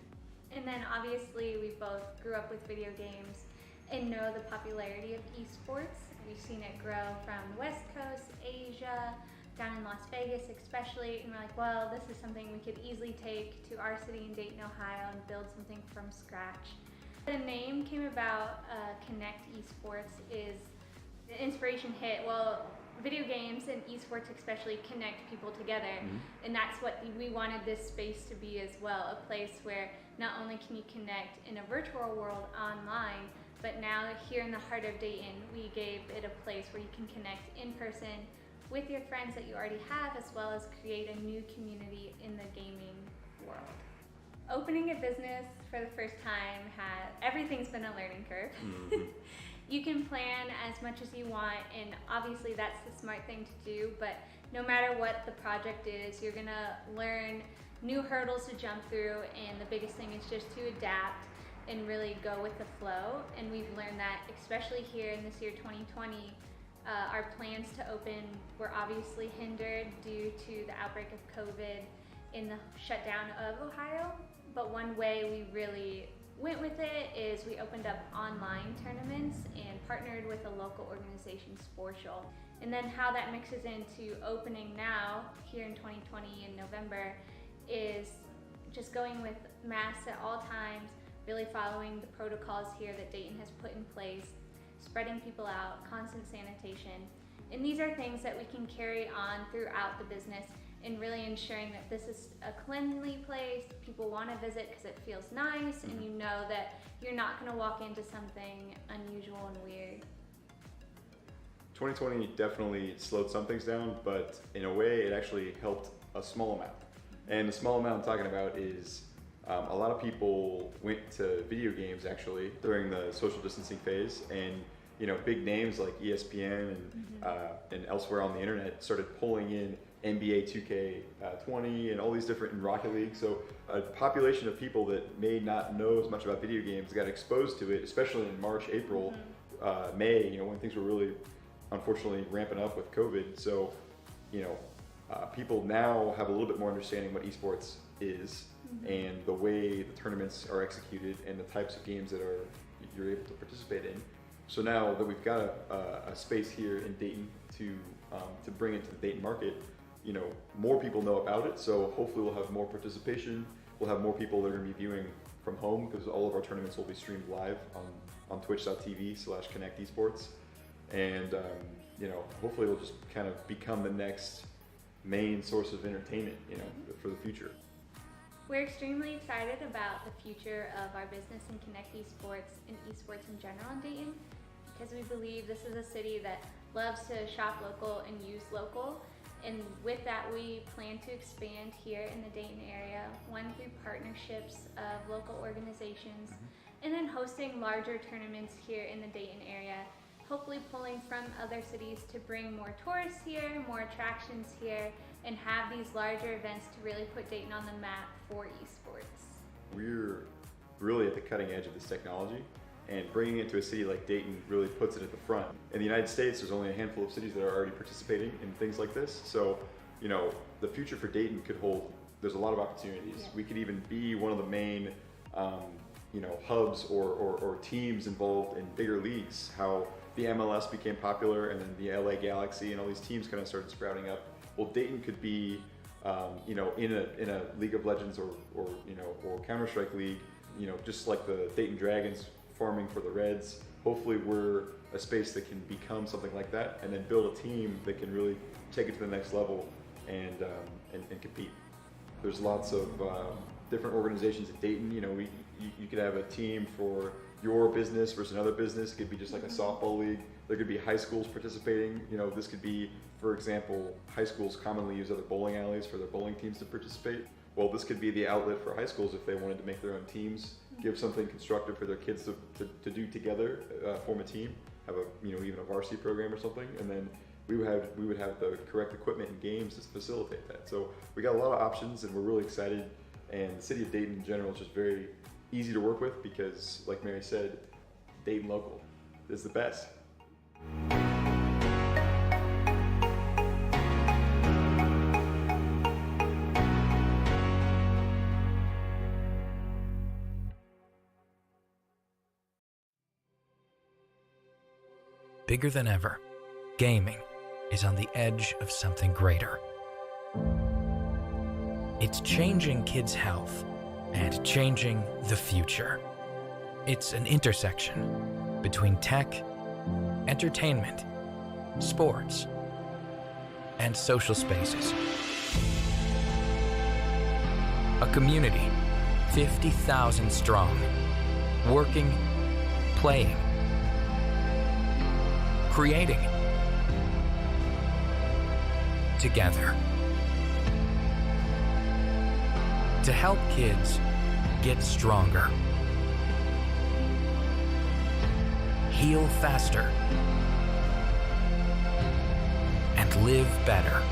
And then obviously we both grew up with video games and know the popularity of esports. We've seen it grow from the West Coast, Asia, down in Las Vegas especially, and we're like, well, this is something we could easily take to our city in Dayton, Ohio and build something from scratch. The name came about, Connect Esports, is the inspiration hit, well, video games and esports especially connect people together, and that's what we wanted this space to be as well, a place where not only can you connect in a virtual world online, but now here in the heart of Dayton, we gave it a place where you can connect in person with your friends that you already have, as well as create a new community in the gaming world. Opening a business for the first time, everything's been a learning curve. You can plan as much as you want, and obviously that's the smart thing to do, but no matter what the project is, you're gonna learn new hurdles to jump through, and the biggest thing is just to adapt and really go with the flow. And we've learned that, especially here in this year 2020, our plans to open were obviously hindered due to the outbreak of COVID in the shutdown of Ohio. But one way we really went with it is we opened up online tournaments and partnered with a local organization, Sportial. And then how that mixes into opening now, here in 2020 in November, is just going with masks at all times, really following the protocols here that Dayton has put in place, spreading people out, constant sanitation. And these are things that we can carry on throughout the business and really ensuring that this is a cleanly place, people want to visit because it feels nice, and you know that you're not going to walk into something unusual and weird. 2020 definitely slowed some things down, but in a way it actually helped a small amount. And the small amount I'm talking about is a lot of people went to video games actually during the social distancing phase, and big names like ESPN and elsewhere on the internet started pulling in NBA 2K20 and all these different in Rocket League. So a population of people that may not know as much about video games got exposed to it, especially in March, April, May, when things were really unfortunately ramping up with COVID. So, people now have a little bit more understanding what esports is and the way the tournaments are executed and the types of games that you're able to participate in. So now that we've got a space here in Dayton to bring it to the Dayton market, more people know about it. So hopefully we'll have more participation. We'll have more people that are going to be viewing from home, because all of our tournaments will be streamed live on twitch.tv/Connect Esports. And hopefully it'll just kind of become the next main source of entertainment, for the future. We're extremely excited about the future of our business in Connect Esports and esports in general in Dayton, because we believe this is a city that loves to shop local and use local. And with that, we plan to expand here in the Dayton area, one through partnerships of local organizations, and then hosting larger tournaments here in the Dayton area, hopefully pulling from other cities to bring more tourists here, more attractions here, and have these larger events to really put Dayton on the map for esports. We're really at the cutting edge of this technology, and bringing it to a city like Dayton really puts it at the front. In the United States, there's only a handful of cities that are already participating in things like this. So, the future for Dayton could hold, there's a lot of opportunities. Yeah. We could even be one of the main, hubs or teams involved in bigger leagues. How the MLS became popular, and then the LA Galaxy and all these teams kind of started sprouting up. Well, Dayton could be, in a League of Legends or Counter-Strike League, just like the Dayton Dragons farming for the Reds. Hopefully we're a space that can become something like that, and then build a team that can really take it to the next level and compete. There's lots of different organizations at Dayton. You could have a team for your business versus another business. It could be just like a softball league. There could be high schools participating. This could be, for example, high schools commonly use other bowling alleys for their bowling teams to participate. Well, this could be the outlet for high schools if they wanted to make their own teams, give something constructive for their kids to do together, form a team, have even a varsity program or something, and then we would have the correct equipment and games to facilitate that. So we got a lot of options, and we're really excited. And the city of Dayton in general is just very easy to work with, because, like Mary said, Dayton local is the best. Bigger than ever, gaming is on the edge of something greater. It's changing kids' health and changing the future. It's an intersection between tech, entertainment, sports, and social spaces. A community 50,000 strong, working, playing, creating together to help kids get stronger, heal faster, and live better.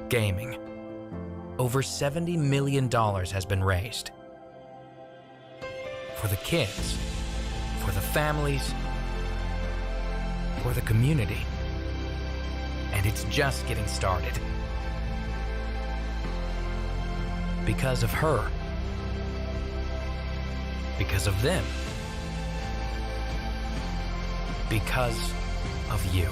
Gaming. Over $70 million has been raised. For the kids, for the families, for the community. And it's just getting started. Because of her. Because of them. Because of you.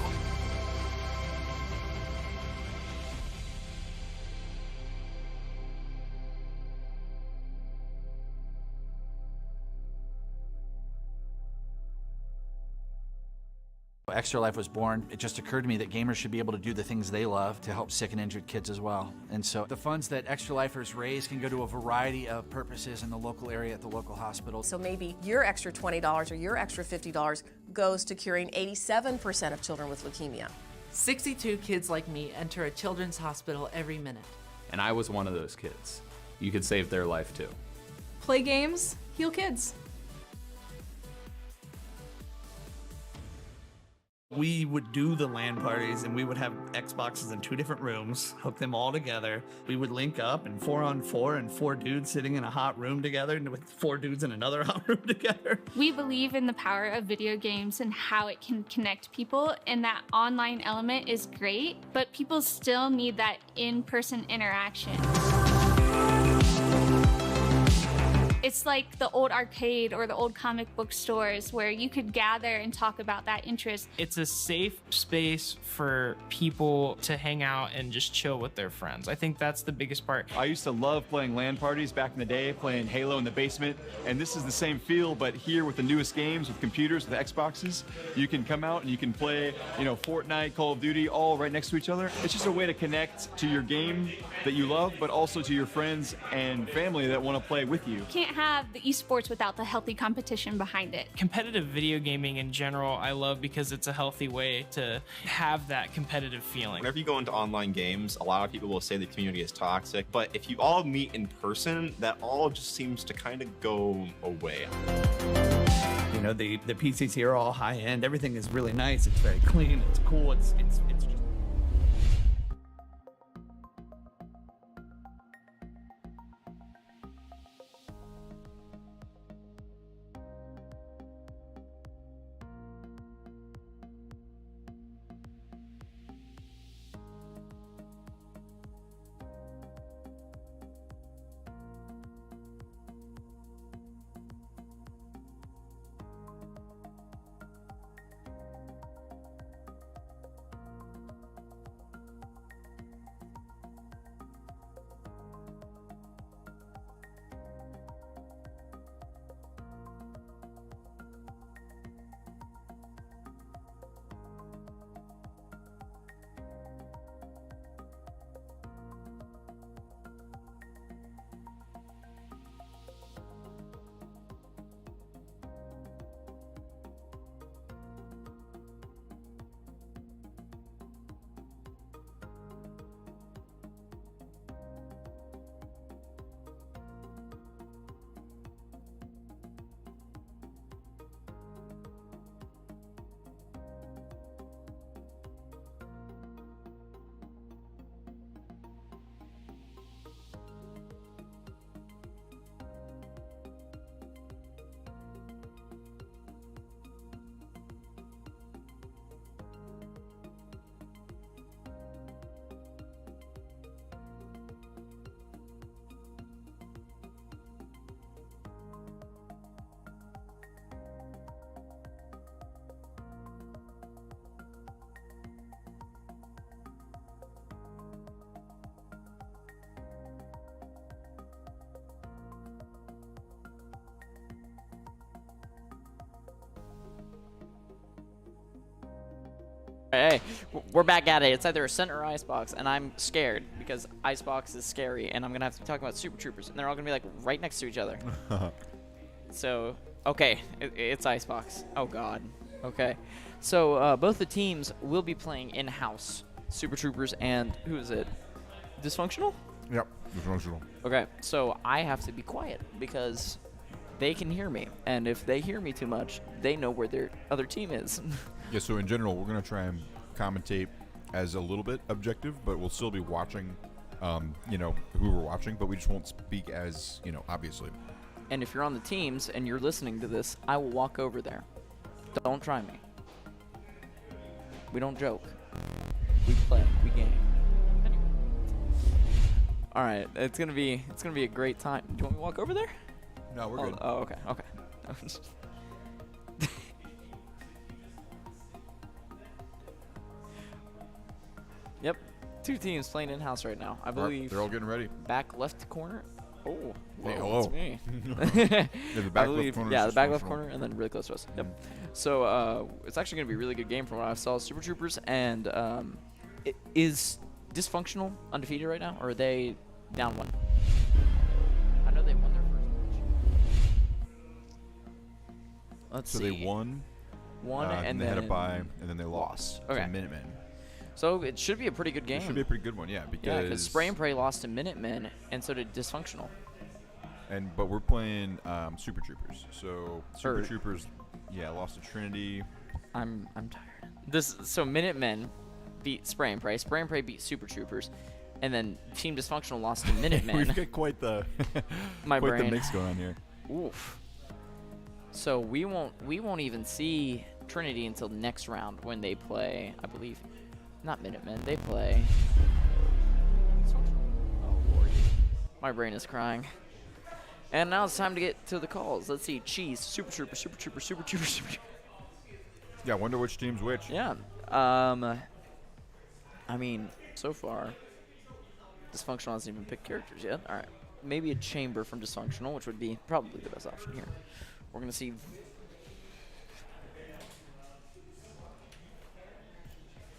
Extra Life was born. It just occurred to me that gamers should be able to do the things they love to help sick and injured kids as well. And so the funds that Extra Lifers raise can go to a variety of purposes in the local area at the local hospital. So maybe your extra $20 or your extra $50 goes to curing 87% of children with leukemia. 62 kids like me enter a children's hospital every minute. And I was one of those kids. You could save their life too. Play games, heal kids. We would do the LAN parties and we would have Xboxes in 2 different rooms, hook them all together. We would link up and 4-on-4 and 4 dudes sitting in a hot room together and with 4 dudes in another hot room together. We believe in the power of video games and how it can connect people, and that online element is great, but people still need that in-person interaction. It's like the old arcade or the old comic book stores where you could gather and talk about that interest. It's a safe space for people to hang out and just chill with their friends. I think that's the biggest part. I used to love playing LAN parties back in the day, playing Halo in the basement, and this is the same feel, but here with the newest games, with computers, with Xboxes, you can come out and you can play, Fortnite, Call of Duty, all right next to each other. It's just a way to connect to your game that you love, but also to your friends and family that want to play with you. Can't have the esports without the healthy competition behind it. Competitive video gaming in general, I love because it's a healthy way to have that competitive feeling. Whenever you go into online games, a lot of people will say the community is toxic, but if you all meet in person, that all just seems to kind of go away. The PCs here are all high end. Everything is really nice. It's very clean. It's cool. It's just Hey, we're back at it. It's either Ascent or Icebox, and I'm scared because Icebox is scary, and I'm gonna have to be talking about Super Troopers, and they're all gonna be like right next to each other. So, okay, it's Icebox. Oh God. Okay. So both the teams will be playing in-house Super Troopers, and who is it? Dysfunctional? Yep, dysfunctional. Okay, so I have to be quiet because they can hear me, and if they hear me too much, they know where their other team is. Yeah, so in general, we're going to try and commentate as a little bit objective, but we'll still be watching, you know, who we're watching, but we just won't speak as, you know, obviously. And if you're on the teams and you're listening to this, I will walk over there. Don't try me. We don't joke. We play. We game. Anyway. All right, it's gonna be a great time. Do you want me to walk over there? No, we're good. Oh, okay, okay. Yep, 2 teams playing in-house right now. I believe. They're all getting ready. Back left corner. Oh, hey, whoa, hello. That's me. Yeah, the back left corner. Yeah, the back left corner, and then really close to us. Yep. So it's actually going to be a really good game from what I saw. Super Troopers and is Dysfunctional undefeated right now, or are they down 1? I know they won their first match. Let's see. So they won. And they then had a bye, and then they lost. Okay. To Minutemen. So it should be a pretty good game. It should be a pretty good one, yeah. Because Spray and Pray lost to Minutemen, and so did Dysfunctional. But we're playing Super Troopers. So Super Troopers, yeah, lost to Trinity. I'm tired. So Minutemen beat Spray and Pray. Spray and Pray beat Super Troopers, and then Team Dysfunctional lost to Minutemen. We've got quite the brain. the mix going on here. Oof. So we won't even see Trinity until next round when they play, I believe. Not Minutemen. They play. Oh Lord. My brain is crying. And now it's time to get to the calls. Let's see. Cheese, Super Trooper, Super Trooper, Super Trooper, Super Trooper. Yeah, I wonder which team's which. Yeah. I mean, so far, Dysfunctional hasn't even picked characters yet. All right. Maybe a Chamber from Dysfunctional, which would be probably the best option here. We're going to see.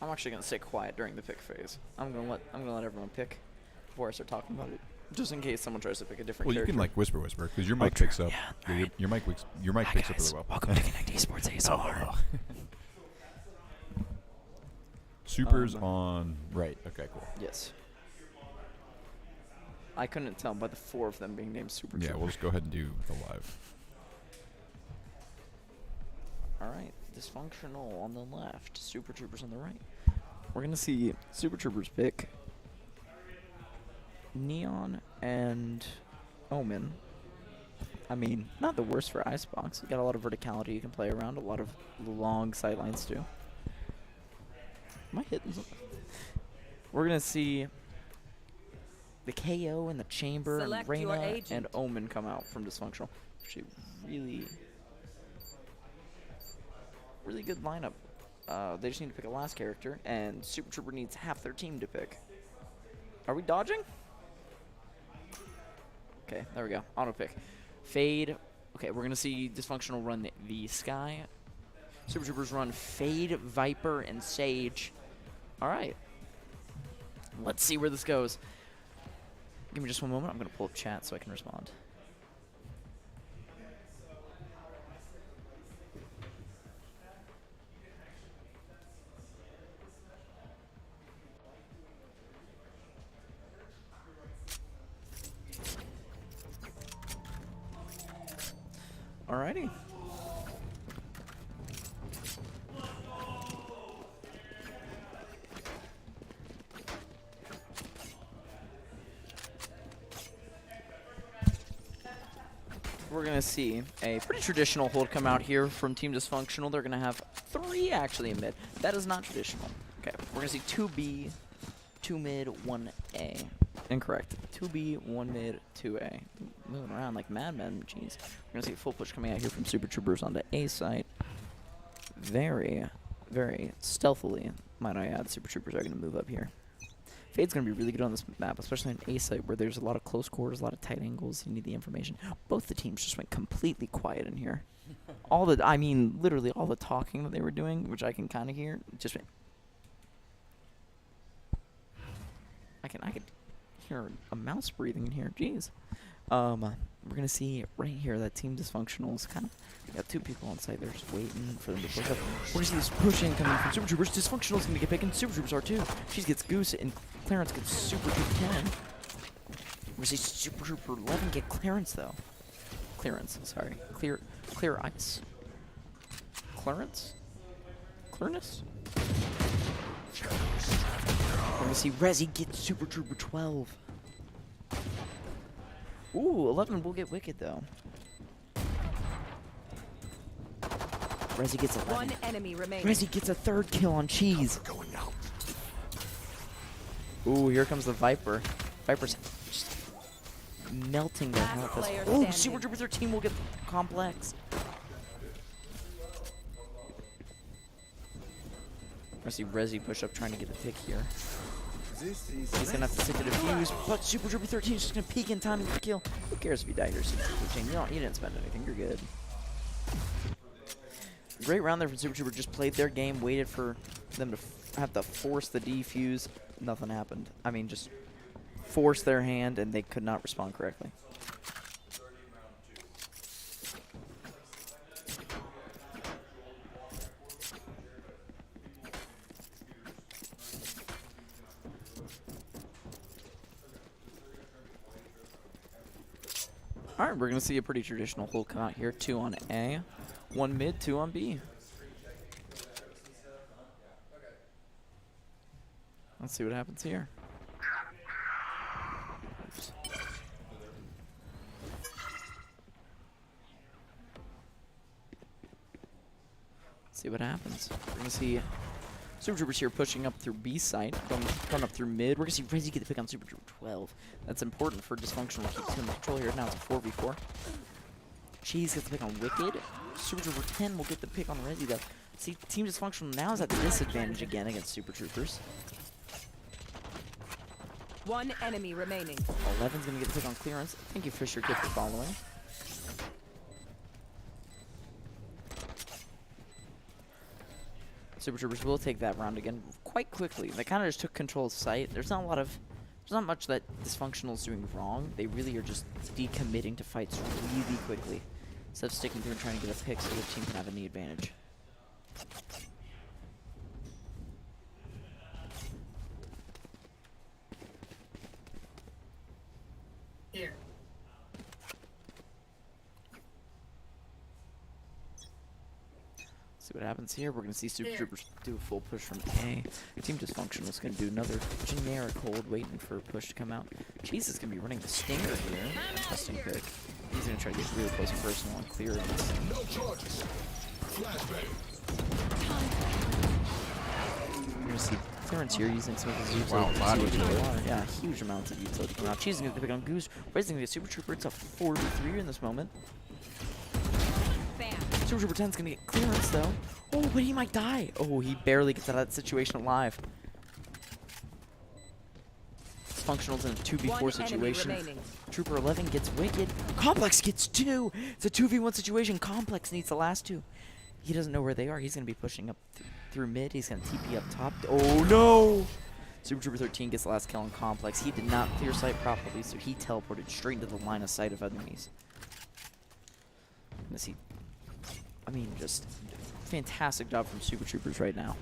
I'm actually going to stay quiet during the pick phase. I'm going to let everyone pick before I start talking about it, just in case someone tries to pick a different character. Well, you can like whisper because your mic picks up. Yeah, right. Your mic picks up really well. Welcome to Connect Esports ASMR. Super's on right. Okay, cool. Yes. I couldn't tell by the 4 of them being named Super Yeah, Trooper. we'll just go ahead and do the live. All right, Dysfunctional on the left, Super Troopers on the right. We're going to see Super Troopers pick Neon and Omen. I mean, not the worst for Icebox. You got a lot of verticality you can play around, a lot of long sidelines too. Am I hitting something? We're going to see the KO and the Chamber Select and your Reyna agent. and Omen come out from Dysfunctional. Actually, really good lineup. They just need to pick a last character, and Super Trooper needs half their team to pick. Are we dodging? Okay, there we go. Auto pick. Fade. Okay, we're going to see Dysfunctional run the Sky. Super Troopers run Fade, Viper, and Sage. All right. Let's see where this goes. Give me just one moment. I'm going to pull up chat so I can respond. Alrighty. We're going to see a pretty traditional hold come out here from Team Dysfunctional. They're going to have 3 actually in mid. That is not traditional. Okay, we're going to see 2B, 2 mid, 1A. Incorrect. 2B, 1 mid, 2A. Moving around like madmen. Jeez. We're going to see a full push coming out here from Super Troopers onto A site. Very, very stealthily, might I add, Super Troopers are going to move up here. Fade's going to be really good on this map, especially in A site where there's a lot of close quarters, a lot of tight angles. You need the information. Both the teams just went completely quiet in here. Literally all the talking that they were doing, which I can kind of hear, just went I could hear a mouse breathing in here. Jeez. We're gonna see right here that team dysfunctional is kind of. We got 2 people on site. They're just waiting for them to push up. We're gonna see this pushing coming from Super Troopers. Dysfunctional's gonna get picked, and Super Troopers are too. She gets Goose, and Clarence gets Super Trooper 10. We're gonna see Super Trooper 11 get Clarence though. Clearance, sorry. Clear ice. Clarence? Clearness? We're gonna see Rezi get Super Trooper 12. Ooh, 11 will get Wicked though. Rezi gets 11. One enemy remaining. Rezi gets a 3rd kill on Cheese. Ooh, here comes the Viper. Viper's just melting their health. Oh, Super Trooper 13 will get Complex. I see Rezi push up trying to get a pick here. He's gonna have to stick to defuse, but Super Trooper 13 is just gonna peek in time to get the kill. Who cares if you die here, Super Trooper 13? You didn't spend anything. You're good. Great round there from Super Trooper. Just played their game, waited for them to have to force the defuse. Nothing happened. I mean, just forced their hand, and they could not respond correctly. Alright, we're going to see a pretty traditional whole count here. 2 on A, 1 mid, 2 on B. Let's see what happens here. Oops. See what happens. We're going to see Super Troopers here pushing up through B site, going up through mid. We're going to see Rezi get the pick on Super Trooper 12. That's important for Dysfunctional to keep him in control here. Now it's a 4v4. Cheese gets the pick on Wicked. Super Trooper 10 will get the pick on Rezi though. See, Team Dysfunctional now is at the disadvantage again against Super Troopers. 1 enemy remaining. 11's going to get the pick on Clearance. Thank you, Fisher Kid, for following. Super Troopers will take that round again quite quickly. They kind of just took control of site. There's not much that Dysfunctional is doing wrong. They really are just decommitting to fights really quickly instead of sticking through and trying to get a pick so the team can have any advantage. Here. See what happens here. We're going to see Super Troopers do a full push from A. Team Dysfunctional is going to do another generic hold, waiting for a push to come out. Cheese is going to be running the Stinger here. Interesting pick. He's going to try to get really close and personal on Clearance. We're going to see Clearance here using some of his utility. Wow, a lot of utility. Yeah, huge amounts of utility coming out. Cheese is going to pick on Goose. Raising the Super Trooper. It's a 4v3 in this moment. Super Trooper 10's gonna get Clearance though. Oh, but he might die. Oh, he barely gets out of that situation alive. Dysfunctional's in a 2v4 situation. Trooper 11 gets Wicked. Complex gets 2. It's a 2v1 situation. Complex needs the last 2. He doesn't know where they are. He's gonna be pushing up through mid. He's gonna TP up top. Oh no! Super Trooper 13 gets the last kill on Complex. He did not clear sight properly, so he teleported straight into the line of sight of enemies. Let's see. I mean, just fantastic job from Super Troopers right now.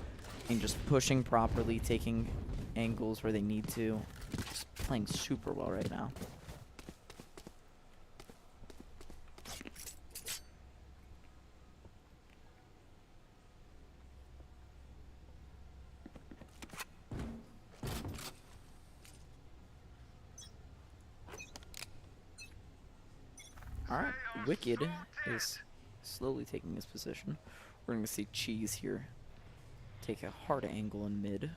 I mean, just pushing properly, taking angles where they need to. Just playing super well right now. Alright, Wicked is slowly taking his position. We're going to see Cheese here take a hard angle in mid,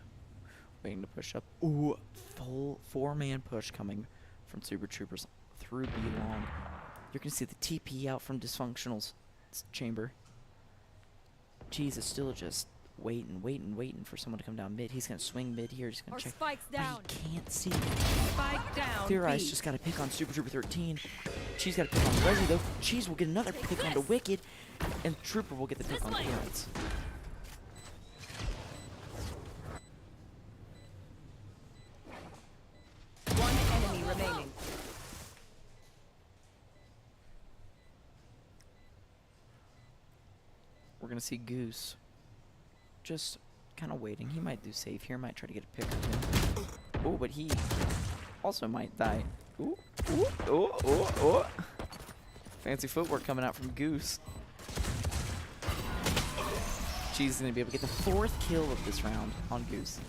waiting to push up. Ooh, full 4-man push coming from Super Troopers through B long. You're going to see the TP out from Dysfunctional's chamber. Cheese is still just waiting for someone to come down mid. He's going to swing mid here. He's going to check. Spike's down. He can't see. Spike down. Clear Eyes just got a pick on Super Trooper 13. Cheese got a pick on Rezi though. Cheese will get another pick onto Wicked, and Trooper will get the pick on Clearance. we're going to see Goose just kind of waiting. He might do safe here, might try to get a pick or two. Oh, but he also might die. Ooh, ooh, ooh, ooh, ooh. Fancy footwork coming out from Goose. Cheese is going to be able to get the 4th kill of this round on Goose.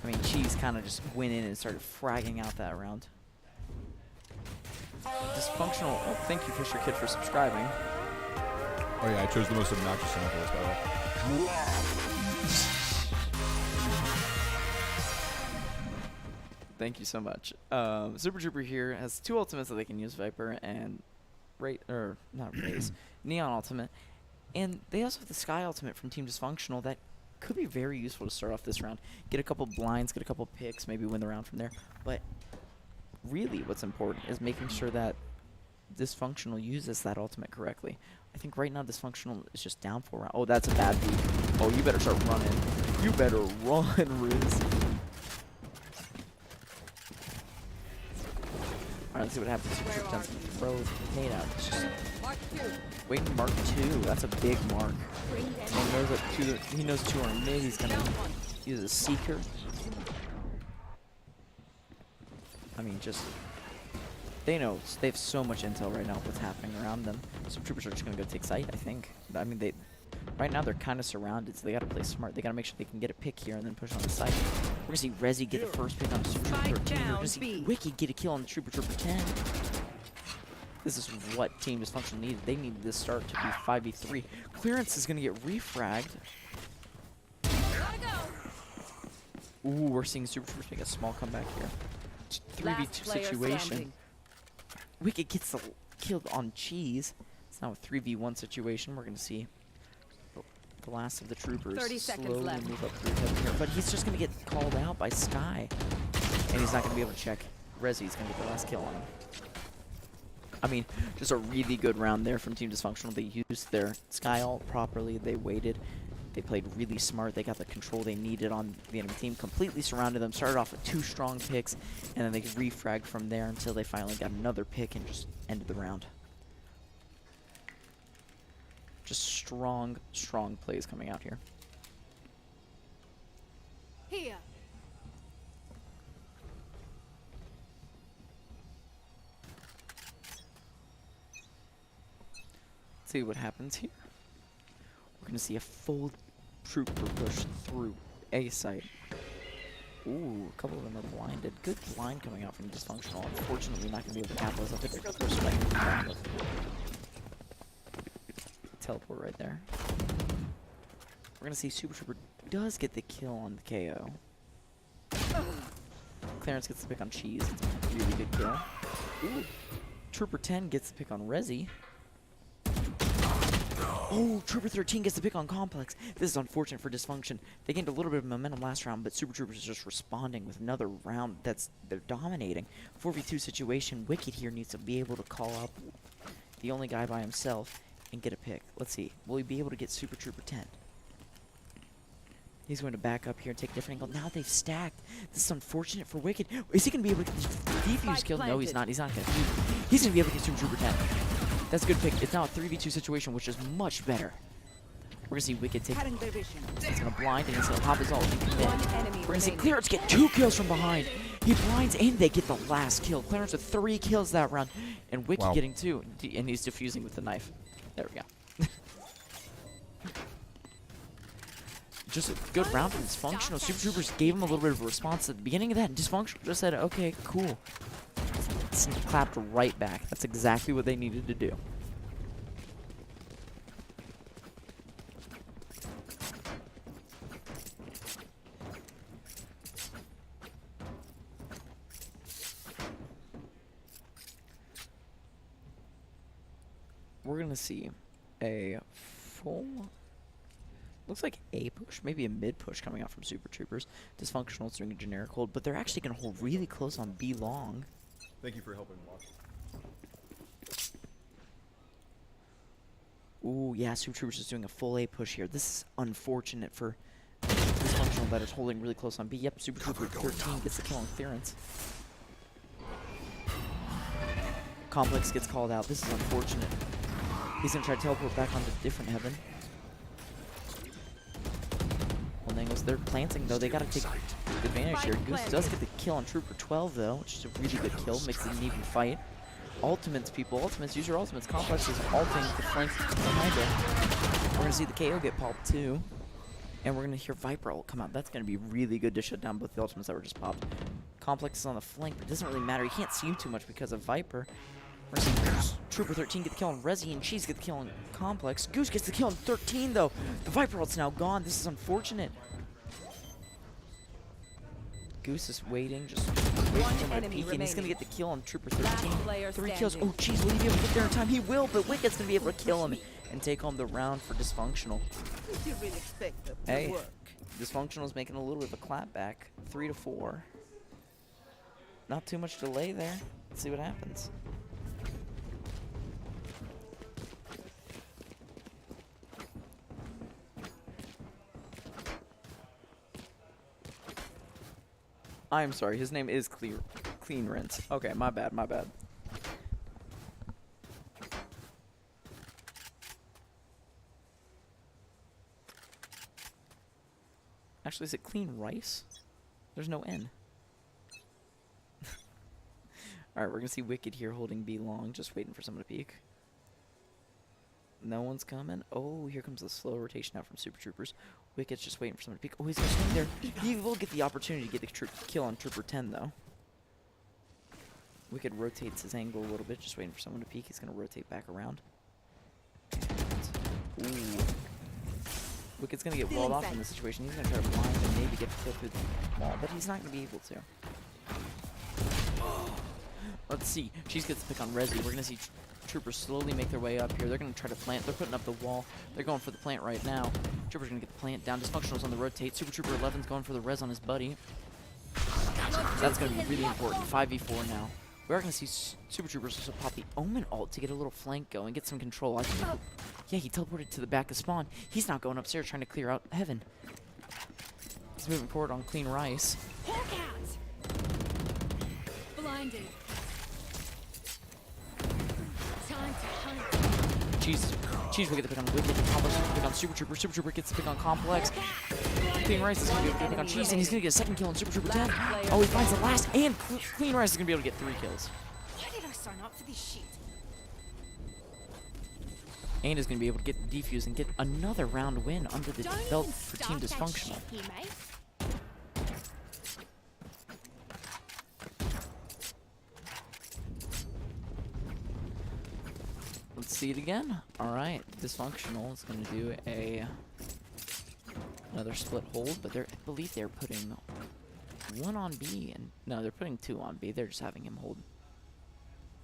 I mean, Cheese kind of just went in and started fragging out that round. Dysfunctional. Oh, thank you, Fisher Kid, for subscribing. Oh yeah, I chose the most obnoxious sound for this, by the way. Thank you so much. Super Trooper here has 2 ultimates that they can use, Viper and Neon Ultimate. And they also have the Sky Ultimate from Team Dysfunctional that could be very useful to start off this round. Get a couple blinds, get a couple picks, maybe win the round from there. But really what's important is making sure that Dysfunctional uses that ultimate correctly. I think right now Dysfunctional is just down for a round. Oh, that's a bad beat. Oh, you better start running. You better run, Riz. Alright, let's see what happens. Super Trooper 10's gonna throw Nate out. It's just waiting Mark 2. That's a big mark. He knows that he knows 2 are in mid. He's gonna use a Seeker. I mean, just they know they have so much intel right now with what's happening around them. Super Troopers are just gonna go take site, I think. I mean, right now they're kind of surrounded, so they gotta play smart. They gotta make sure they can get a pick here and then push on the site. We're gonna see Rezi get the first pick on Super Trooper 13. We're gonna see Wiki get a kill on the Super Trooper 10. This is what Team Dysfunctional needed. They needed this start to be 5v3. Clearance is gonna get refragged. Ooh, we're seeing Super Troopers make a small comeback here. 3v2 situation. Wicked gets the kill on Cheese. It's now a 3v1 situation. We're going to see the last of the troopers 30 seconds slowly left. move up through here. But he's just going to get called out by Sky. And he's not going to be able to check. Rezi's going to get the last kill on him. I mean, just a really good round there from Team Dysfunctional. They used their Sky ult properly. They waited. They played really smart. They got the control they needed on the enemy team. Completely surrounded them. Started off with 2 strong picks. And then they refragged from there until they finally got another pick and just ended the round. Just strong, strong plays coming out here. Here. Let's see what happens here. We're going to see a full trooper push through A site. Ooh, a couple of them are blinded. Good blind coming out from Dysfunctional. Unfortunately, not going to be able to capitalize off it. There goes the first teleport right there. We're going to see Super Trooper does get the kill on the KO. Clarence gets the pick on Cheese. It's a really good kill. Ooh. Trooper 10 gets the pick on Rezi. Oh, Trooper 13 gets the pick on Complex. This is unfortunate for Dysfunction. They gained a little bit of momentum last round, but Super Troopers is just responding with another round they're dominating. 4v2 situation. Wicked here needs to be able to call up the only guy by himself and get a pick. Let's see. Will he be able to get Super Trooper 10? He's going to back up here and take a different angle. Now they've stacked. This is unfortunate for Wicked. Is he going to be able to get the defuse kill? No, he's not. He's not going to. He's going to be able to get Super Trooper 10. That's a good pick. It's now a 3v2 situation, which is much better. We're going to see Wicked take. He's going to blind and he's going to pop his ult. We're going to see Clarence get 2 kills from behind. He blinds and they get the last kill. Clarence with 3 kills that round. And Wicked getting 2. And he's defusing with the knife. There we go. Just a good round from Dysfunctional. Super Troopers gave him a little bit of a response at the beginning of that. And Dysfunctional just said, okay, cool. Clapped right back. That's exactly what they needed to do. We're gonna see a full, looks like A push, maybe a mid push coming out from Super Troopers. Dysfunctional is doing a generic hold, but they're actually gonna hold really close on B long. Thank you for helping watch. Ooh, yeah, Super Troopers is doing a full A push here. This is unfortunate for Dysfunctional that is holding really close on B. Yep, Super Trooper 13 gets the kill on Clearance. Complex gets called out. This is unfortunate. He's going to try to teleport back onto different heaven. multiple angles. They're planting, though. They got to take advantage here. Goose does get the kill on Trooper 12, though, which is a really good kill. Makes it an even fight. Ultimates, people. Ultimates. Use your ultimates. Complex is ulting the flank behind it. We're going to see the KO get popped, too. And we're going to hear Viper ult come out. That's going to be really good to shut down both the ultimates that were just popped. Complex is on the flank, but it doesn't really matter. He can't see him too much because of Viper. We're going to see Trooper 13 get the kill on Resi, and Cheese get the kill on Complex. Goose gets the kill on 13, though. The Viper ult's now gone. This is unfortunate. Goose is waiting, just waiting for him to peek, and he's going to get the kill on Trooper 13. 3 kills. Oh, Cheese, will he be able to get there in time? He will, but Wicket's going to be able to kill him and take home the round for Dysfunctional. Hey, Dysfunctional's making a little bit of a clap back. 3-4. Not too much delay there. Let's see what happens. I'm sorry, his name is Clean Rinse. Okay, my bad, my bad. Actually, is it Clean Rice? There's no N. Alright, we're gonna see Wicked here holding B long, just waiting for someone to peek. No one's coming. Oh, here comes the slow rotation out from Super Troopers. Wicked's just waiting for someone to peek. Oh, he's gonna swing there. He will get the opportunity to get the kill on Trooper 10, though. Wicked rotates his angle a little bit, just waiting for someone to peek. He's gonna rotate back around. And, ooh. Wicked's gonna get walled off in this situation. He's gonna try to blind and maybe get the kill through the wall, but he's not gonna be able to. Let's see. Cheese gets the pick on Resi. We're gonna see Troopers slowly make their way up here. They're gonna try to plant. They're putting up the wall. They're going for the plant right now. Trooper's gonna get the plant down. Dysfunctional's on the rotate. Super Trooper 11's going for the res on his buddy. That's gonna be really important. 5v4 now. We are gonna see Super Troopers also pop the Omen ult to get a little flank going, get some control. I think, yeah, he teleported to the back of spawn. He's not going upstairs trying to clear out Heaven. He's moving forward on Clean Rice. Blinded. Cheese will get the pick on Wicked. Complex will get the pick on Super Trooper. Super Trooper gets the pick on Complex. Clean Rice is going to be able to get the pick on Cheese, and he's going to get a second kill on Super Trooper 10. Oh, he finds the last, and Clean Rice is going to be able to get 3 kills. Why did I sign up for this shit? And is going to be able to get the defuse and get another round win under the belt for Team Dysfunctional. Let's see it again. Alright, Dysfunctional is going to do another split hold, but I believe they're putting 1 on B, and no, they're putting 2 on B. They're just having him hold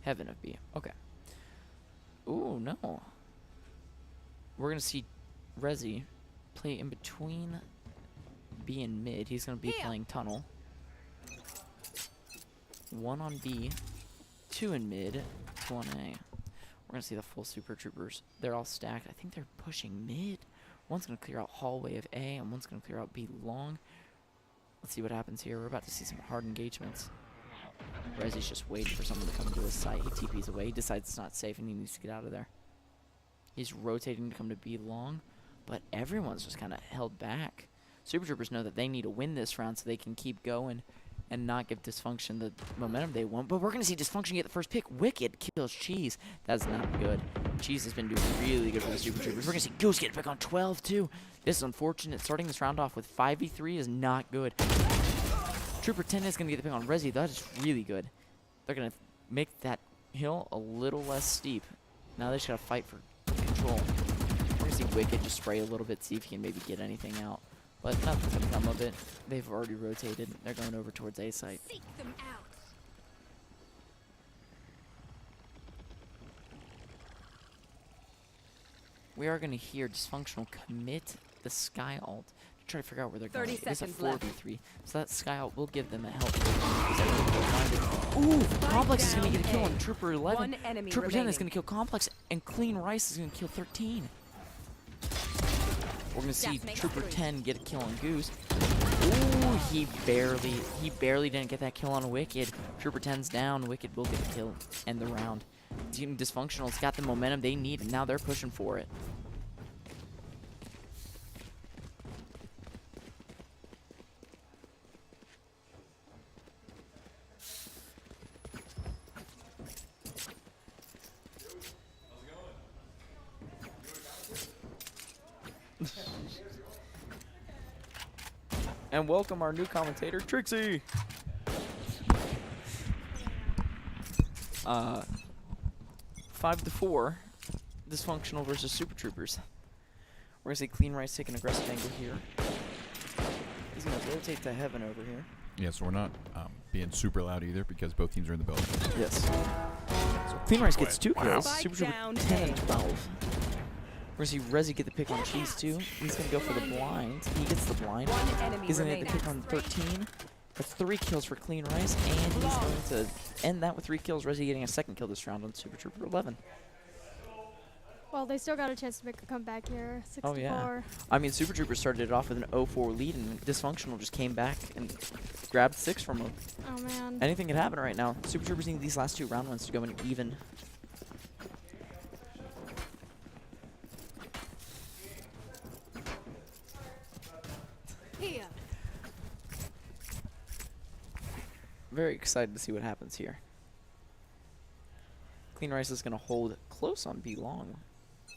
Heaven of B. Okay. Ooh, no. We're going to see Resi play in between B and mid. He's going to be playing Tunnel. 1 on B, 2 in mid, 2 on A. We're going to see the full Super Troopers. They're all stacked. I think they're pushing mid. One's going to clear out hallway of A, and one's going to clear out B long. Let's see what happens here. We're about to see some hard engagements. Resi's just waiting for someone to come into his site. He TPs away. He decides it's not safe, and he needs to get out of there. He's rotating to come to B long, but everyone's just kind of held back. Super Troopers know that they need to win this round so they can keep going and not give Dysfunction the momentum they want. But we're going to see Dysfunction get the first pick. Wicked kills Cheese. That's not good. Cheese has been doing really good for the Super Troopers. We're going to see Goose get a pick on 12, too. This is unfortunate. Starting this round off with 5v3 is not good. Trooper 10 is going to get the pick on Resi. That is really good. They're going to make that hill a little less steep. Now they just got to fight for control. We're going to see Wicked just spray a little bit, see if he can maybe get anything out. But nothing's going to come of it. They've already rotated. They're going over towards A site. Seek them out. We are going to hear Dysfunctional commit the Sky ult to try to figure out where they're going. It is a 4v3, so that Sky ult will give them a help. Ooh, Complex is going to get a kill on Trooper 11. Trooper 10 is going to kill Complex, and Clean Rice is going to kill 13. We're going to see Trooper 10 get a kill on Goose. Ooh, he barely didn't get that kill on Wicked. Trooper 10's down. Wicked will get the kill, end the round. Team Dysfunctional's got the momentum they need, and now they're pushing for it. And welcome our new commentator, Trixie. 5-4, Dysfunctional versus Super Troopers. We're gonna see Clean Rice take an aggressive angle here. He's gonna rotate to Heaven over here. Yeah, so we're not being super loud either because both teams are in the belt. Yes. So Clean Rice gets 2 kills. Super Trooper 10 and 12. We're gonna see Rezi get the pick on Cheese too. He's gonna go for the blind. He gets the blind. He's gonna get the pick on 13. That's 3 kills for Clean Rice, and he's going to end that with 3 kills. Rezi getting a 2nd kill this round on Super Trooper 11. Well, they still got a chance to make a comeback here. 6-4. Oh yeah. I mean, Super Trooper started it off with an 0-4 lead, and Dysfunctional just came back and grabbed 6 from him. Oh man. Anything could happen right now. Super Troopers need these last 2 round ones to go in even. Here. Very excited to see what happens here. Clean Rice is going to hold close on B long.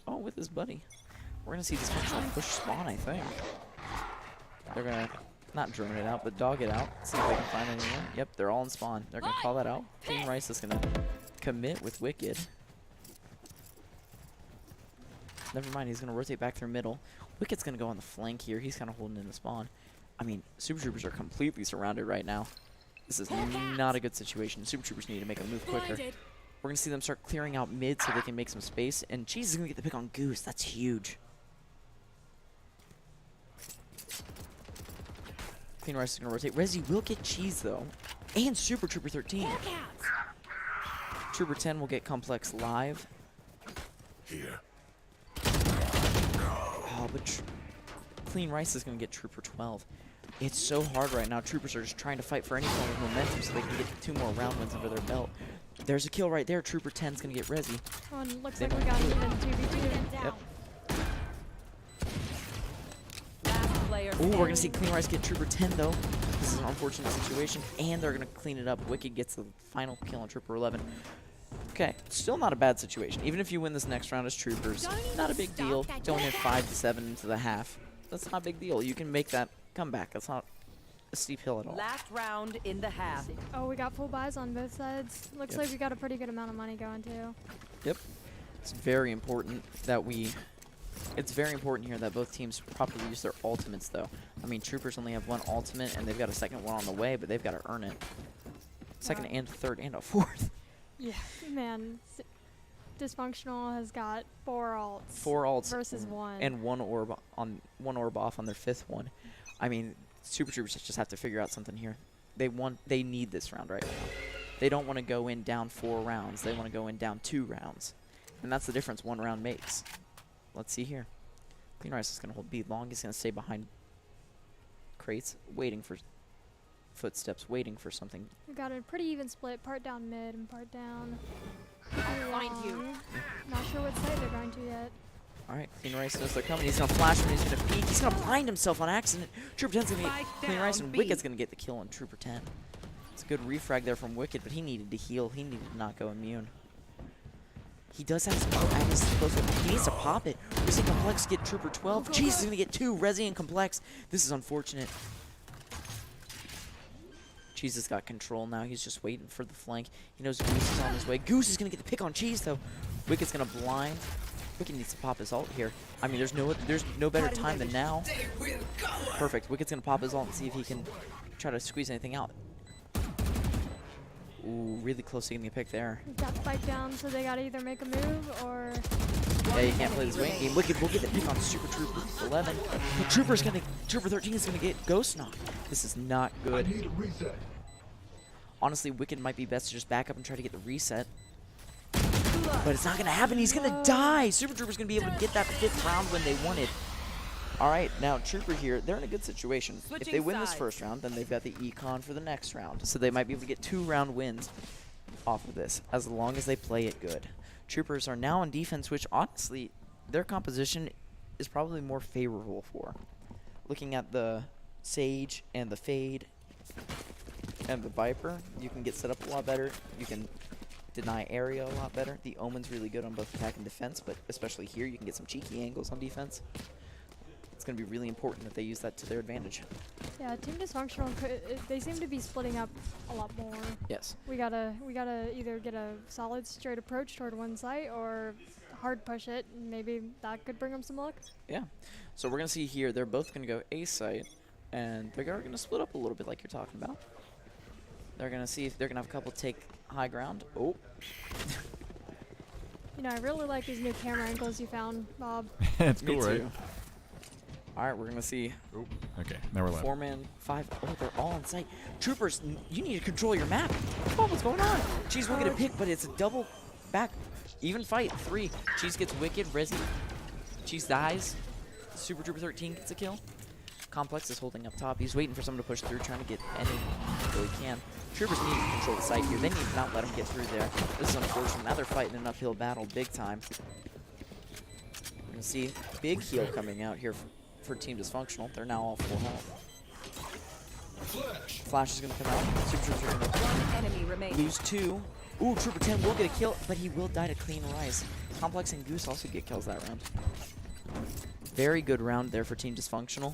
Oh, with his buddy. We're going to see Dysfunctional push spawn, I think. They're going to not drone it out, but dog it out. See if they can find anyone. Yep, they're all in spawn. They're going to call that out. Clean Rice is going to commit with Wicked. Never mind, he's going to rotate back through middle. Wicked's going to go on the flank here. He's kind of holding in the spawn. I mean, Super Troopers are completely surrounded right now. This is not a good situation. Super Troopers need to make a move quicker. We're going to see them start clearing out mid so they can make some space. And Cheese is going to get the pick on Goose. That's huge. Clean Rice is going to rotate. Rezi will get Cheese, though. And Super Trooper 13. Trooper 10 will get Complex live. Here. Oh, but Clean Rice is going to get Trooper 12. It's so hard right now. Troopers are just trying to fight for any form of momentum so they can get 2 more round wins under their belt. There's a kill right there. Trooper 10's going to get Rezi. Oh, and looks like we got even 2v2. Yep. Ooh, we're going to see Clean Rice get Trooper 10, though. This is an unfortunate situation, and they're going to clean it up. Wicked gets the final kill on Trooper 11. Okay, still not a bad situation. Even if you win this next round as Troopers, not a big deal. Going in 5-7 into the half. That's not a big deal. You can make that comeback. That's not a steep hill at all. Last round in the half. Oh, we got full buys on both sides. Looks like we got a pretty good amount of money going too. Yep. It's very important that it's very important here that both teams properly use their ultimates, though. I mean, Troopers only have 1 ultimate, and they've got a 2nd one on the way, but they've got to earn it. 2nd and 3rd and a 4th. Yeah, man. Dysfunctional has got 4 ults. 4 ults versus 1. And 1 orb off on their 5th one. I mean, Super Troopers just have to figure out something here. They need this round right now. They don't want to go in down 4 rounds. They want to go in down 2 rounds. And that's the difference 1 round makes. Let's see here. Clean Rice is going to hold B long. He's going to stay behind crates, waiting for footsteps, waiting for something. We got a pretty even split, part down mid and part down. Find you. Not sure what side they're going to yet. Alright, Clean Rice knows they're coming. He's going to flash and he's going to peek. He's going to blind himself on accident. Trooper 10's going to get Clean Rice, and Wicked's going to get the kill on Trooper 10. It's a good refrag there from Wicked, but he needed to heal. He needed to not go immune. He does have some explosive. He needs to pop it. We see Complex get Trooper 12. Jeez, he's going to get 2. Rezi and Complex. This is unfortunate. Cheese has got control now. He's just waiting for the flank. He knows Goose is on his way. Goose is going to get the pick on Cheese, though. Wicked's going to blind. Wicked needs to pop his ult here. I mean, there's no better time than now. Perfect. Wicked's going to pop his ult and see if he can try to squeeze anything out. Ooh, really close to getting a pick there. Got spike down, so they got to either make a move or... Yeah, you can't play this wing game. Wicked will get the pick on Super Trooper 11. But Trooper 13 is going to get Ghost Knock. This is not good. Honestly, Wicked might be best to just back up and try to get the reset. But it's not going to happen. He's going to die. Super Trooper's going to be able to get that 5th round when they wanted. All right, now Trooper here, they're in a good situation. If they win this first round, then they've got the econ for the next round. So they might be able to get 2 round wins off of this, as long as they play it good. Troopers are now on defense, which honestly, their composition is probably more favorable for. Looking at the Sage and the Fade and the Viper, you can get set up a lot better. You can deny area a lot better. The Omen's really good on both attack and defense, but especially here, you can get some cheeky angles on defense. it's going to be really important that they use that to their advantage. Yeah, Team Dysfunctional, they seem to be splitting up a lot more. Yes. We gotta either get a solid straight approach toward one site or hard push it, and maybe that could bring them some luck. Yeah. So we're going to see here, they're both going to go A site, and they're going to split up a little bit like you're talking about. They're going to see if they're going to have a couple take high ground. Oh. You know, I really like these new camera angles you found, Bob. It's Me cool, right? too. All right, we're going to see. Oh, okay, now we're live. 4-man, 5. Oh, they're all in sight. Troopers, you need to control your map. Oh, what's going on? Cheese will get a pick, but it's a double back. Even fight. 3. Cheese gets wicked. Resi. Cheese dies. Super Trooper 13 gets a kill. Complex is holding up top. He's waiting for someone to push through, trying to get any kill he can. Troopers need to control the site here. They need to not let him get through there. This is unfortunate. Now they're fighting an uphill battle big time. We're going to see big heal coming out here for Team Dysfunctional. They're now all full health. Flash is going to come out. Super Troopers are going to lose 2. Ooh, Trooper 10 will get a kill, but he will die to clean rice. Complex and Goose also get kills that round. Very good round there for Team Dysfunctional.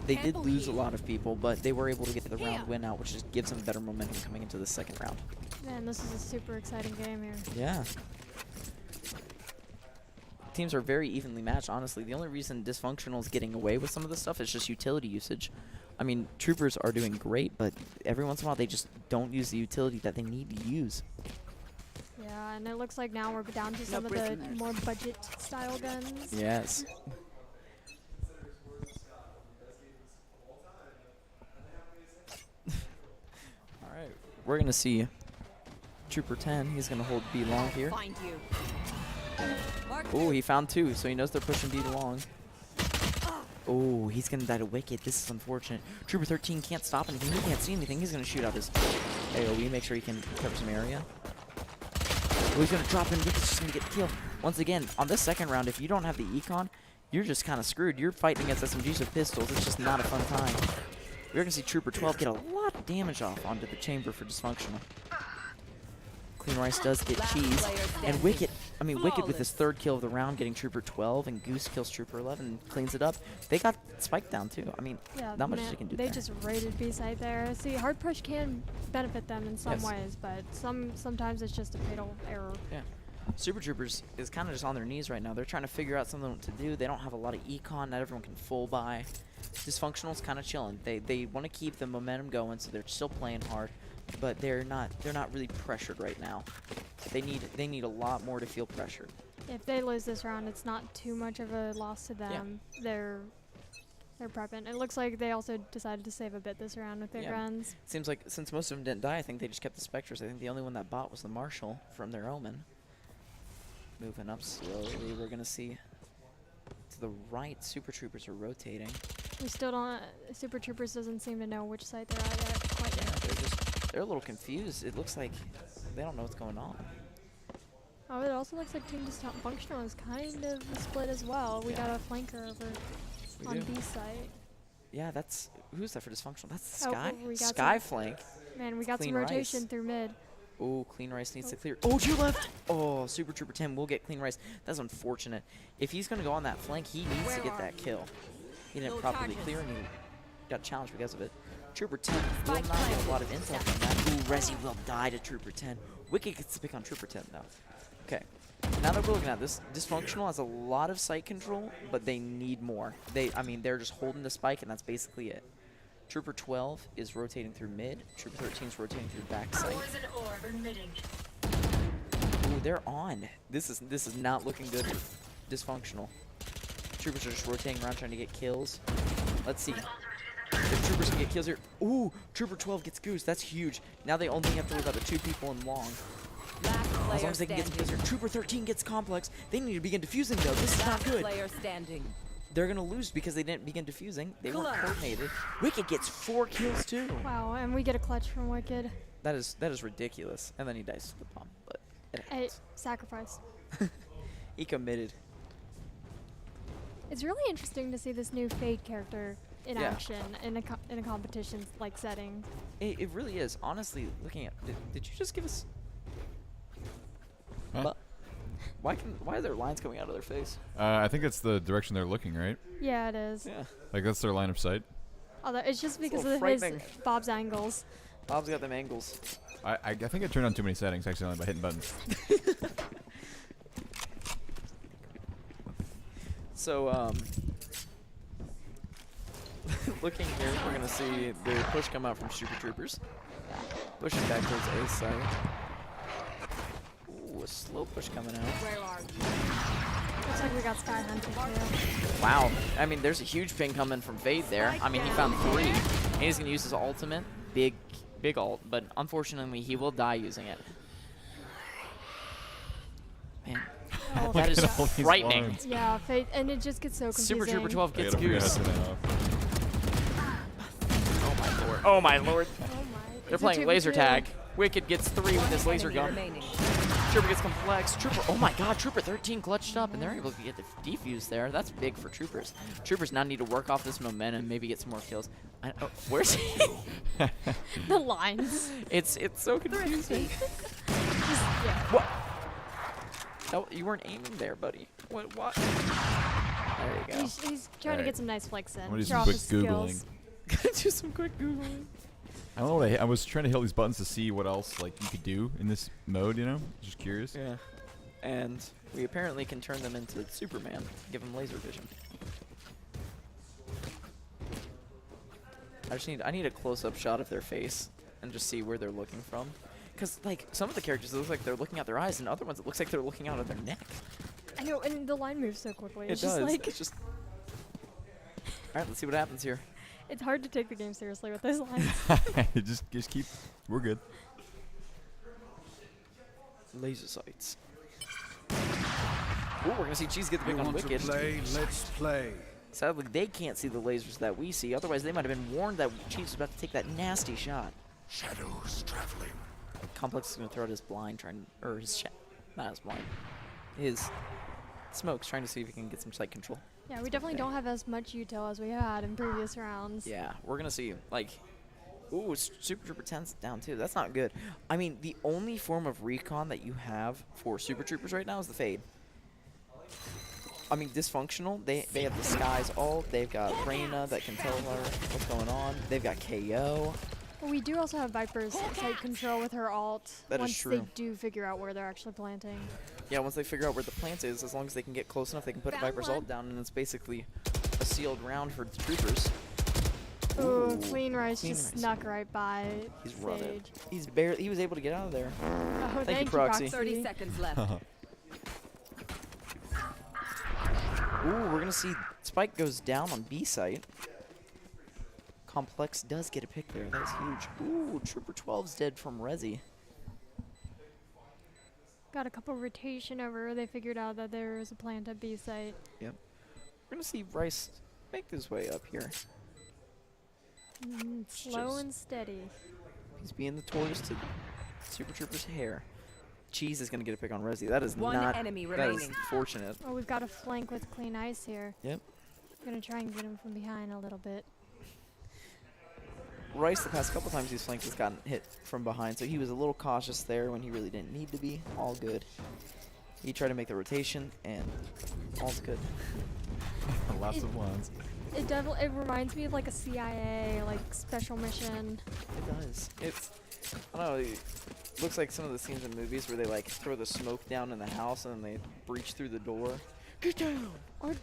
They did lose a lot of people, but they were able to get the round win out, which just gives them better momentum coming into the second round. Man, this is a super exciting game here. Yeah. Teams are very evenly matched, honestly. The only reason Dysfunctional is getting away with some of this stuff is just utility usage. I mean, Troopers are doing great, but every once in a while they just don't use the utility that they need to use. Yeah, and it looks like now we're down to some of the more budget-style guns. Yes. Alright, we're going to see Trooper 10. He's going to hold B long here. Oh, he found 2, so he knows they're pushing B long. Oh, he's going to die to Wicked. This is unfortunate. Trooper 13 can't stop anything. He can't see anything. He's going to shoot out his AoE, make sure he can cover some area. Oh, he's going to drop in. Wicked's just going to get the kill. Once again, on this second round, if you don't have the econ, you're just kind of screwed. You're fighting against SMGs with pistols. It's just not a fun time. We're going to see Trooper 12 get a lot of damage off onto the chamber for Dysfunctional. Clean Rice does get cheese. And Wicked with his 3rd kill of the round, getting Trooper 12, and Goose kills Trooper 11 and cleans it up. They got Spike down too. I mean, yeah, not much they can do They there. just raided B side there. See, hard push can benefit them in some ways, but sometimes it's just a fatal error. Yeah. Super Troopers is kind of just on their knees right now. They're trying to figure out something to do. They don't have a lot of econ. Not everyone can full buy. Dysfunctional's kind of chilling. They want to keep the momentum going, so they're still playing hard, but they're not really pressured right now. They need a lot more to feel pressured. If they lose this round, it's not too much of a loss to them. Yeah. They're prepping. It looks like they also decided to save a bit this round with their guns. Seems like since most of them didn't die, I think they just kept the Spectres. I think the only one that bought was the Marshal from their Omen. Moving up slowly, we're gonna see to the right. Super Troopers are rotating. We still don't. Super Troopers doesn't seem to know which side they're at yet. Quite yet. They're a little confused. It looks like they don't know what's going on. Oh, it also looks like Team Dysfunctional is kind of split as well. We got a flanker over on B site. Yeah, that's who's that for Dysfunctional? That's Oh, Sky. we got Sky some- flank. Man, we got Clean some rotation Rice. through mid. Oh, Clean Rice needs to clear. Oh, to your left. Oh, Super Trooper 10 will get Clean Rice. That's unfortunate. If he's going to go on that flank, he needs to get that kill. He didn't properly clear, and he got challenged because of it. Trooper 10 will not get a lot of intel from that. Ooh, Resi will die to Trooper 10. Wicked gets to pick on Trooper 10, though. Okay. Now that we're looking at this, Dysfunctional has a lot of sight control, but they need more. They're just holding the spike, and that's basically it. Trooper 12 is rotating through mid. Trooper 13 is rotating through back side. Ooh, they're on. This is not looking good for Dysfunctional. Troopers are just rotating around trying to get kills. Let's see. If Troopers can get kills here. Ooh, Trooper 12 gets Goose. That's huge. Now they only have to worry about the 2 people in long. As long as they can get some kills here. Trooper 13 gets Complex. They need to begin defusing though. This is not good. They're going to lose because they didn't begin defusing. They weren't coordinated. Wicked gets 4 kills too. Wow, and we get a clutch from Wicked. That is ridiculous. And then he dies to the bomb, but it Hey, sacrifice. he committed. It's really interesting to see this new Fade character in action in a competition like setting. It really is. Honestly, looking at did you just give us? Huh? Why are there lines coming out of their face? I think that's the direction they're looking, right? Yeah, it is. Yeah. Like that's their line of sight. Although it's just It's a because little of his frightening. Bob's angles. Bob's got them angles. I think I turned on too many settings accidentally by hitting buttons. So, looking here, we're going to see the push come out from Super Troopers. Pushing back towards A site. Ooh, a slow push coming out. Where are you? Looks like we got Sky Hunting too. Wow. I mean, there's a huge ping coming from Fade there. I mean, he found 3. And he's going to use his ultimate. Big ult. But unfortunately, he will die using it. Man. Oh, That is all these frightening. lines. Yeah, Fate, and it just gets so confusing. Super Trooper 12 gets I gotta figure out goose. how to turn that off. Oh my lord. Oh my lord. Oh my. They're It's a playing 2v2. laser tag. Wicked gets 3 with his laser Enemy gun. remaining. Trooper gets complex. Trooper, oh my god, Trooper 13 clutched up, and they're able to get the defuse there. That's big for Troopers. Troopers now need to work off this momentum, maybe get some more kills. Where's he? The lines. It's so confusing. Yeah. What? Oh, you weren't aiming there, buddy. What? There you go. He's trying to get some nice flicks in. I'm gonna do Show some off quick his Googling. skills. Gotta do some quick Googling. I don't know what I was trying to hit these buttons to see what else like you could do in this mode, you know? Just curious. Yeah. And we apparently can turn them into Superman. Give them laser vision. I need a close-up shot of their face and just see where they're looking from. Because, like, some of the characters, it looks like they're looking out their eyes, and other ones, it looks like they're looking out of their neck. I know, and the line moves so quickly. It It's does. just like It's just... Alright, let's see what happens here. it's hard to take the game seriously with those lines. just keep. We're good. Laser sights. Ooh, we're gonna see Cheese get the pick on Wicked. Let's play. Sadly, they can't see the lasers that we see. Otherwise, they might have been warned that Cheese was about to take that nasty shot. Shadows traveling. Complex is gonna throw out his blind, or his not his blind, his smokes, trying to see if he can get some sight control. Yeah, we definitely don't have as much util as we had in previous rounds. Yeah, we're gonna see like, ooh, Super Trooper 10's down too. That's not good. I mean, the only form of recon that you have for Super Troopers right now is the Fade. I mean, dysfunctional. They have the Skies ult. They've got Reyna that can tell her what's going on. They've got KO. Well, we do also have Viper's sight control with her ult. That is once true. they do figure out where they're actually planting. Yeah, once they figure out where the plant is, as long as they can get close enough, they can put a Viper's ult down, and it's basically a sealed round for the Troopers. Ooh, Clean Rice Clean just Rice. snuck right by He's running. Sage. He was able to get out of there. Oh, Thank you, Proxy. 30 seconds left. Ooh, we're gonna see Spike goes down on B site. Complex does get a pick there. That is huge. Ooh, Trooper 12's dead from Resi. Got a couple rotation over. They figured out that there was a plant at B site. Yep. We're gonna see Rice make his way up here. Slow Just- and steady. He's being the tortoise to Super Trooper's hair. Cheese is gonna get a pick on Resi. That is One not. enemy that is remaining. fortunate. Oh, we've got a flank with Clean Ice here. Yep. Gonna try and get him from behind a little bit. Rice, the past couple times he's flanked, has gotten hit from behind, so he was a little cautious there when he really didn't need to be. All good. He tried to make the rotation, and all's good. Lots of lines. It definitely reminds me of like a CIA like special mission. It does. It's, I don't know, it looks like some of the scenes in movies where they like throw the smoke down in the house and then they breach through the door. Get down! Or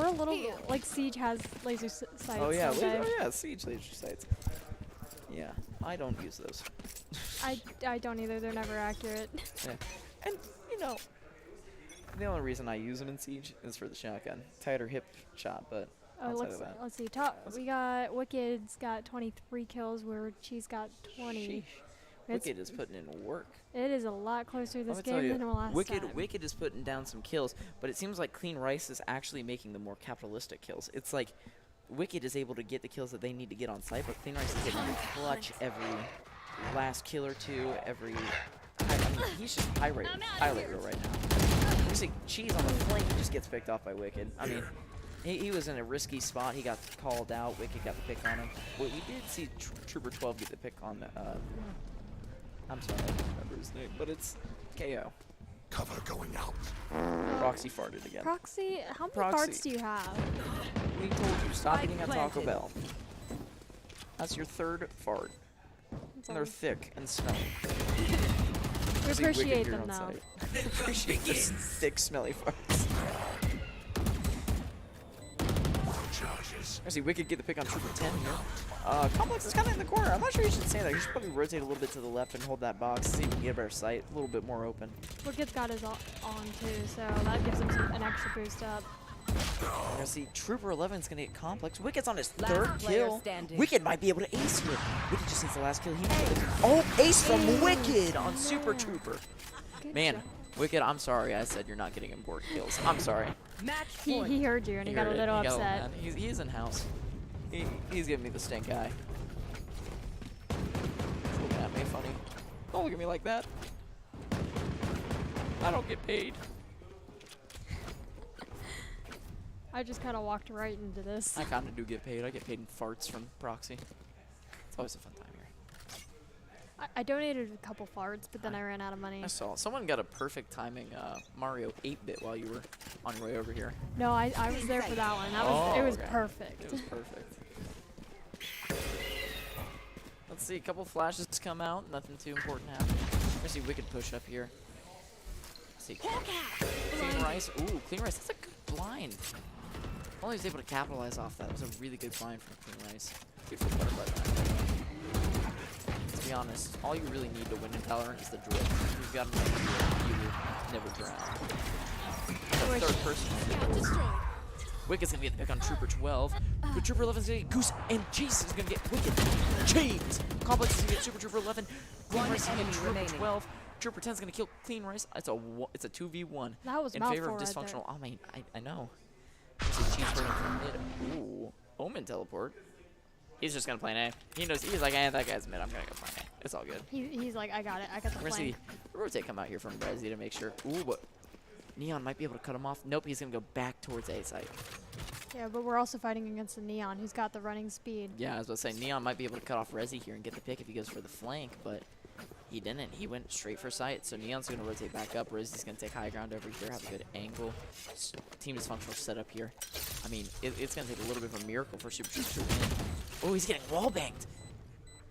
a little like Siege has laser sights. Oh yeah, don't they? oh yeah, Siege laser sights. Yeah, I don't use those. I don't either. They're never accurate. Yeah. And, you know, the only reason I use them in Siege is for the shotgun. Tighter hip shot, but outside of that. Let's see. We got Wicked's got 23 kills, where Cheese got 20. Wicked is putting in work. It is a lot closer this Let me tell game you, than last time. Wicked is putting down some kills, but it seems like Clean Rice is actually making the more capitalistic kills. It's like Wicked is able to get the kills that they need to get on site, but Clean Rice is getting clutch every last kill or two, every... I mean, he's just highlight reel right now. You see Cheese on the flank, he just gets picked off by Wicked. I mean, he was in a risky spot. He got called out. Wicked got the pick on him. We did see Trooper 12 get the pick on... I'm sorry, I don't remember his name, but it's KO. Cover going out. Proxy farted again. Proxy, how many Proxy. farts do you have? We told you, stop Spike eating at Taco planted. Bell. That's your third fart. And they're thick and smelly. We See Wicked appreciate here them on though. site. Appreciate this thick, smelly farts. I see Wicked get the pick on Trooper 10 here. Complex is kind of in the corner. I'm not sure you should say that. You should probably rotate a little bit to the left and hold that box. See if you can get a better sight. A little bit more open. Wicked's got his on too, so that gives him an extra boost up. We're gonna see Trooper 11 is gonna get Complex. Wicked's on his Last third player kill. standing. Wicked might be able to ace here. Wicked just needs the last kill. He oh, ace from Wicked on Super Trooper. Man, Wicked, I'm sorry. I said you're not getting important kills. I'm sorry. Match He point. heard you and he got a heard it. little He got upset. mad. He's in house. He's giving me the stink eye. He's looking at me funny. Don't look at me like that. I don't get paid. I just kind of walked right into this. I kind of do get paid. I get paid in farts from Proxy. It's always a fun time here. I donated a couple farts, but then I ran out of money. I saw someone got a perfect timing Mario 8-bit while you were on your way over here. No, I was there for that one. That was it was okay. perfect. It was perfect. Let's see, a couple flashes come out. Nothing too important happening. Let's see Wicked push up here. Let's see. Clean Rice. Ooh, Clean Rice. That's a good blind. Only was able to capitalize off that. It was a really good blind from Clean Rice. Beautiful butterfly blind. To be honest, all you really need to win in Valorant is the drift. If you've got enough drift, you will never drown. The third person. Wicked's gonna get the pick on Trooper 12. But Trooper 11's gonna get Goose, and Chase is gonna get Wicked. Chase! Complex is gonna get Super Trooper 11. Clean Rice is gonna get Trooper 12. Trooper 10's gonna kill Clean Rice. It's a 2v1 That was in favor of mouthful right dysfunctional. Oh, I know. Cheese burning from mid. Ooh, Omen teleport. He's just gonna play an A. He knows. He's like, that guy's mid. I'm gonna go play an A. It's all good. He's like, I got it. I got the We're gonna see flank. rotate come out here from Resi to make sure. Ooh, but Neon might be able to cut him off. Nope, he's gonna go back towards A site. Yeah, but we're also fighting against the Neon, who's got the running speed. Yeah, I was about to say Neon might be able to cut off Resi here and get the pick if he goes for the flank, but he didn't. He went straight for sight. So Neon's gonna rotate back up. Resi's gonna take high ground over here, have a good angle. Team dysfunctional setup here. I mean, it's gonna take a little bit of a miracle for Super Trooper to win. Oh, he's getting wall banged.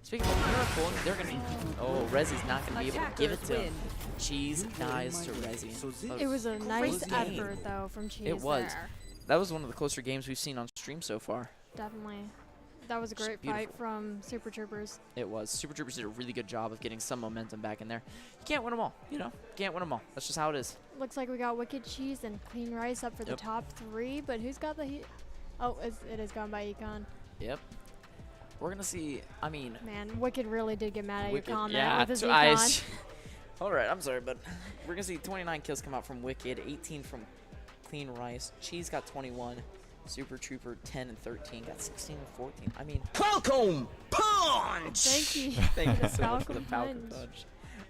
Speaking of miracle, they're gonna. Oh, Resi's not gonna be able to give it to him. Cheese dies to Resi. It was a nice game. effort though from Cheese. It was. There. That was one of the closer games we've seen on stream so far. Definitely. That was a great fight from Super Troopers. It was. Super Troopers did a really good job of getting some momentum back in there. You can't win them all, you know? Can't win them all. That's just how it is. Looks like we got Wicked, Cheese, and Clean Rice up for the top 3, but who's got the heat? Oh, it is going by Econ. Yep. We're going to see, I mean... Man, Wicked really did get mad at your comment yeah, with his Econ. All right, I'm sorry, but we're going to see 29 kills come out from Wicked, 18 from Clean Rice. Cheese got 21. Super Trooper 10 and 13 got 16 and 14. I mean, Falcon Punch! Thank you. Thank you so much for the Falcon Falcon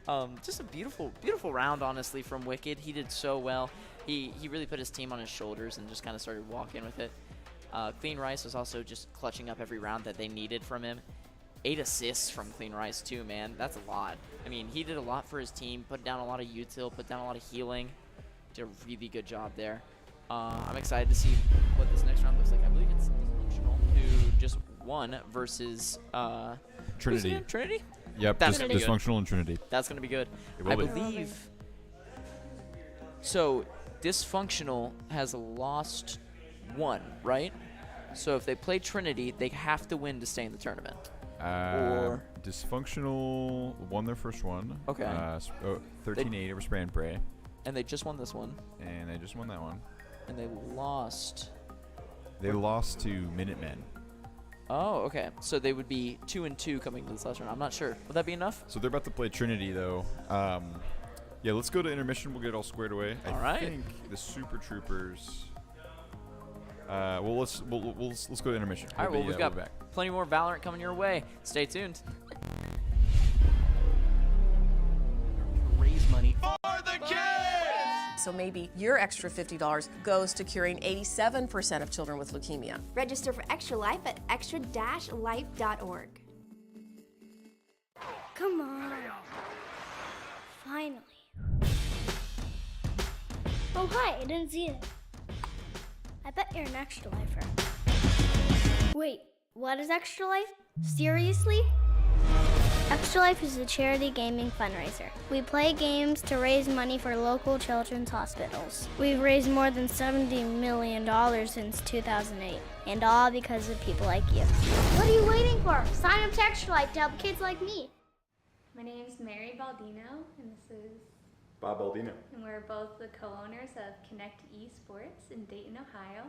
Punch. Just a beautiful, beautiful round, honestly, from Wicked. He did so well. He really put his team on his shoulders and just kind of started walking with it. Clean Rice was also just clutching up every round that they needed from him. 8 assists from Clean Rice too, man. That's a lot. I mean, he did a lot for his team. Put down a lot of util, put down a lot of healing. Did a really good job there. I'm excited to see what this next round looks like. I believe it's Dysfunctional, who just won versus Trinity. Trinity? Yep, That's gonna be Dysfunctional good. and Trinity. That's gonna be good. It will I be. believe. So Dysfunctional has lost 1, right? So if they play Trinity, they have to win to stay in the tournament. Or Dysfunctional won their first one. Okay. 13-8 over Spray and Pray. And they just won this one. And they just won that one. And they lost. They lost to Minutemen. Oh, okay. So they would be 2-2 coming to this last round. I'm not sure. Would that be enough? So they're about to play Trinity, though. Yeah, let's go to intermission. We'll get it all squared away. I think the Super Troopers. Well, let's go to intermission. All right. Well, we've got back. plenty more Valorant coming your way. Stay tuned. Raise money for the kids! So maybe your extra $50 goes to curing 87% of children with leukemia. Register for Extra Life at extra-life.org. Come on. Finally. Oh, hi, I didn't see it. I bet you're an extra lifer. Wait, what is Extra Life? Seriously? Extra Life is a charity gaming fundraiser. We play games to raise money for local children's hospitals. We've raised more than $70 million since 2008, and all because of people like you. What are you waiting for? Sign up to Extra Life to help kids like me. My name is Mary Baldino, and this is Bob Baldino. and we're both the co-owners of Connect Esports in Dayton, Ohio.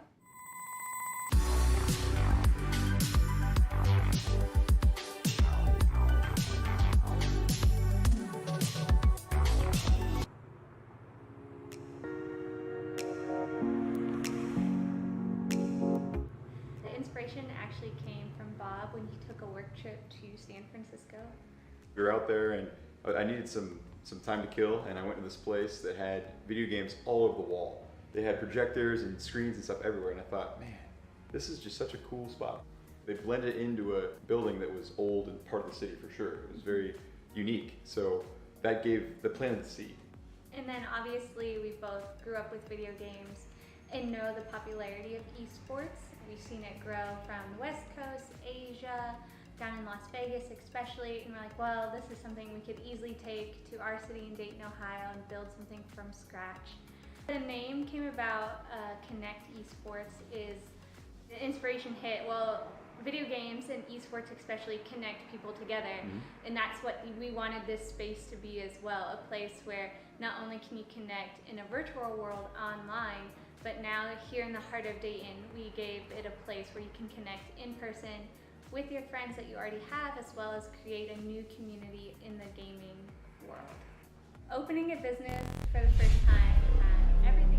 The inspiration actually came from Bob when he took a work trip to San Francisco. We were out there and I needed some time to kill, and I went to this place that had video games all over the wall. They had projectors and screens and stuff everywhere, and I thought, man, this is just such a cool spot. They blended into a building that was old and part of the city for sure. It was very unique, so that planted the seed. And then obviously we both grew up with video games and know the popularity of esports. We've seen it grow from the West Coast, Asia, down in Las Vegas especially, and we're like, well, this is something we could easily take to our city in Dayton, Ohio and build something from scratch. The name came about, Connect Esports, is the inspiration hit, well, video games and esports especially connect people together, and that's what we wanted this space to be as well, a place where not only can you connect in a virtual world online, but now here in the heart of Dayton, we gave it a place where you can connect in person with your friends that you already have, as well as create a new community in the gaming world. Opening a business for the first time, everything's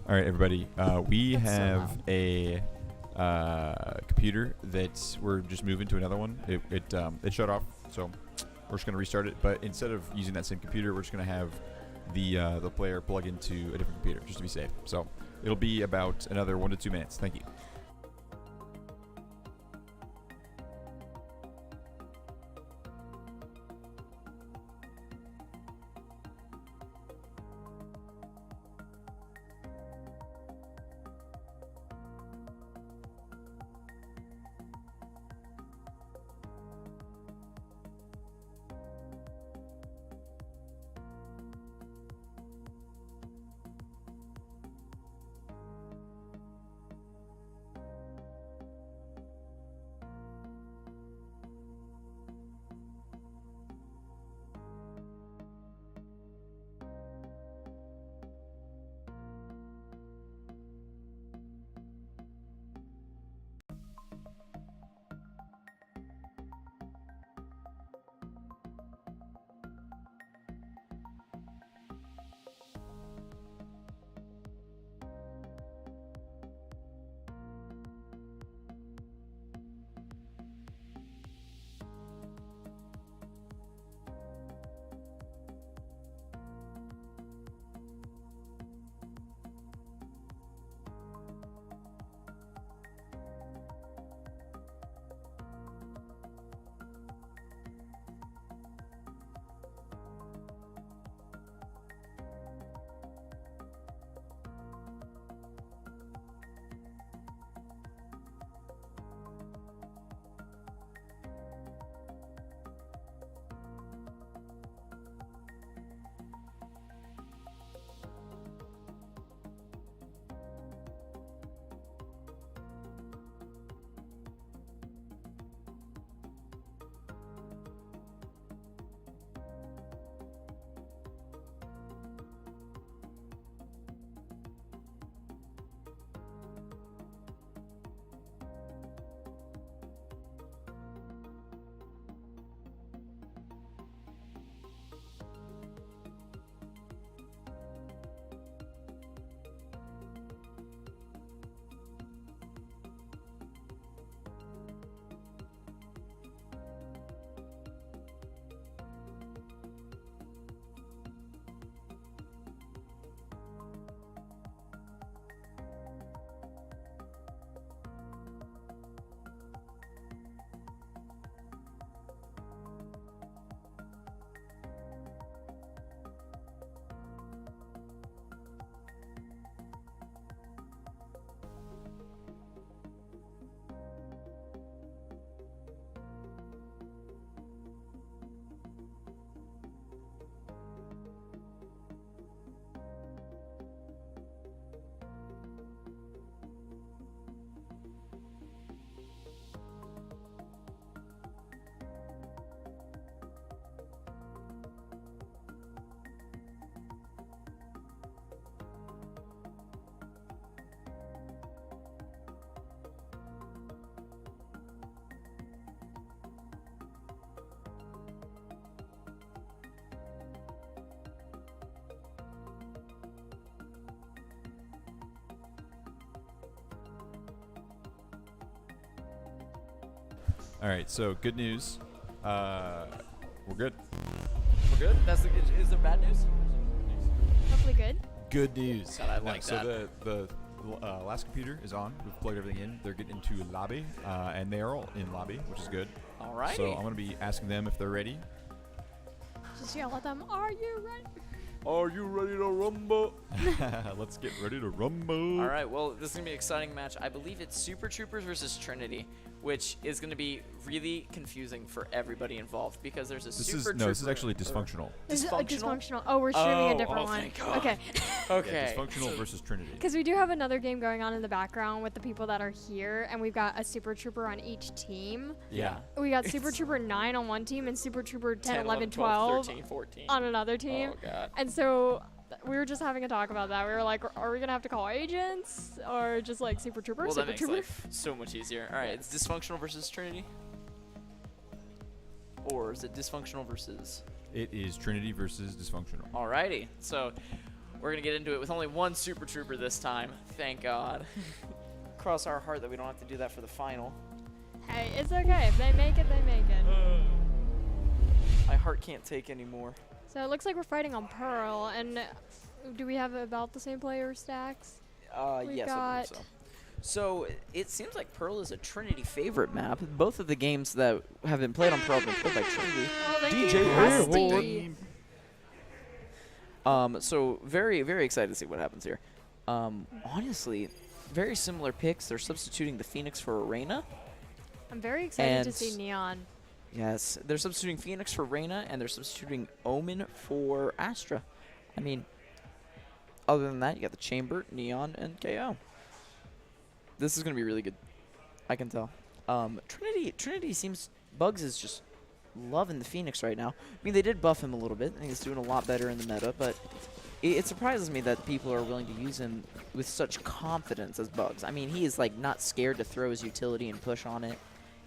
All right, everybody. We That's so have a computer that we're just moving to another one. It shut off, so we're just gonna restart it. But instead of using that same computer, we're just gonna have the player plug into a different computer just to be safe. So it'll be about another 1 to 2 minutes. Thank you. All right, so good news. We're good. We're good? Is there bad news? Hopefully good. Good news. God, I like so that. the last computer is on. We've plugged everything in. They're getting into lobby, and they are all in lobby, which is good. All right. So I'm going to be asking them if they're ready. Just yell at them, are you ready? Are you ready to rumble? Let's get ready to rumble. All right, well, this is going to be an exciting match. I believe it's Super Troopers versus Trinity, which is going to be really confusing for everybody involved because there's a Super Trooper. No, this is actually dysfunctional. Is it dysfunctional? Oh, we're streaming a different one. Thank God. Okay. Okay. Yeah, dysfunctional versus Trinity. Because we do have another game going on in the background with the people that are here, and we've got a Super Trooper on each team. Yeah. We got Super Trooper 9 on one team and Super Trooper 10, 11, 12 13, 14. on another team. Oh, God. And so we were just having a talk about that. We were like, are we going to have to call agents or just like Super Trooper? Well, Super that makes Trooper? life so much easier. All right, it's dysfunctional versus Trinity? Or is it dysfunctional versus... It is Trinity versus dysfunctional. Alrighty. So We're going to get into it with only one Super Trooper this time. Thank God. Cross our heart that we don't have to do that for the final. Hey, it's okay. If they make it, they make it. My heart can't take anymore. So it looks like we're fighting on Pearl, and do we have about the same player stacks? Yes, I believe so. So it seems like Pearl is a Trinity favorite map. Both of the games that have been played on Pearl have been played by Trinity. DJ Rusty. So very, very excited to see what happens here. Honestly, very similar picks. They're substituting the Phoenix for Arena. I'm very excited to see Neon. Yes, they're substituting Phoenix for Reyna, and they're substituting Omen for Astra. I mean, other than that, you got the Chamber, Neon, and KO. This is going to be really good. I can tell. Trinity seems... Bugs is just loving the Phoenix right now. I mean, they did buff him a little bit. I think he's doing a lot better in the meta, but it surprises me that people are willing to use him with such confidence as Bugs. I mean, he is, like, not scared to throw his utility and push on it.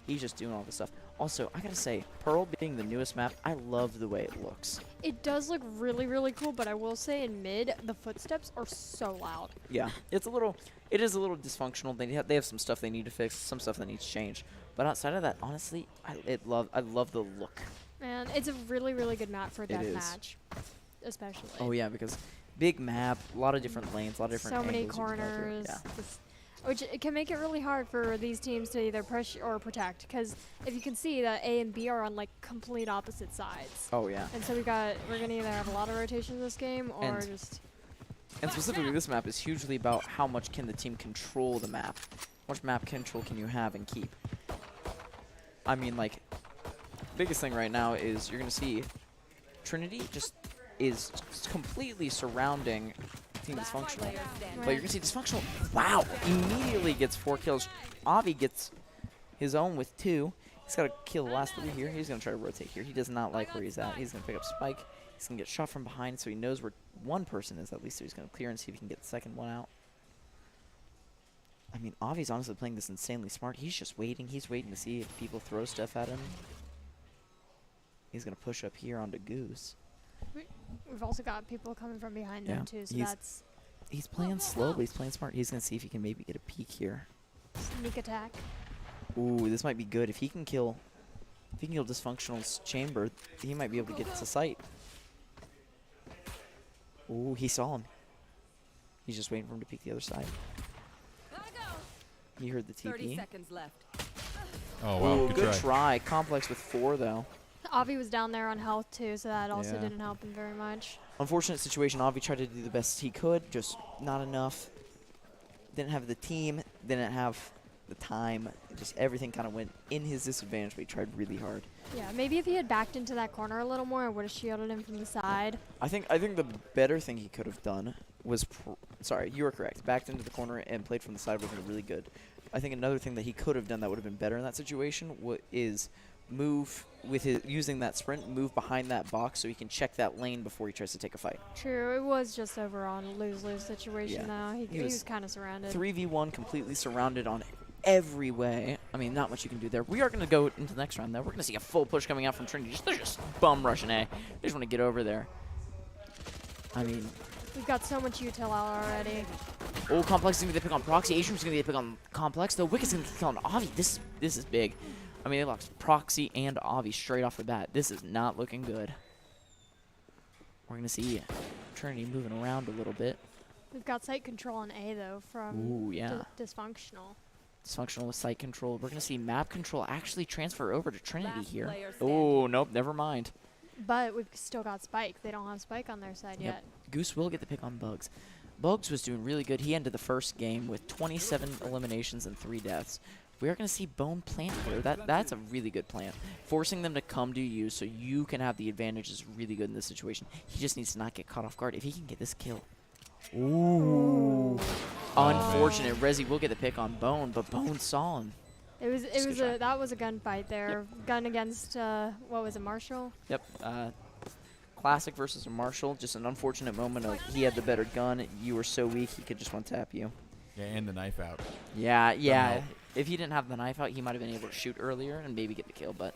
He's just doing all this stuff. Also, I gotta say, Pearl being the newest map, I love the way it looks. It does look really, really cool, but I will say in mid, the footsteps are so loud. Yeah, it is a little dysfunctional. They have some stuff they need to fix, some stuff that needs to change. But outside of that, honestly, I love the look. And it's a really, really good map for a It is. deathmatch, especially. Oh yeah, because big map, a lot of different lanes, a lot of different so many angles you can go through. corners. Yeah. Which it can make it really hard for these teams to either push or protect. Because if you can see that A and B are on like complete opposite sides. Oh yeah. And so we're gonna either have a lot of rotations this game or just. And specifically, this map is hugely about how much can the team control the map. How much map control can you have and keep? I mean, like, biggest thing right now is you're gonna see Trinity just is completely surrounding Team Dysfunctional. But you're gonna see Dysfunctional, wow, immediately gets 4 kills. Avi gets his own with 2. He's gotta kill the last 3 here. He's gonna try to rotate here. He does not like where he's at. He's gonna pick up Spike. He's gonna get shot from behind, so he knows where one person is at least, so he's gonna clear and see if he can get the second one out. I mean, Avi's honestly playing this insanely smart. He's just waiting. He's waiting to see if people throw stuff at him. He's gonna push up here onto Goose. We've also got people coming from behind them too, so that's. He's playing slow, but he's playing smart. He's gonna see if he can maybe get a peek here. Sneak attack. Ooh, this might be good. If he can kill Dysfunctional's chamber, he might be able to get to sight. Ooh, he saw him. He's just waiting for him to peek the other side. He heard the TP. 30 seconds left. Oh wow, Ooh, good try. Complex with 4 though. Avi was down there on health too, so that also Yeah. didn't help him very much. Unfortunate situation. Avi tried to do the best he could, just not enough. Didn't have the team, didn't have the time. Just everything kind of went in his disadvantage, but he tried really hard. Yeah, maybe if he had backed into that corner a little more, I would have shielded him from the side. I think the better thing he could have done was, sorry, you were correct. Backed into the corner and played from the side would have been really good. I think another thing that he could have done that would have been better in that situation is move with his using that sprint, move behind that box so he can check that lane before he tries to take a fight. True, it was just overall a lose-lose situation though. He was kind of surrounded. 3v1, completely surrounded on every way. I mean, not much you can do there. We are going to go into the next round, though. We're going to see a full push coming out from Trinity. They're just bum rushing A. They just want to get over there. I mean... We've got so much util out already. Oh, Complex is going to get a pick on Proxy. Atrium's going to get a pick on Complex, though. Wicked's going to get a pick on Avi. This is big. I mean, they lost Proxy and Avi straight off the bat. This is not looking good. We're going to see Trinity moving around a little bit. We've got site control on A, though, from Dysfunctional. Dysfunctional with site control. We're going to see map control actually transfer over to Trinity here. Oh, nope, never mind. But we've still got Spike. They don't have Spike on their side yet. Goose will get the pick on Bugs. Bugs was doing really good. He ended the first game with 27 eliminations and 3 deaths. We are going to see Bone plant here. That's a really good plant. Forcing them to come to you so you can have the advantage is really good in this situation. He just needs to not get caught off guard. If he can get this kill. Ooh. Unfortunate. Rezi will get the pick on Bone, but Bone saw him. That was a gunfight there. Yep. Gun against what was it, Marshall? Yep. Classic versus a Marshall. Just an unfortunate moment of he had the better gun. You were so weak he could just one tap you. Yeah, and the knife out. Yeah. If he didn't have the knife out, he might have been able to shoot earlier and maybe get the kill, but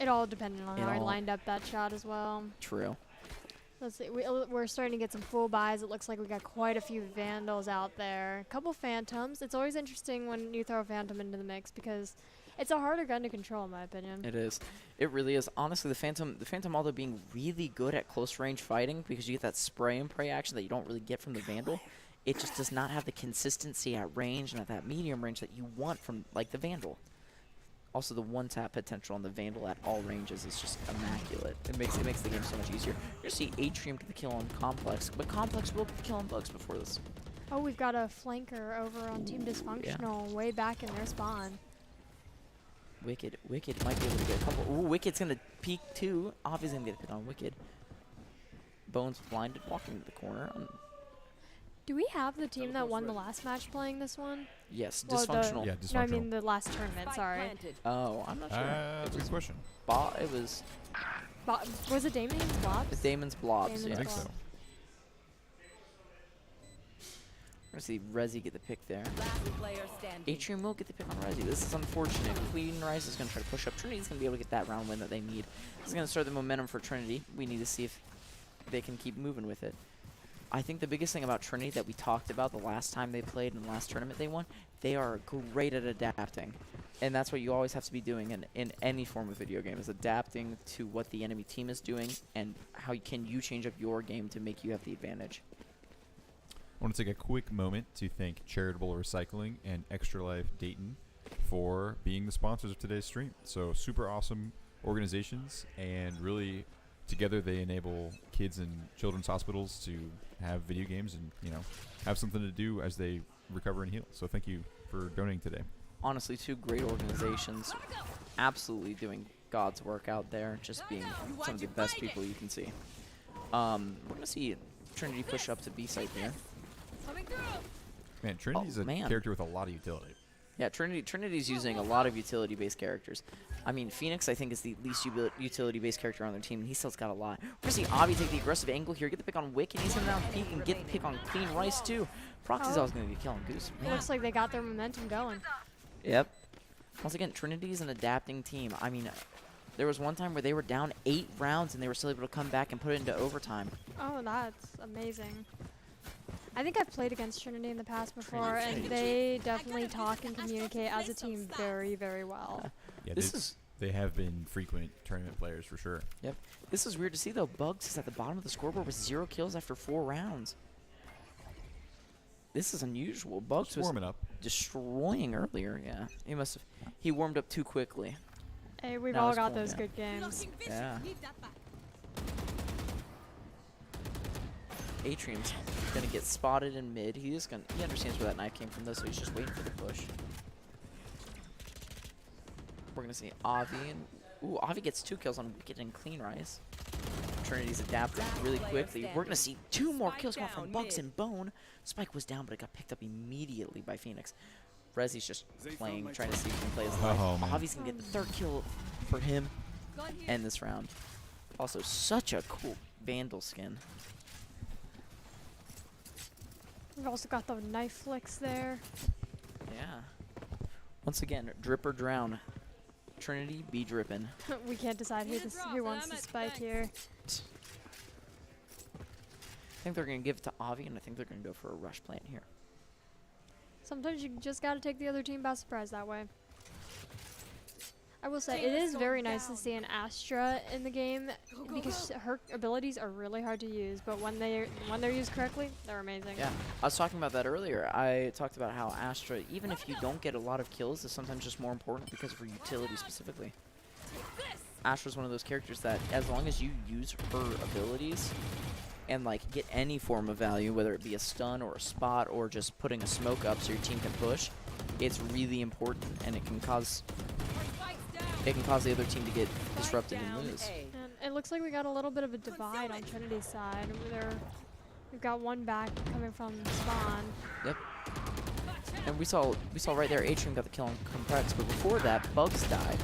it all depended on how he lined up that shot as well. True. Let's see. We're starting to get some full buys. It looks like we got quite a few Vandals out there. A couple Phantoms. It's always interesting when you throw a Phantom into the mix because it's a harder gun to control, in my opinion. It is. It really is. Honestly, the Phantom, although being really good at close range fighting because you get that spray and pray action that you don't really get from the Vandal, it just does not have the consistency at range and at that medium range that you want from like the Vandal. Also, the one-tap potential on the Vandal at all ranges is just immaculate. It makes the game so much easier. You're going to see Atrium get the kill on Complex, but Complex will get the kill on Bugs before this. Oh, we've got a flanker over on Team Dysfunctional way back in their spawn. Wicked might be able to get a couple. Ooh, Wicked's going to peek too. Obviously going to get a pick on Wicked. Bones blinded, walking into the corner. Do we have the team that won the last match playing this one? Yes, well, Dysfunctional. Yeah, Dysfunctional. No, I mean the last tournament, sorry. Oh, I'm not sure. That's a good question. It was... Was it Damon's Blobs? Damon's Blobs, yeah. I think so. We're going to see Rezi get the pick there. Atrium will get the pick on Rezi. This is unfortunate. Clean Rice is going to try to push up. Trinity's going to be able to get that round win that they need. This is going to start the momentum for Trinity. We need to see if they can keep moving with it. I think the biggest thing about Trinity that we talked about the last time they played in the last tournament they won, they are great at adapting. And that's what you always have to be doing in any form of video game, is adapting to what the enemy team is doing and how can you change up your game to make you have the advantage. I want to take a quick moment to thank Charitable Recycling and Extra Life Dayton for being the sponsors of today's stream. So super awesome organizations, and really together they enable kids in children's hospitals to have video games and, you know, have something to do as they recover and heal. So thank you for donating today. Honestly, two great organizations, absolutely doing God's work out there, just being some of the best people you can see. We're going to see Trinity push up to B site here. Man, Trinity's a character with a lot of utility. Yeah, Trinity's using a lot of utility-based characters. I mean, Phoenix, I think, is the least utility-based character on their team, and he still's got a lot. We're going to see Avi take the aggressive angle here, get the pick on Wick, and he's going to now peek and get the pick on Clean Rice, too. Proxy's always going to be killing Goose. Man. Looks like they got their momentum going. Yep. Once again, Trinity's an adapting team. I mean, there was one time where they were down 8 rounds, and they were still able to come back and put it into overtime. Oh, that's amazing. I think I've played against Trinity in the past before, and they definitely talk and communicate as a team very, very well. Yeah, they have been frequent tournament players for sure. Yep. This is weird to see, though. Bugs is at the bottom of the scoreboard with 0 kills after 4 rounds. This is unusual. Bugs was warming up, destroying earlier. Yeah, he warmed up too quickly. Hey, we've all got those good games. Yeah. Atrium's gonna get spotted in mid. He understands where that knife came from though, so he's just waiting for the push. We're gonna see Avi, and ooh, Avi gets 2 kills on Wicked and Clean Rice. Trinity's adapting really quickly. We're gonna see 2 more kills come from Bugs and Bone. Spike was down, but it got picked up immediately by Phoenix. Rezi's just playing, trying to see if he can play his life. Avi's gonna get the 3rd kill for him and this round. Also, such a cool Vandal skin. We've also got the knife flicks there. Yeah. Once again, drip or drown. Trinity be drippin'. We can't decide who wants the spike here. I think they're going to give it to Avi, and I think they're going to go for a rush plant here. Sometimes you just got to take the other team by surprise that way. I will say, it is very nice to see an Astra in the game because her abilities are really hard to use, but when they're used correctly, they're amazing. Yeah, I was talking about that earlier. I talked about how Astra, even if you don't get a lot of kills, is sometimes just more important because of her utility specifically. Astra's one of those characters that, as long as you use her abilities and like get any form of value, whether it be a stun or a spot or just putting a smoke up so your team can push, it's really important, and it can cause the other team to get disrupted and lose. And it looks like we got a little bit of a divide on Trinity's side. We've got one back coming from spawn. Yep. And we saw right there Atrium got the kill on Complex, but before that, Bugs died.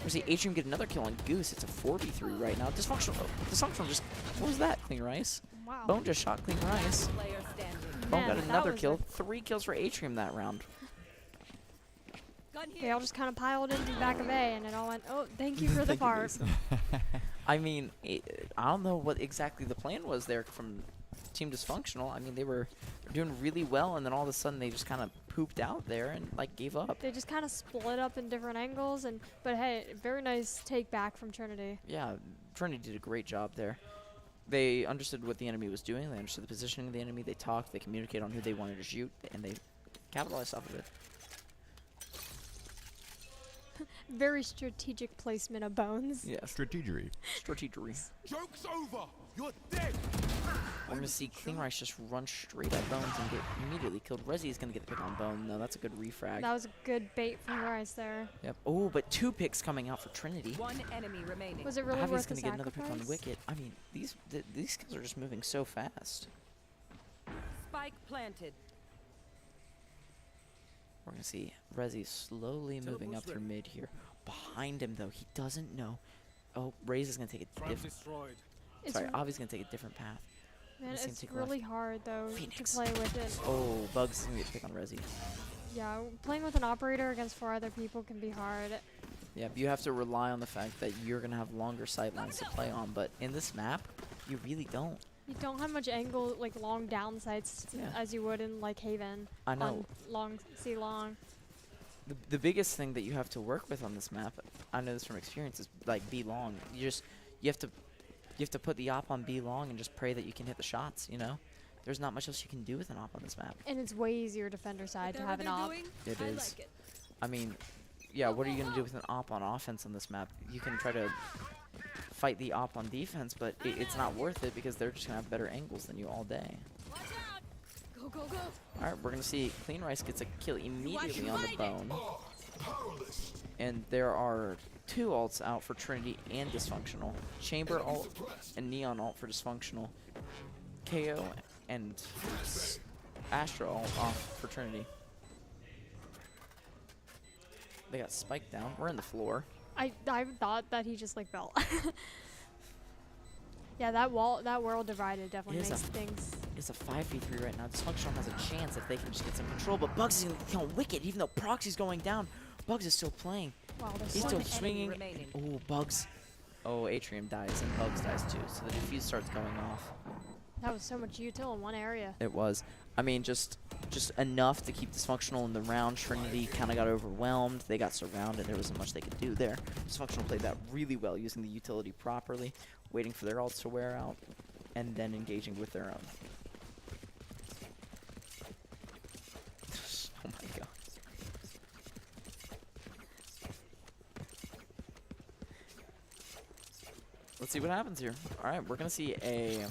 We see Atrium get another kill on Goose. It's a 4v3 right now. Dysfunctional just, what was that? Clean Rice? Wow. Bone just shot Clean Rice. Bone got another kill. 3 kills for Atrium that round. They all just kind of piled into the back of A, and it all went, oh, thank you for the fart. I mean, I don't know what exactly the plan was there from Team Dysfunctional. I mean, they were doing really well, and then all of a sudden they just kind of pooped out there and like gave up. They just kind of split up in different angles, but hey, very nice take back from Trinity. Yeah, Trinity did a great job there. They understood what the enemy was doing. They understood the positioning of the enemy. They talked. They communicated on who they wanted to shoot, and they capitalized off of it. Very strategic placement of Bones. Yeah. Strategery. Strategery. Joke's over. You're dead. We're going to see Clean Rice just run straight at Bones and get immediately killed. Resi is going to get the pick on Bone. No, that's a good refrag. That was a good bait from Rice there. Yep. Oh, but 2 picks coming out for Trinity. One enemy remaining. Was it really Avi's worth the going to get another sacrifice? pick on Wicket. I mean, these kills are just moving so fast. Spike planted. We're going to see Resi slowly moving up through mid here. Behind him, though, he doesn't know. Oh, Raze is going to take a different... Sorry, Avi's going to take a different path. Man, it's really hard, though, to play with it. Oh, Bugs is going to get pick on Resi. Yeah, playing with an operator against 4 other people can be hard. Yeah, you have to rely on the fact that you're going to have longer sight lines to play on, but in this map, you really don't. You don't have much angle, like long down sights as you would in like Haven. I know. On long. The biggest thing that you have to work with on this map, I know this from experience, is like B long. You have to put the op on B long and just pray that you can hit the shots. You know, there's not much else you can do with an op on this map. And it's way easier defender side to have an op. It is. I mean, yeah. What are you gonna do with an op on offense on this map? You can try to fight the op on defense, but it's not worth it because they're just gonna have better angles than you all day. Go, go, go. Alright, we're gonna see Clean Rice gets a kill immediately on the Bone. And there are 2 ults out for Trinity and Dysfunctional. Chamber ult and Neon ult for Dysfunctional. KO and Astra ult off for Trinity. They got spiked down. We're in the floor. I thought that he just like fell. Yeah, that world divided definitely makes things. It's a 5v3 right now. Dysfunctional has a chance if they can just get some control, but Bugs is going to kill Wicked, even though Proxy's going down. Bugs is still playing. Wow, he's still swinging. Oh, Bugs. Oh, Atrium dies and Bugs dies too, so the defuse starts going off. That was so much util in one area. It was. I mean, just enough to keep Dysfunctional in the round. Trinity kind of got overwhelmed. They got surrounded. There wasn't much they could do there. Dysfunctional played that really well, using the utility properly, waiting for their ults to wear out, and then engaging with their own. Oh my god. Let's see what happens here. Alright, we're going to see a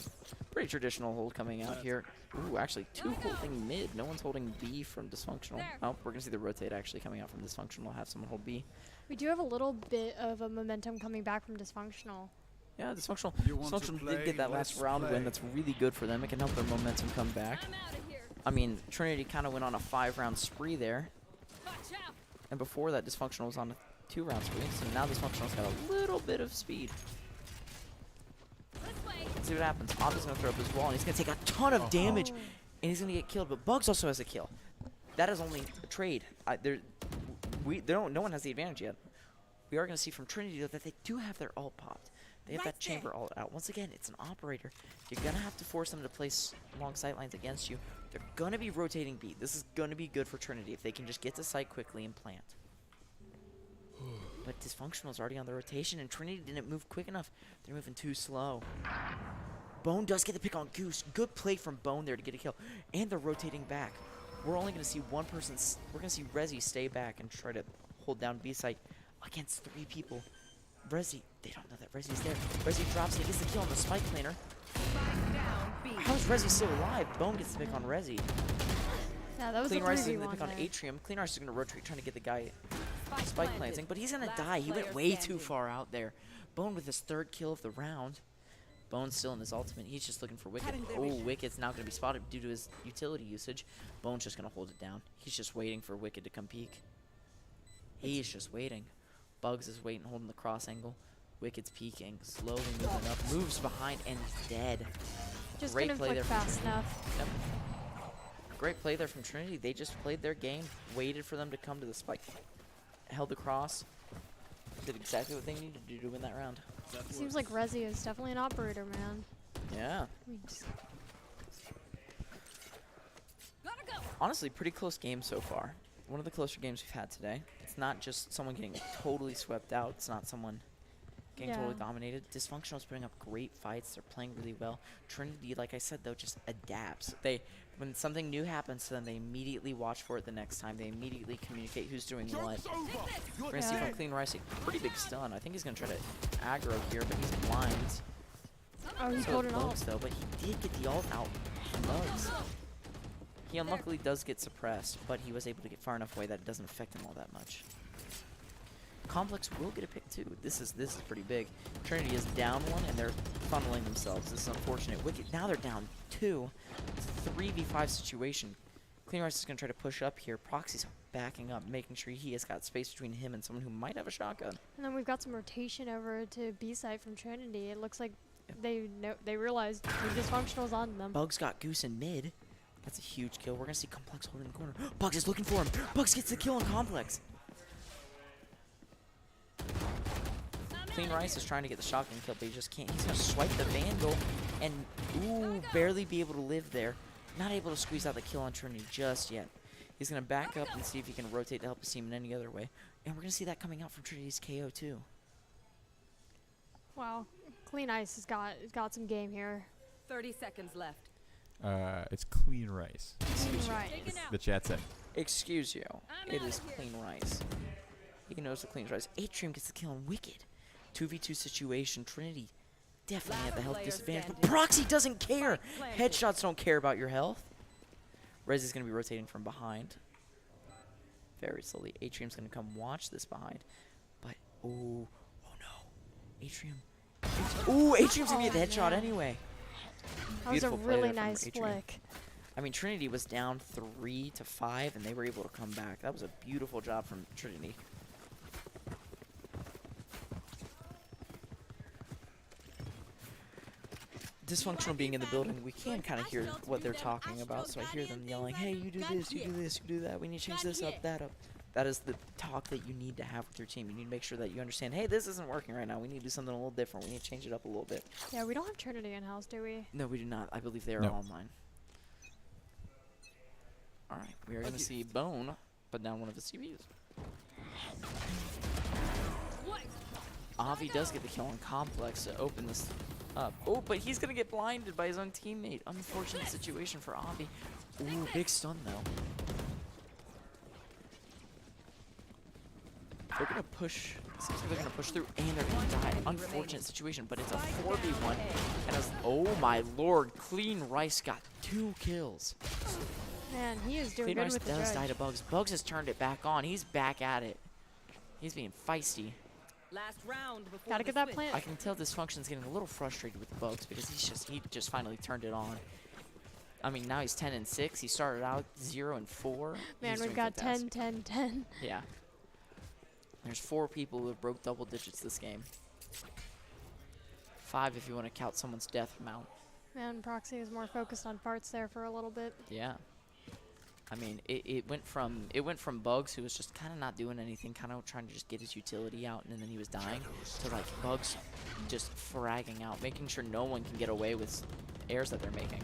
pretty traditional hold coming out here. Ooh, actually 2 holding mid. No one's holding B from Dysfunctional. Oh, we're going to see the rotate actually coming out from Dysfunctional. Have someone hold B. We do have a little bit of a momentum coming back from Dysfunctional. Yeah, Dysfunctional did get that last round win. That's really good for them. It can help their momentum come back. I mean, Trinity kind of went on a 5-round spree there. And before that, Dysfunctional was on a 2-round spree. So now Dysfunctional's got a little bit of speed. Let's see what happens. Obby's going to throw up his wall, and he's going to take a ton of damage. And he's going to get killed, but Bugs also has a kill. That is only a trade. No one has the advantage yet. We are going to see from Trinity, though, that they do have their ult popped. They have that chamber ult out. Once again, it's an operator. You're going to have to force them to place long sight lines against you. They're going to be rotating B. This is going to be good for Trinity if they can just get to site quickly and plant. But Dysfunctional is already on the rotation, and Trinity didn't move quick enough. They're moving too slow. Bone does get the pick on Goose. Good play from Bone there to get a kill. And they're rotating back. We're only going to see one person. We're going to see Resi stay back and try to hold down B site against 3 people. Resi, they don't know that Resi's there. Resi drops it, gets the kill on the spike planer. How is Resi still alive? Bone gets the pick on Resi. Yeah, that was Clean a Rice is going to 3v1 pick on there. Atrium. Clean Rice is going to rotate, trying to get the guy spike planting, but he's going to die. He went way too far out there. Bone with his 3rd kill of the round. Bone's still in his ultimate. He's just looking for Wicked. Oh, Wicked's now going to be spotted due to his utility usage. Bone's just going to hold it down. He's just waiting for Wicked to come peek. He's just waiting. Bugs is waiting, holding the cross angle. Wicked's peeking, slowly moving up, moves behind, and he's dead. Just Great couldn't play there flick from fast enough. Yep. Great play there from Trinity. They just played their game, waited for them to come to the spike, held the cross. did exactly what they needed to do to win that round. Seems like Resi is definitely an operator, man. Yeah. I mean, just Honestly, pretty close game so far. One of the closer games we've had today. It's not just someone getting totally swept out. It's not someone getting totally dominated. Dysfunctional's putting up great fights. They're playing really well. Trinity, like I said, though, just adapts. When something new happens to them, they immediately watch for it the next time. They immediately communicate who's doing what. We're going to see from Clean Rice a pretty big stun. I think he's going to try to aggro here, but he's blind. Oh, he pulled an ult. Though, but he did get the ult out from Bugs. He unluckily does get suppressed, but he was able to get far enough away that it doesn't affect him all that much. Complex will get a pick too. This is pretty big. Trinity is down one, and they're funneling themselves. This is unfortunate. Wicked. Now they're down 2. It's a 3v5 situation. Clean Rice is going to try to push up here. Proxy's backing up, making sure he has got space between him and someone who might have a shotgun. And then we've got some rotation over to B side from Trinity. It looks like they realized the Dysfunctional's on them. Bugs got Goose in mid. That's a huge kill. We're going to see Complex holding the corner. Bugs is looking for him. Bugs gets the kill on Complex. Clean Rice is trying to get the shotgun kill, but he just can't. He's going to swipe the Vandal and, ooh, barely be able to live there. Not able to squeeze out the kill on Trinity just yet. He's going to back up and see if he can rotate to help his team in any other way. And we're going to see that coming out from Trinity's KO too. Wow. Clean Ice has got some game here. 30 seconds left. It's Clean Rice. Clean Rice. The chat said. Excuse you. It is Clean Rice. He knows the Clean Rice. Atrium gets the kill on Wicked. 2v2 situation. Trinity definitely had the health disadvantage. But Proxy doesn't care. Headshots don't care about your health. Rez is going to be rotating from behind. Very slowly. Atrium's going to come watch this behind. But, oh no. Atrium. Ooh, Atrium's going to get the headshot anyway. That was a really nice flick. I mean, Trinity was down 3 to 5, and they were able to come back. That was a beautiful job from Trinity. Dysfunctional being in the building, we can kind of hear what they're talking about. So I hear them yelling, hey, you do this, you do this, you do that. We need to change this up, that up. That is the talk that you need to have with your team. You need to make sure that you understand, hey, this isn't working right now. We need to do something a little different. We need to change it up a little bit. Yeah, we don't have Trinity in-house, do we? No, we do not. I believe they are online. All right, we are going to see Bone put down one of his CVs. Avi does get the kill on Complex to open this up. Oh, but he's going to get blinded by his own teammate. Unfortunate situation for Avi. Ooh, big stun, though. They're going to push. Seems like they're going to push through, and they're going to die. Unfortunate situation, but it's a 4v1. And oh my lord, Clean Rice got 2 kills. Man, he is doing Clean good Rice with the does judge. die to Bugs. Bugs has turned it back on. He's back at it. He's being feisty. Last round before Gotta get that plant. I can tell Dysfunction's getting a little frustrated with the Bugs because he just finally turned it on. I mean, now he's 10-6. He started out 0-4. Man, He's we've doing got fantastic. 10, 10, 10. Yeah. There's 4 people who have broke double digits this game. 5 if you want to count someone's death amount. Man, Proxy is more focused on farts there for a little bit. Yeah. I mean, it went from Bugs, who was just kind of not doing anything, kind of trying to just get his utility out, and then he was dying, to like Bugs just fragging out, making sure no one can get away with airs that they're making.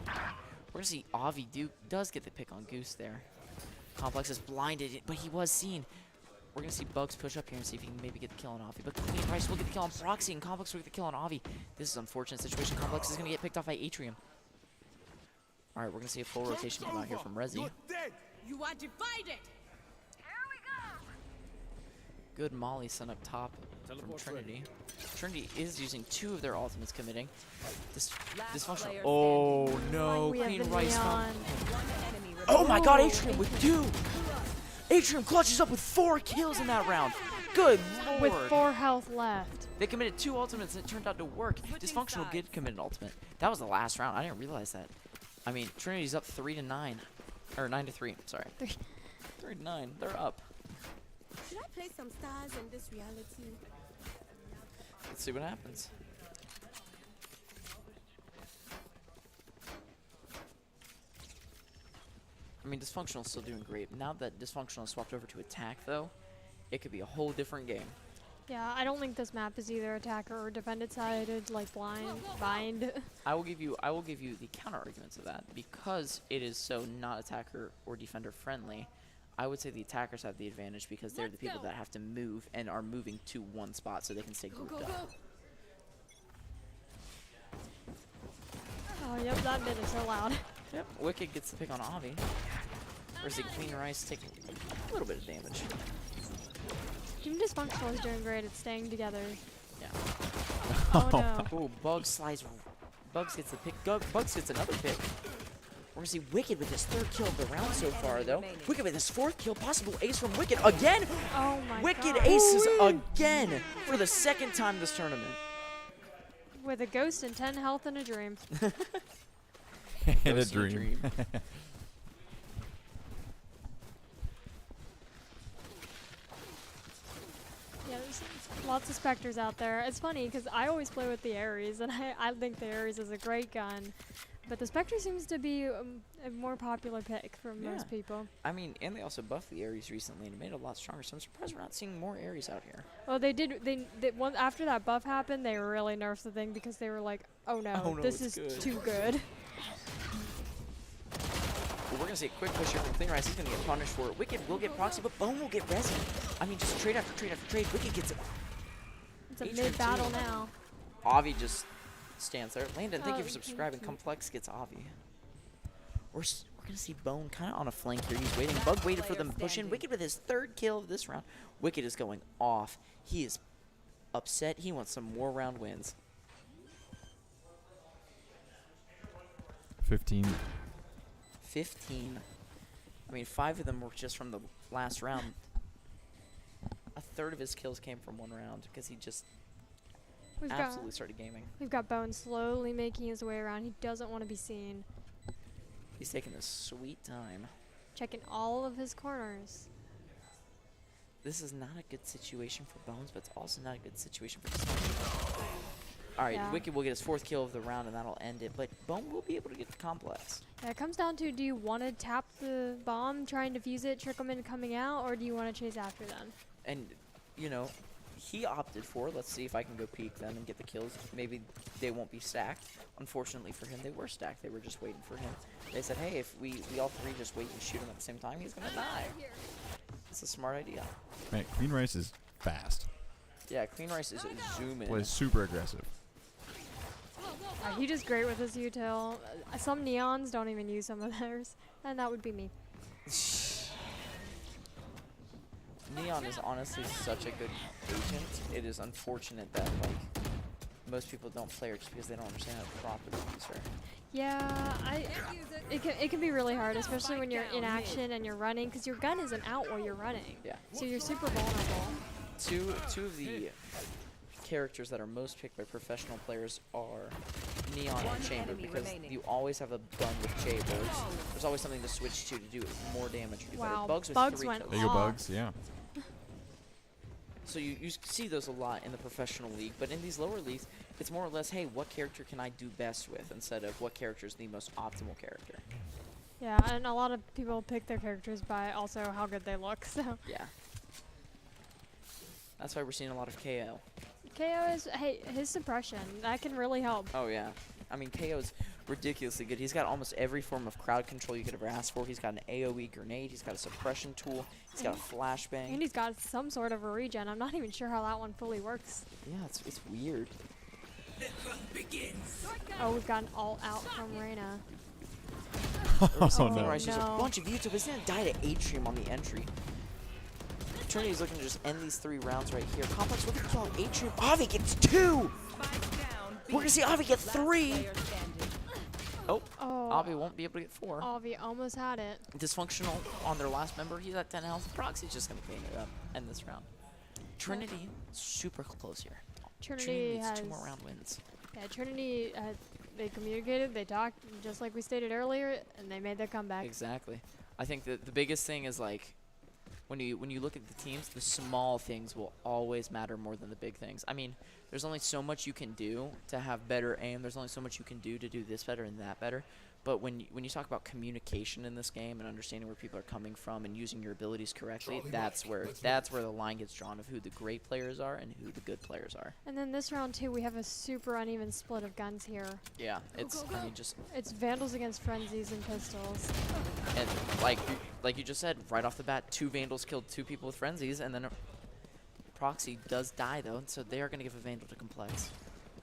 We're gonna see Avi does get the pick on Goose there. Complex is blinded, but he was seen. We're gonna see Bugs push up here and see if he can maybe get the kill on Avi. But Clean Rice will get the kill on Proxy, and Complex will get the kill on Avi. This is an unfortunate situation. Complex is gonna get picked off by Atrium. All right, we're gonna see a full rotation come out here from Rezi. You are divided. Good Molly sent up top from Trinity. Trinity is using 2 of their ultimates committing. Dysfunctional. Oh no, Clean Rice. Oh my god, Atrium with 2. Atrium clutches up with 4 kills in that round. Good lord. With 4 health left. They committed 2 ultimates and it turned out to work. Dysfunctional did commit an ultimate. That was the last round. I didn't realize that. I mean, Trinity's up 3-9. Or 9-3, sorry. 3-9. They're up. Should I play some stars in this reality? Let's see what happens. I mean, Dysfunctional's still doing great. Now that Dysfunctional swapped over to attack, though, it could be a whole different game. Yeah, I don't think this map is either attacker or defended sided, like bind. I will give you the counter argument to that because it is so not attacker or defender friendly. I would say the attackers have the advantage because they're the people that have to move and are moving to one spot so they can stay grouped up. Oh, yep, that mid is so loud. Yep, Wicked gets the pick on Avi. Whereas the Clean Rice taking a little bit of damage. Team Dysfunctional is doing great at staying together. Yeah. Oh no. Ooh, Bugs slides. Bugs gets the pick. Bugs gets another pick. We're gonna see Wicked with his 3rd kill of the round so far, though. Wicked with his 4th kill, possible ace from Wicked again. Oh my Wicked God. aces again for the 2nd time this tournament. With a ghost and 10 health and a dream. And a dream. Yeah, there's lots of Spectres out there. It's funny because I always play with the Ares, and I think the Ares is a great gun. But the Spectre seems to be a more popular pick for most people. I mean, and they also buffed the Ares recently and made it a lot stronger, so I'm surprised we're not seeing more Ares out here. Well, they did. After that buff happened, they really nerfed the thing because they were like, "Oh no, this is too good." Well, we're gonna see a quick push here from Clean Rice. He's gonna get punished for it. Wicked will get proxy, but Bone will get resi. I mean, just trade after trade after trade. Wicked gets it. It's a mid-battle now. Avi just stands there. Landon, thank you for subscribing. Complex gets Avi. We're gonna see Bone kind of on a flank here. He's waiting. Bug waited for them to push in. Wicked with his 3rd kill of this round. Wicked is going off. He is upset. He wants some more round wins. 15. 15. I mean, 5 of them were just from the last round. A 3rd of his kills came from one round because he just absolutely started gaming. We've got Bone slowly making his way around. He doesn't want to be seen. He's taking a sweet time. Checking all of his corners. This is not a good situation for Bones, but it's also not a good situation for Dysfunctional. Alright, Yeah. Wicked will get his 4th kill of the round, and that'll end it. But Bone will be able to get the complex. Yeah, it comes down to, do you want to tap the bomb, try and defuse it, trick them into coming out, or do you want to chase after them? And, you know, he opted for, let's see if I can go peek them and get the kills. Maybe they won't be stacked. Unfortunately for him, they were stacked. They were just waiting for him. They said, hey, if we all 3 just wait and shoot him at the same time, he's going to die. It's a smart idea. Man, Clean Rice is fast. Yeah, Clean Rice is zooming. Plays super aggressive. He does great with his util. Some neons don't even use some of theirs, and that would be me. Neon is honestly such a good agent. It is unfortunate that like most people don't play her just because they don't understand how to properly use her. Yeah, it can be really hard, especially when you're in action and you're running, because your gun isn't out while you're running. Yeah. So you're super vulnerable. Two of the characters that are most picked by professional players are Neon and Chamber, because you always have a gun with Chambers. There's always something to switch to do more damage or do better. Wow, Bugs with Bugs 3 went kills. There you go, Bugs, yeah. So you see those a lot in the professional league, but in these lower leagues, it's more or less, hey, what character can I do best with, instead of what character is the most optimal character. Yeah, and a lot of people pick their characters by also how good they look, so. Yeah. That's why we're seeing a lot of KO. KO is, hey, his suppression, that can really help. Oh, yeah. I mean, KO's ridiculously good. He's got almost every form of crowd control you could ever ask for. He's got an AoE grenade. He's got a suppression tool. He's got a flashbang. And he's got some sort of a regen. I'm not even sure how that one fully works. Yeah, it's weird. Oh, we've got an alt out from Reyna. Oh, no. There's a bunch of YouTube. He's going to die to Atrium on the entry. Trinity's looking to just end these 3 rounds right here. Complex with a kill on Atrium. Avi gets 2! We're going to see Avi get 3! Oh, Avi won't be able to get 4. Avi almost had it. Dysfunctional on their last member. He's at 10 health. Proxy's just going to clean it up. End this round. Trinity, super close here. Trinity needs has 2 more round wins. Yeah, Trinity, they communicated, they talked, just like we stated earlier, and they made their comeback. Exactly. I think that the biggest thing is, like, when you look at the teams, the small things will always matter more than the big things. I mean, there's only so much you can do to have better aim. There's only so much you can do to do this better and that better. But when you talk about communication in this game and understanding where people are coming from and using your abilities correctly, that's where the line gets drawn of who the great players are and who the good players are. And then this round too, we have a super uneven split of guns here. Yeah, it's I mean just it's Vandals against Frenzies and pistols. and like you just said, right off the bat, 2 Vandals killed 2 people with Frenzies, and then Proxy does die though, and so they are going to give a Vandal to Complex.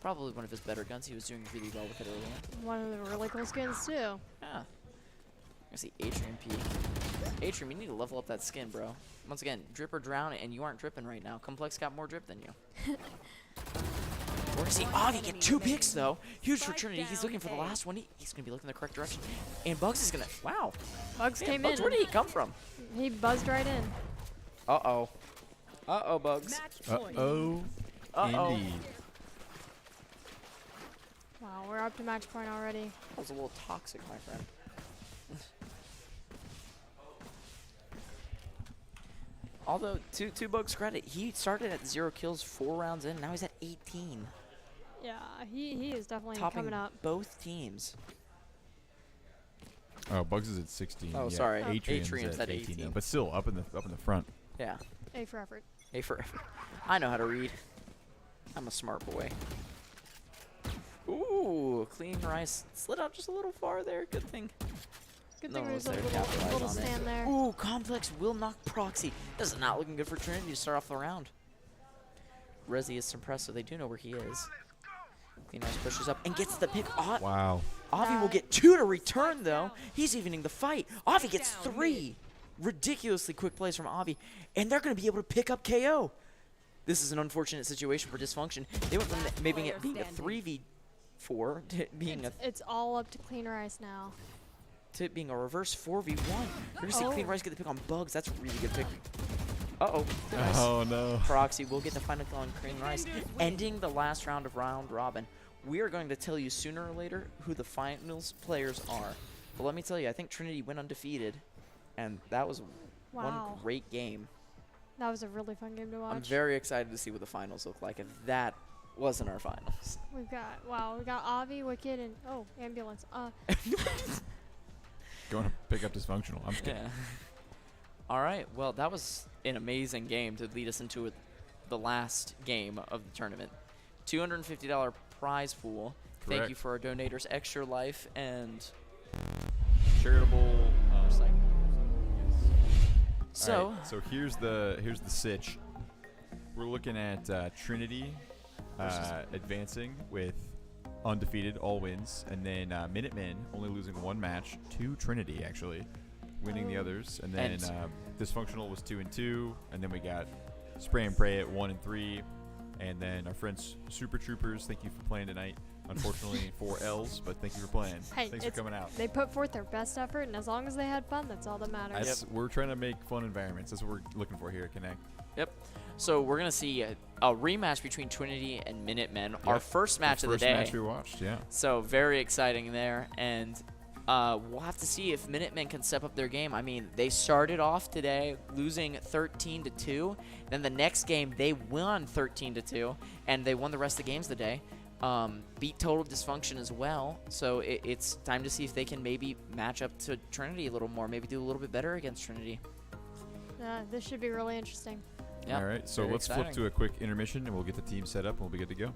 Probably one of his better guns. He was doing really well with it earlier. One of the really cool skins too. Yeah. I see Atrium peek. Atrium, you need to level up that skin, bro. Once again, drip or drown, and you aren't dripping right now. Complex got more drip than you. We're gonna see Avi get 2 picks though. Huge for Trinity. He's looking for the last one. He's gonna be looking the correct direction. And Bugs is gonna. Wow. Bugs came Bugs, in. where did he come from? He buzzed right in. Uh-oh. Uh-oh, Bugs. Uh-oh. Uh-oh. Indeed. Wow, we're up to match point already. That was a little toxic, my friend. Although, to Bugs' credit, he started at 0 kills 4 rounds in. Now he's at 18. Yeah, he is definitely Topping coming up. both teams. Oh, Bugs is at 16. Oh, yeah. sorry. Atrium's at 18. 18. Though, but still up in the front. Yeah. A for effort. A for effort. I know how to read. I'm a smart boy. Ooh, clean rice. Slid out just a little far there. Good thing. Good No thing one was there's a there to capitalize little on it. stand there. Ooh, Complex will knock Proxy. This is not looking good for Trinity to start off the round. Resi is suppressed, so they do know where he is. Clean rice pushes up and gets the pick. Wow. Avi will get 2 to return, though. He's evening the fight. Avi gets 3. Ridiculously quick plays from Avi. And they're going to be able to pick up KO. This is an unfortunate situation for Dysfunction. They went from maybe it being a 3v4 to being It's all up to Clean Rice now. to being a reverse 4v1. We're going to see Oh. Clean Rice get the pick on Bugs. That's a really good pick. Uh-oh. Nice. Oh, no. Proxy will get the final kill on Clean Rice, ending the last round of round robin. We are going to tell you sooner or later who the finals players are. But let me tell you, I think Trinity went undefeated, and that was Wow. one great game. That was a really fun game to watch. I'm very excited to see what the finals look like if that wasn't our finals. We got Avi, Wicked, and Ambulance. Going to pick up Dysfunctional. I'm just kidding. Yeah. All right. Well, that was an amazing game to lead us into the last game of the tournament. $250 prize pool. Thank Correct. you for our donators, Extra Life and Charitable. Recycle. All right, so here's the sitch. We're looking at Trinity advancing with undefeated, all wins, and then Minutemen only losing 1 match to Trinity, actually, winning the others, and then Dysfunctional was 2-2, and then we got Spray and Pray at 1-3, and then our friends Super Troopers. Thank you for playing tonight. Unfortunately, 4 L's, but thank you for playing. Hey, Oh, Thanks for coming out. They put forth their best effort, and as long as they had fun, that's all that matters. We're trying to make fun environments. That's what we're looking for here at Connect. Yep. So we're going to see a rematch between Trinity and Minutemen. Our first match of the day. First match we watched, yeah. So very exciting there. And we'll have to see if Minutemen can step up their game. I mean, they started off today losing 13-2. Then the next game, they won 13-2. And they won the rest of the games today. Beat Total Dysfunction as well. So it's time to see if they can maybe match up to Trinity a little more. Maybe do a little bit better against Trinity. This should be really interesting. Yep, All right, so very let's exciting. flip to a quick intermission, and we'll get the team set up, and we'll be good to go.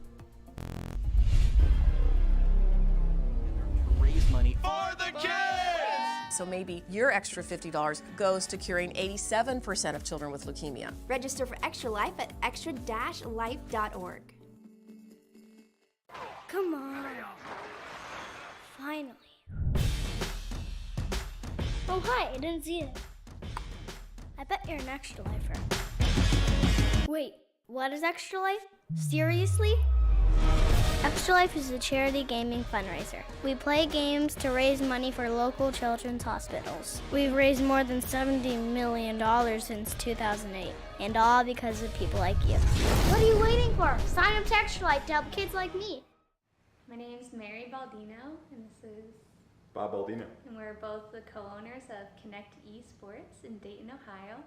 Raise money for the kids! So maybe your extra $50 goes to curing 87% of children with leukemia. Register for Extra Life at extra-life.org. Come on. Finally. Oh, hi, I didn't see it. I bet you're an Extra Lifer. Wait, what is Extra Life? Seriously? Extra Life is a charity gaming fundraiser. We play games to raise money for local children's hospitals. We've raised more than $70 million since 2008, and all because of people like you. What are you waiting for? Sign up to Extra Life to help kids like me. My name's Mary Baldino, and this is Bob Baldino. and we're both the co-owners of Connect Esports in Dayton, Ohio.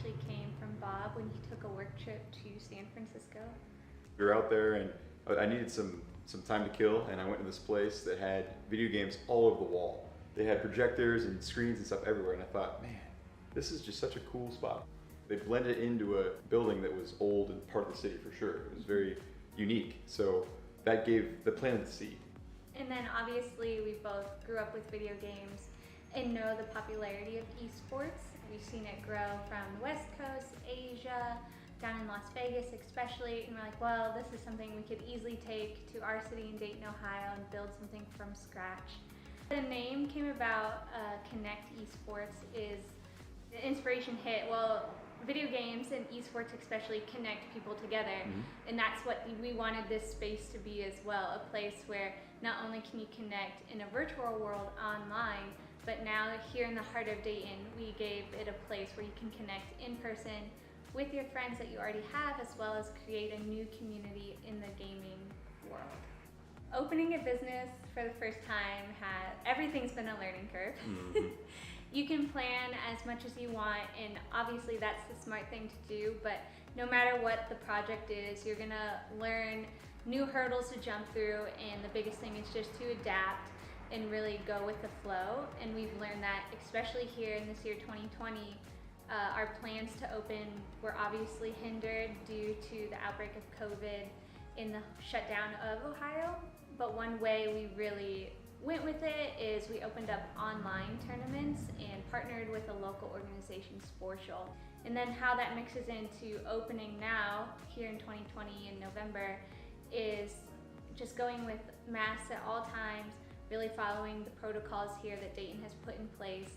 actually came from Bob when he took a work trip to San Francisco. We were out there and I needed some time to kill, and I went to this place that had video games all over the wall. They had projectors and screens and stuff everywhere, and I thought, man, this is just such a cool spot. They blended into a building that was old and part of the city for sure. It was very unique, so that planted the seed. And then obviously we both grew up with video games and know the popularity of esports. We've seen it grow from the West Coast, Asia, down in Las Vegas especially, and we're like, well, this is something we could easily take to our city in Dayton, Ohio and build something from scratch. The name came about, Connect Esports, is the inspiration hit. Well, video games and esports especially connect people together, and that's what we wanted this space to be as well, a place where not only can you connect in a virtual world online, but now here in the heart of Dayton, we gave it a place where you can connect in person with your friends that you already have, as well as create a new community in the gaming world. Opening a business for the first time everything's been a learning curve. You can plan as much as you want, and obviously that's the smart thing to do, but no matter what the project is, you're gonna learn new hurdles to jump through, and the biggest thing is just to adapt and really go with the flow. And we've learned that, especially here in this year 2020, our plans to open were obviously hindered due to the outbreak of COVID in the shutdown of Ohio. But one way we really went with it is we opened up online tournaments and partnered with a local organization, Sportial. And then how that mixes into opening now, here in 2020 in November, is just going with masks at all times, really following the protocols here that Dayton has put in place,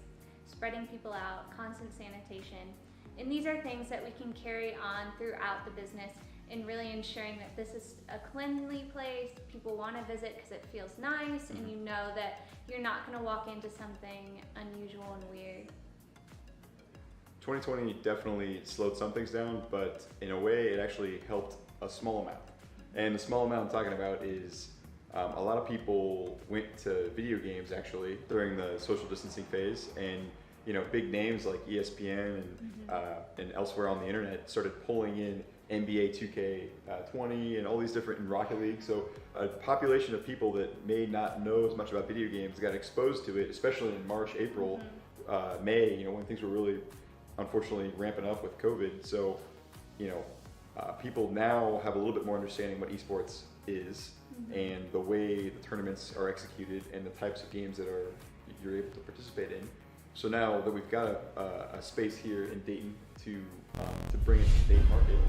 spreading people out, constant sanitation. And these are things that we can carry on throughout the business, and really ensuring that this is a cleanly place, people want to visit because it feels nice, and you know that you're not going to walk into something unusual and weird. 2020 definitely slowed some things down, but in a way it actually helped a small amount. And the small amount I'm talking about is a lot of people went to video games actually during the social distancing phase, and big names like ESPN and elsewhere on the internet started pulling in NBA 2K20 and all these different, in Rocket League. So a population of people that may not know as much about video games got exposed to it, especially in March, April, May, when things were really, unfortunately, ramping up with COVID. So, people now have a little bit more understanding what esports is and the way the tournaments are executed and the types of games that you're able to participate in. So now that we've got a space here in Dayton to bring it to the Dayton market,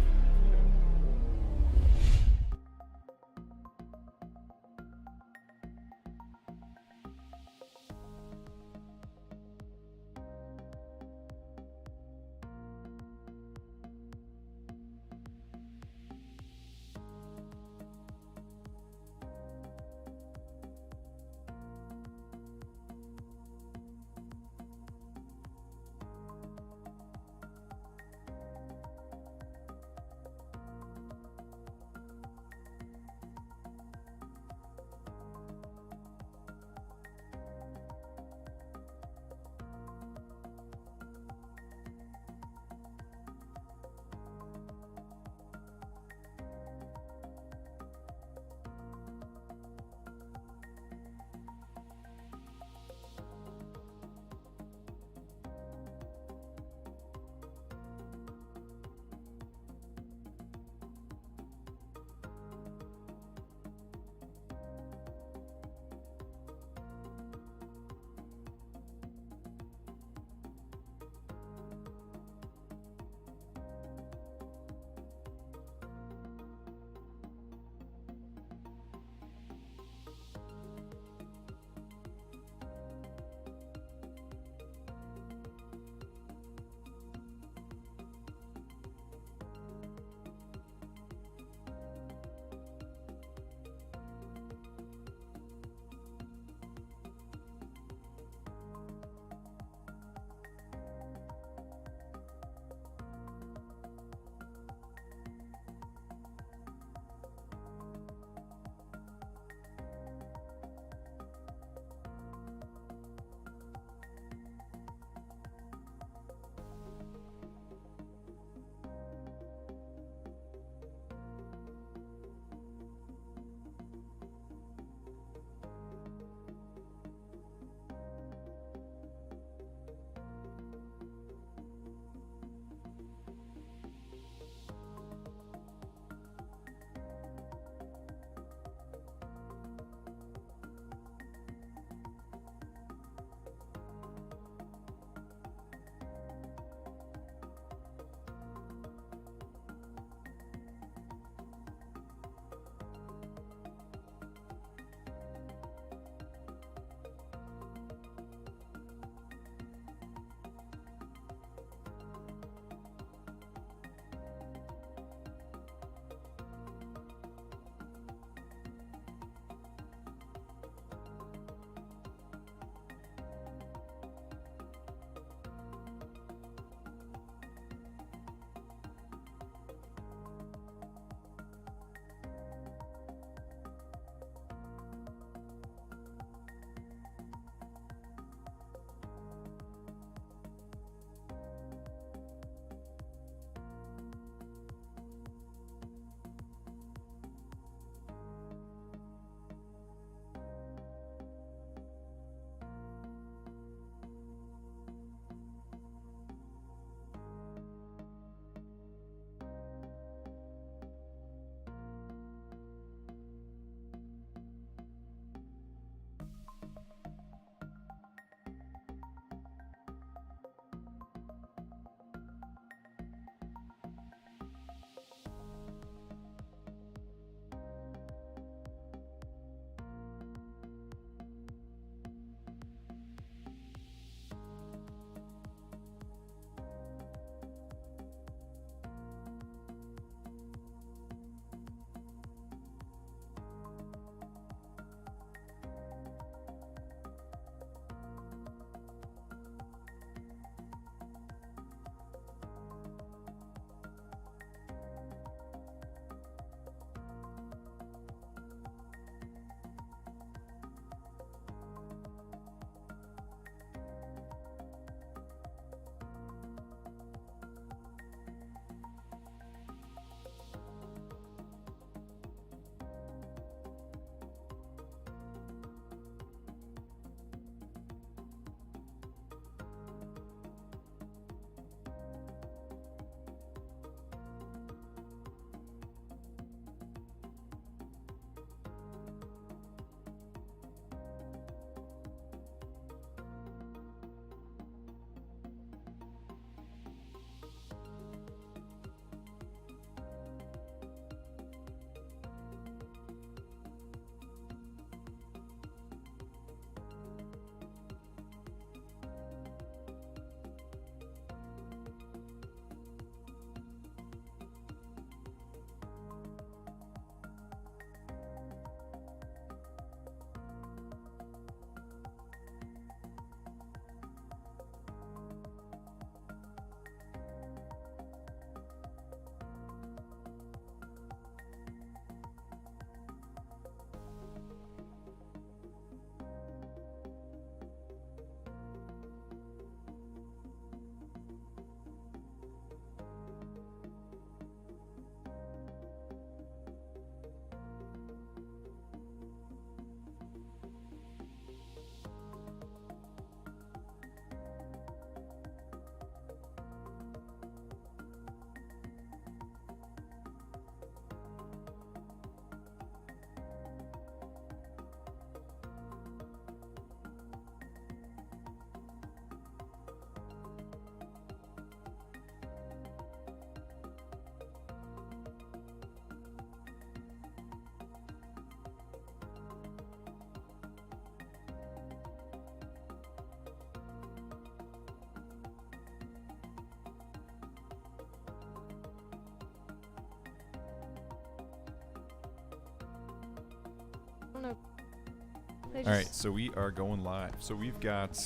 They All right, just- so we are going live. So we've got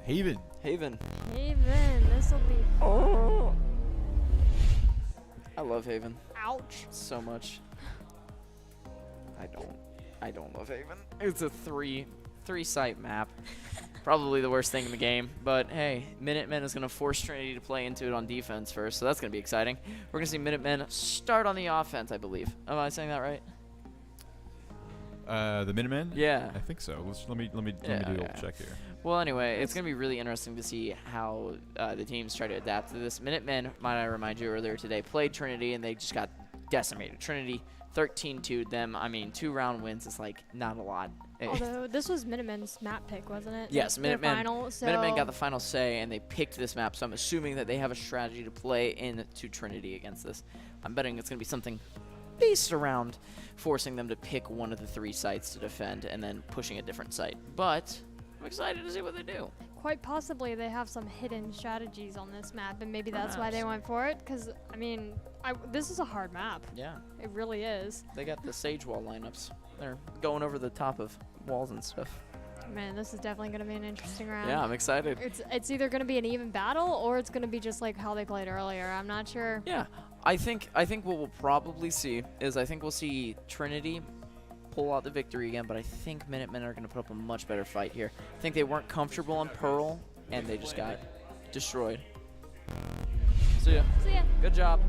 Haven. Haven. Haven, this'll be. Oh. I love Haven. Ouch. So much. I don't love Haven. It's a three site map. Probably the worst thing in the game. But hey, Minutemen is going to force Trinity to play into it on defense first, so that's going to be exciting. We're going to see Minutemen start on the offense, I believe. Am I saying that right? The Minutemen? Yeah. I think so. Let me do a little check here. Well, anyway, it's going to be really interesting to see how the teams try to adapt to this. Minutemen, might I remind you, earlier today played Trinity, and they just got decimated. Trinity 13-2'd them. I mean, 2-round wins is, like, not a lot. Although, this was Minutemen's map pick, wasn't it? Yes, Minutemen. Final, so Minutemen got the final say, and they picked this map, so I'm assuming that they have a strategy to play into Trinity against this. I'm betting it's going to be something based around forcing them to pick one of the 3 sites to defend and then pushing a different site. But I'm excited to see what they do. Quite possibly they have some hidden strategies on this map, and maybe that's why they went for it. Because, I mean, this is a hard map. Yeah. It really is. They got the Sage Wall lineups. They're going over the top of walls and stuff. Man, this is definitely going to be an interesting round. Yeah, I'm excited. It's either going to be an even battle, or it's going to be just like how they played earlier. I'm not sure. Yeah. I think what we'll probably see is we'll see Trinity pull out the victory again, but I think Minutemen are going to put up a much better fight here. I think they weren't comfortable on Pearl, and they just got destroyed. See ya. See ya. Good job.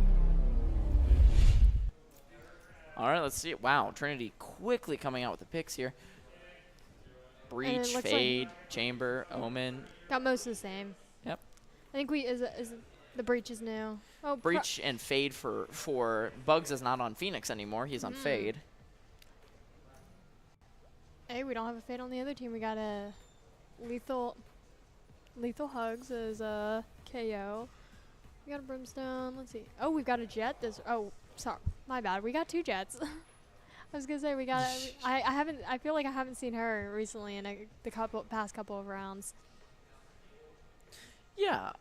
All right, let's see it. Wow, Trinity quickly coming out with the picks here. Breach, Fade, Chamber, Omen. Got most of the same. Yep. I think the Breach is new. Oh, Breach and Fade for Bugs is not on Phoenix anymore. He's on Fade. Hey, we don't have a Fade on the other team. We got a Lethal Hugs as a KO. We got a Brimstone. Let's see. Oh, we've got a Jet. Sorry, my bad. We got 2 Jets. I was gonna say we got. I feel like I haven't seen her recently in the past couple of rounds. Yeah.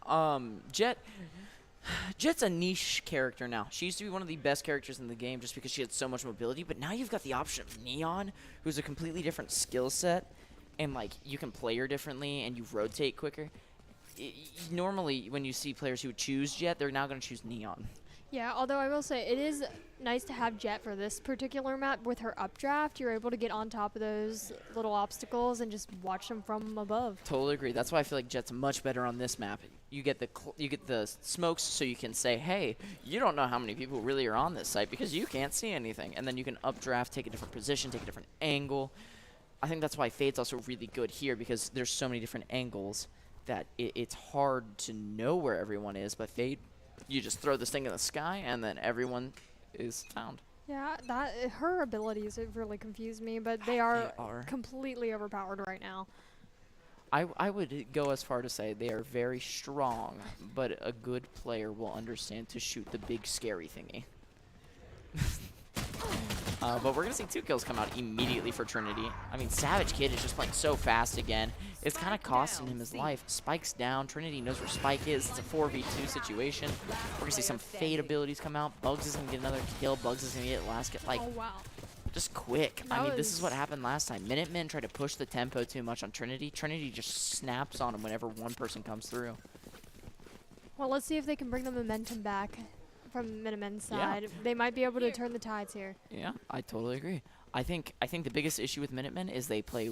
Jet's a niche character now. She used to be one of the best characters in the game just because she had so much mobility, but now you've got the option of Neon, who's a completely different skill set, and like you can play her differently and you rotate quicker. Normally, when you see players who choose Jet, they're now going to choose Neon. Yeah, although I will say it is nice to have Jet for this particular map. With her updraft, you're able to get on top of those little obstacles and just watch them from above. Totally agree. That's why I feel like Jet's much better on this map. You get the smokes, so you can say, hey, you don't know how many people really are on this site because you can't see anything. And then you can updraft, take a different position, take a different angle. I think that's why Fade's also really good here because there's so many different angles that it's hard to know where everyone is. But Fade, you just throw this thing in the sky and then everyone is found. Yeah, her abilities have really confused me, but they are completely overpowered right now. I would go as far to say they are very strong, but a good player will understand to shoot the big scary thingy. But we're going to see 2 kills come out immediately for Trinity. I mean, Savage Kid is just playing so fast again. It's kind of costing him his life. Spike's down. Trinity knows where Spike is. It's a 4v2 situation. We're going to see some Fade abilities come out. Bugs is going to get another kill. Bugs is going to get last kill. Like, oh, wow. Just quick. I mean, this is what happened last time. Minutemen tried to push the tempo too much on Trinity. Trinity just snaps on him whenever one person comes through. Well, let's see if they can bring the momentum back from Minutemen's side. They might be able to turn the tides here. Yeah, I totally agree. I think the biggest issue with Minutemen is they play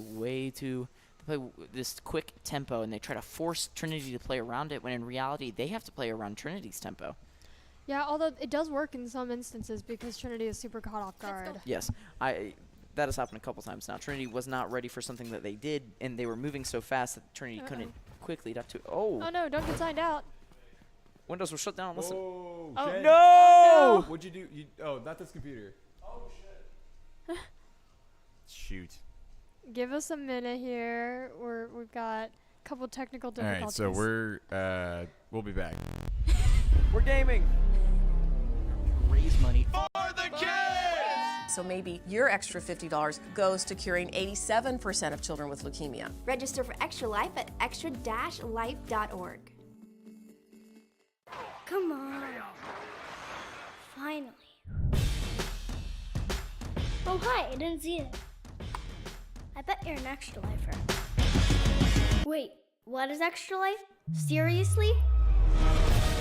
this quick tempo, and they try to force Trinity to play around it, when in reality, they have to play around Trinity's tempo. Yeah, although it does work in some instances because Trinity is super caught off guard. Yes, that has happened a couple times now. Trinity was not ready for something that they did, and they were moving so fast that Trinity couldn't quickly adapt to. Oh no, don't get signed out. Windows were shut down. Listen. Whoa, oh Jen. no! What'd you do? Not this computer. Oh shit. Shoot. Give us a minute here. We've got a couple technical difficulties. All right, so we'll be back. We're gaming. Raise money for the kids. So maybe your extra $50 goes to curing 87% of children with leukemia. Register for Extra Life at extra-life.org. Come on. Finally. Oh, hi, I didn't see it. I bet you're an extra lifer. Wait, what is Extra Life? Seriously?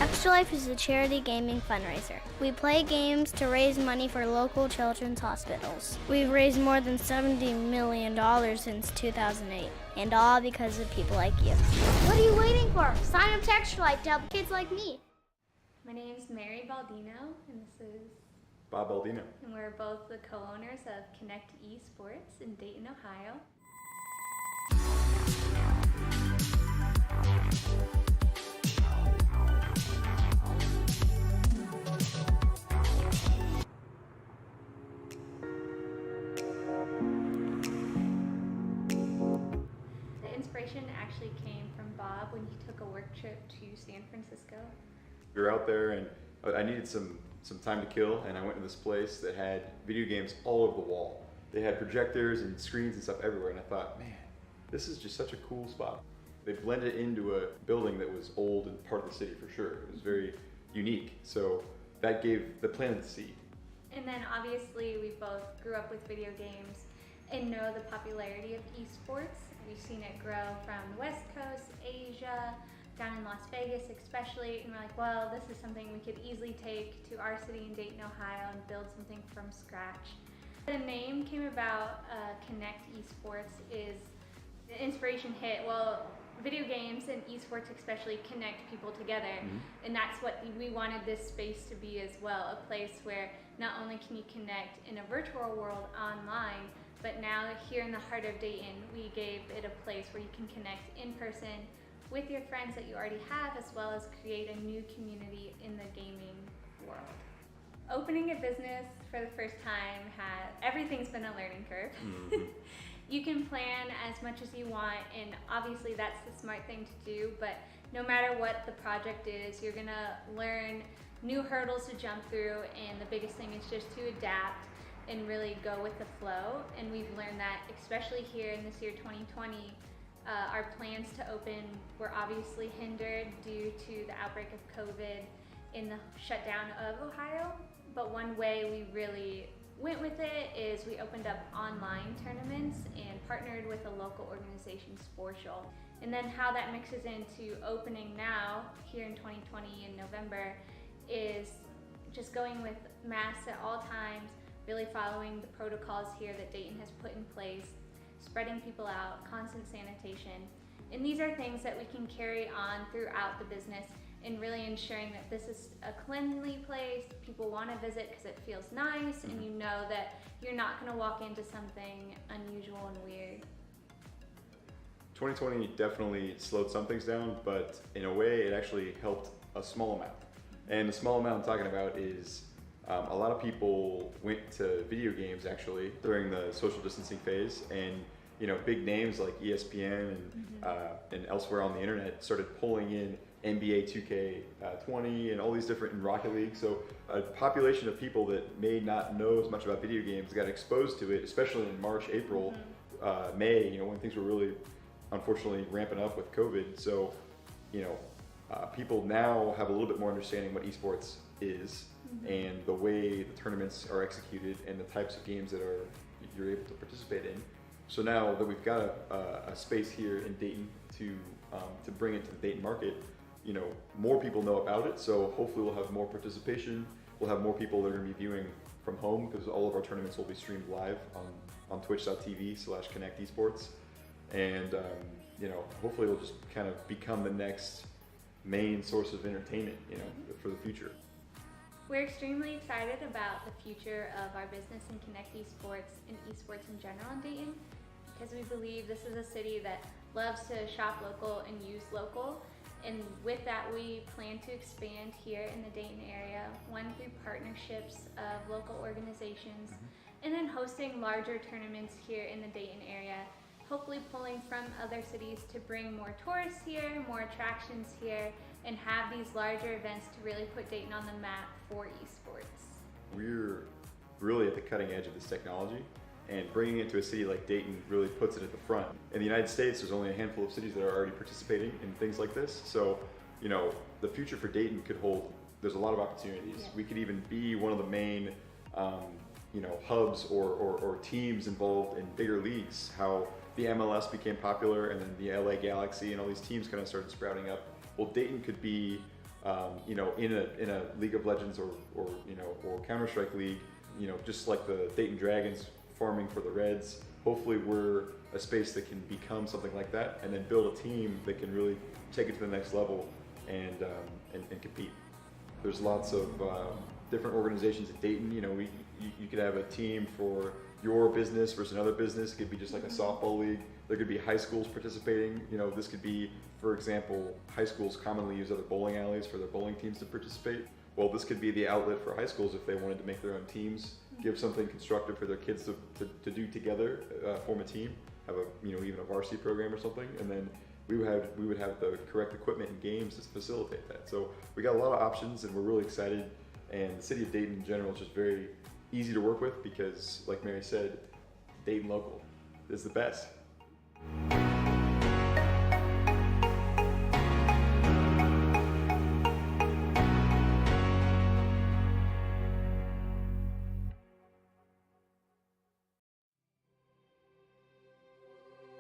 Extra Life is a charity gaming fundraiser. We play games to raise money for local children's hospitals. We've raised more than $70 million since 2008, and all because of people like you. What are you waiting for? Sign up to Extra Life to help kids like me. My name's Mary Baldino, and this is Bob Baldino. And we're both the co-owners of Connect Esports in Dayton, Ohio. The inspiration actually came from Bob when he took a work trip to San Francisco. We were out there and I needed some time to kill, and I went to this place that had video games all over the wall. They had projectors and screens and stuff everywhere, and I thought, man, this is just such a cool spot. They blended into a building that was old and part of the city for sure. It was very unique, so that planted the seed. And then obviously we both grew up with video games and know the popularity of esports. We've seen it grow from the West Coast, Asia, down in Las Vegas especially, and we're like, well, this is something we could easily take to our city in Dayton, Ohio, and build something from scratch. The name came about, Connect Esports, is the inspiration hit. Well, video games and esports especially connect people together, and that's what we wanted this space to be as well, a place where not only can you connect in a virtual world online, but now here in the heart of Dayton, we gave it a place where you can connect in person with your friends that you already have, as well as create a new community in the gaming world. Opening a business for the first time everything's been a learning curve. You can plan as much as you want, and obviously that's the smart thing to do, but no matter what the project is, you're gonna learn new hurdles to jump through, and the biggest thing is just to adapt and really go with the flow. And we've learned that, especially here in this year 2020, our plans to open were obviously hindered due to the outbreak of COVID in the shutdown of Ohio. But one way we really went with it is we opened up online tournaments and partnered with a local organization, Sportial. And then how that mixes into opening now, here in 2020 in November, is just going with masks at all times, really following the protocols here that Dayton has put in place, spreading people out, constant sanitation. And these are things that we can carry on throughout the business and really ensuring that this is a cleanly place, people want to visit because it feels nice, and you know that you're not going to walk into something unusual and weird. 2020 definitely slowed some things down, but in a way it actually helped a small amount. And the small amount I'm talking about is a lot of people went to video games actually during the social distancing phase, and big names like ESPN and elsewhere on the internet started pulling in NBA 2K20 and all these different in Rocket League. So a population of people that may not know as much about video games got exposed to it, especially in March, April, May, when things were really unfortunately ramping up with COVID. So, people now have a little bit more understanding what esports is and the way the tournaments are executed and the types of games that you're able to participate in. So now that we've got a space here in Dayton to bring it to the Dayton market, more people know about it. So hopefully we'll have more participation. We'll have more people that are going to be viewing from home, because all of our tournaments will be streamed live on twitch.tv/Connect Esports. And hopefully it'll just kind of become the next main source of entertainment, for the future. We're extremely excited about the future of our business in Connect Esports and esports in general in Dayton, because we believe this is a city that loves to shop local and use local. And with that, we plan to expand here in the Dayton area, one through partnerships of local organizations, and then hosting larger tournaments here in the Dayton area, hopefully pulling from other cities to bring more tourists here, more attractions here, and have these larger events to really put Dayton on the map for esports. We're really at the cutting edge of this technology, and bringing it to a city like Dayton really puts it at the front. In the United States, there's only a handful of cities that are already participating in things like this. So, the future for Dayton could hold, there's a lot of opportunities. Yeah. We could even be one of the main, hubs or teams involved in bigger leagues, how the MLS became popular and then the LA Galaxy and all these teams kind of started sprouting up. Well, Dayton could be in a League of Legends or Counter-Strike league, just like the Dayton Dragons farming for the Reds. Hopefully we're a space that can become something like that and then build a team that can really take it to the next level and compete. There's lots of different organizations at Dayton. You could have a team for your business versus another business. It could be just like a softball league. There could be high schools participating. This could be, for example, high schools commonly use other bowling alleys for their bowling teams to participate. Well, this could be the outlet for high schools if they wanted to make their own teams, give something constructive for their kids to do together, form a team, have even a varsity program or something, and then we would have the correct equipment and games to facilitate that. So we got a lot of options, and we're really excited. And the city of Dayton in general is just very easy to work with because, like Mary said, Dayton local is the best.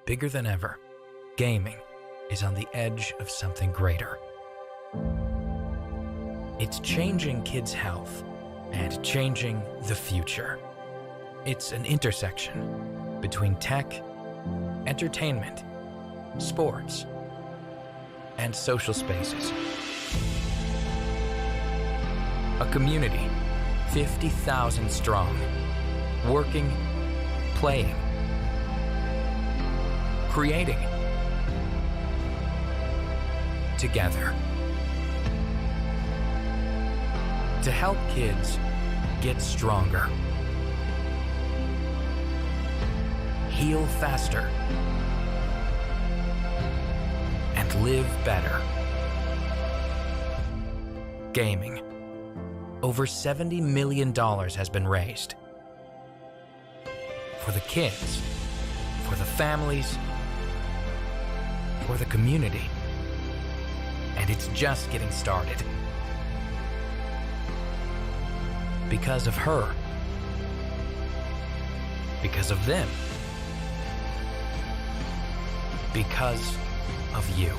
Bigger than ever, gaming is on the edge of something greater. It's changing kids' health and changing the future. It's an intersection between tech, entertainment, sports, and social spaces. A community 50,000 strong, working, playing, creating together to help kids get stronger, heal faster, and live better. Gaming. Over $70 million has been raised. For the kids, for the families, for the community. And it's just getting started. Because of her. Because of them. Because of you.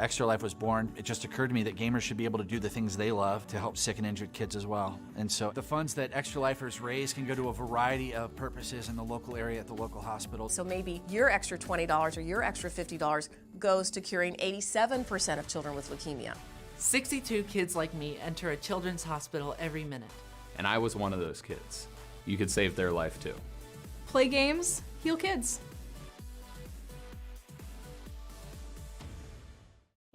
Extra Life was born. It just occurred to me that gamers should be able to do the things they love to help sick and injured kids as well. And so the funds that Extra Lifers raise can go to a variety of purposes in the local area at the local hospital. So maybe your extra $20 or your extra $50 goes to curing 87% of children with leukemia. 62 kids like me enter a children's hospital every minute. And I was one of those kids. You could save their life too. Play games, heal kids.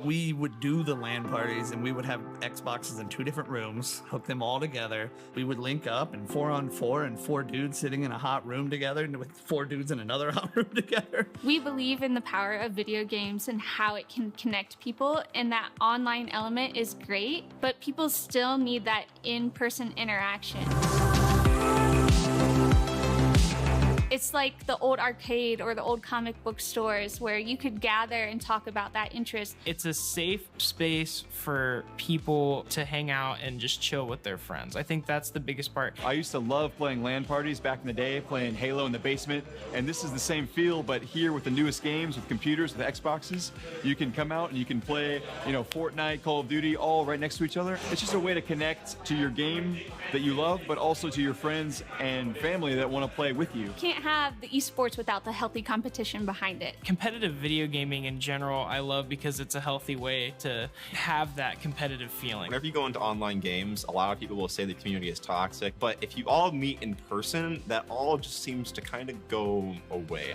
We would do the LAN parties and we would have Xboxes in 2 different rooms, hook them all together. We would link up and 4-on-4 and 4 dudes sitting in a hot room together and with 4 dudes in another hot room together. We believe in the power of video games and how it can connect people, and that online element is great, but people still need that in-person interaction. It's like the old arcade or the old comic book stores where you could gather and talk about that interest. It's a safe space for people to hang out and just chill with their friends. I think that's the biggest part. I used to love playing LAN parties back in the day, playing Halo in the basement, and this is the same feel, but here with the newest games, with computers, with Xboxes, you can come out and you can play, Fortnite, Call of Duty, all right next to each other. It's just a way to connect to your game that you love, but also to your friends and family that want to play with you. Can't have the esports without the healthy competition behind it. Competitive video gaming in general, I love because it's a healthy way to have that competitive feeling. Whenever you go into online games, a lot of people will say the community is toxic, but if you all meet in person, that all just seems to kind of go away.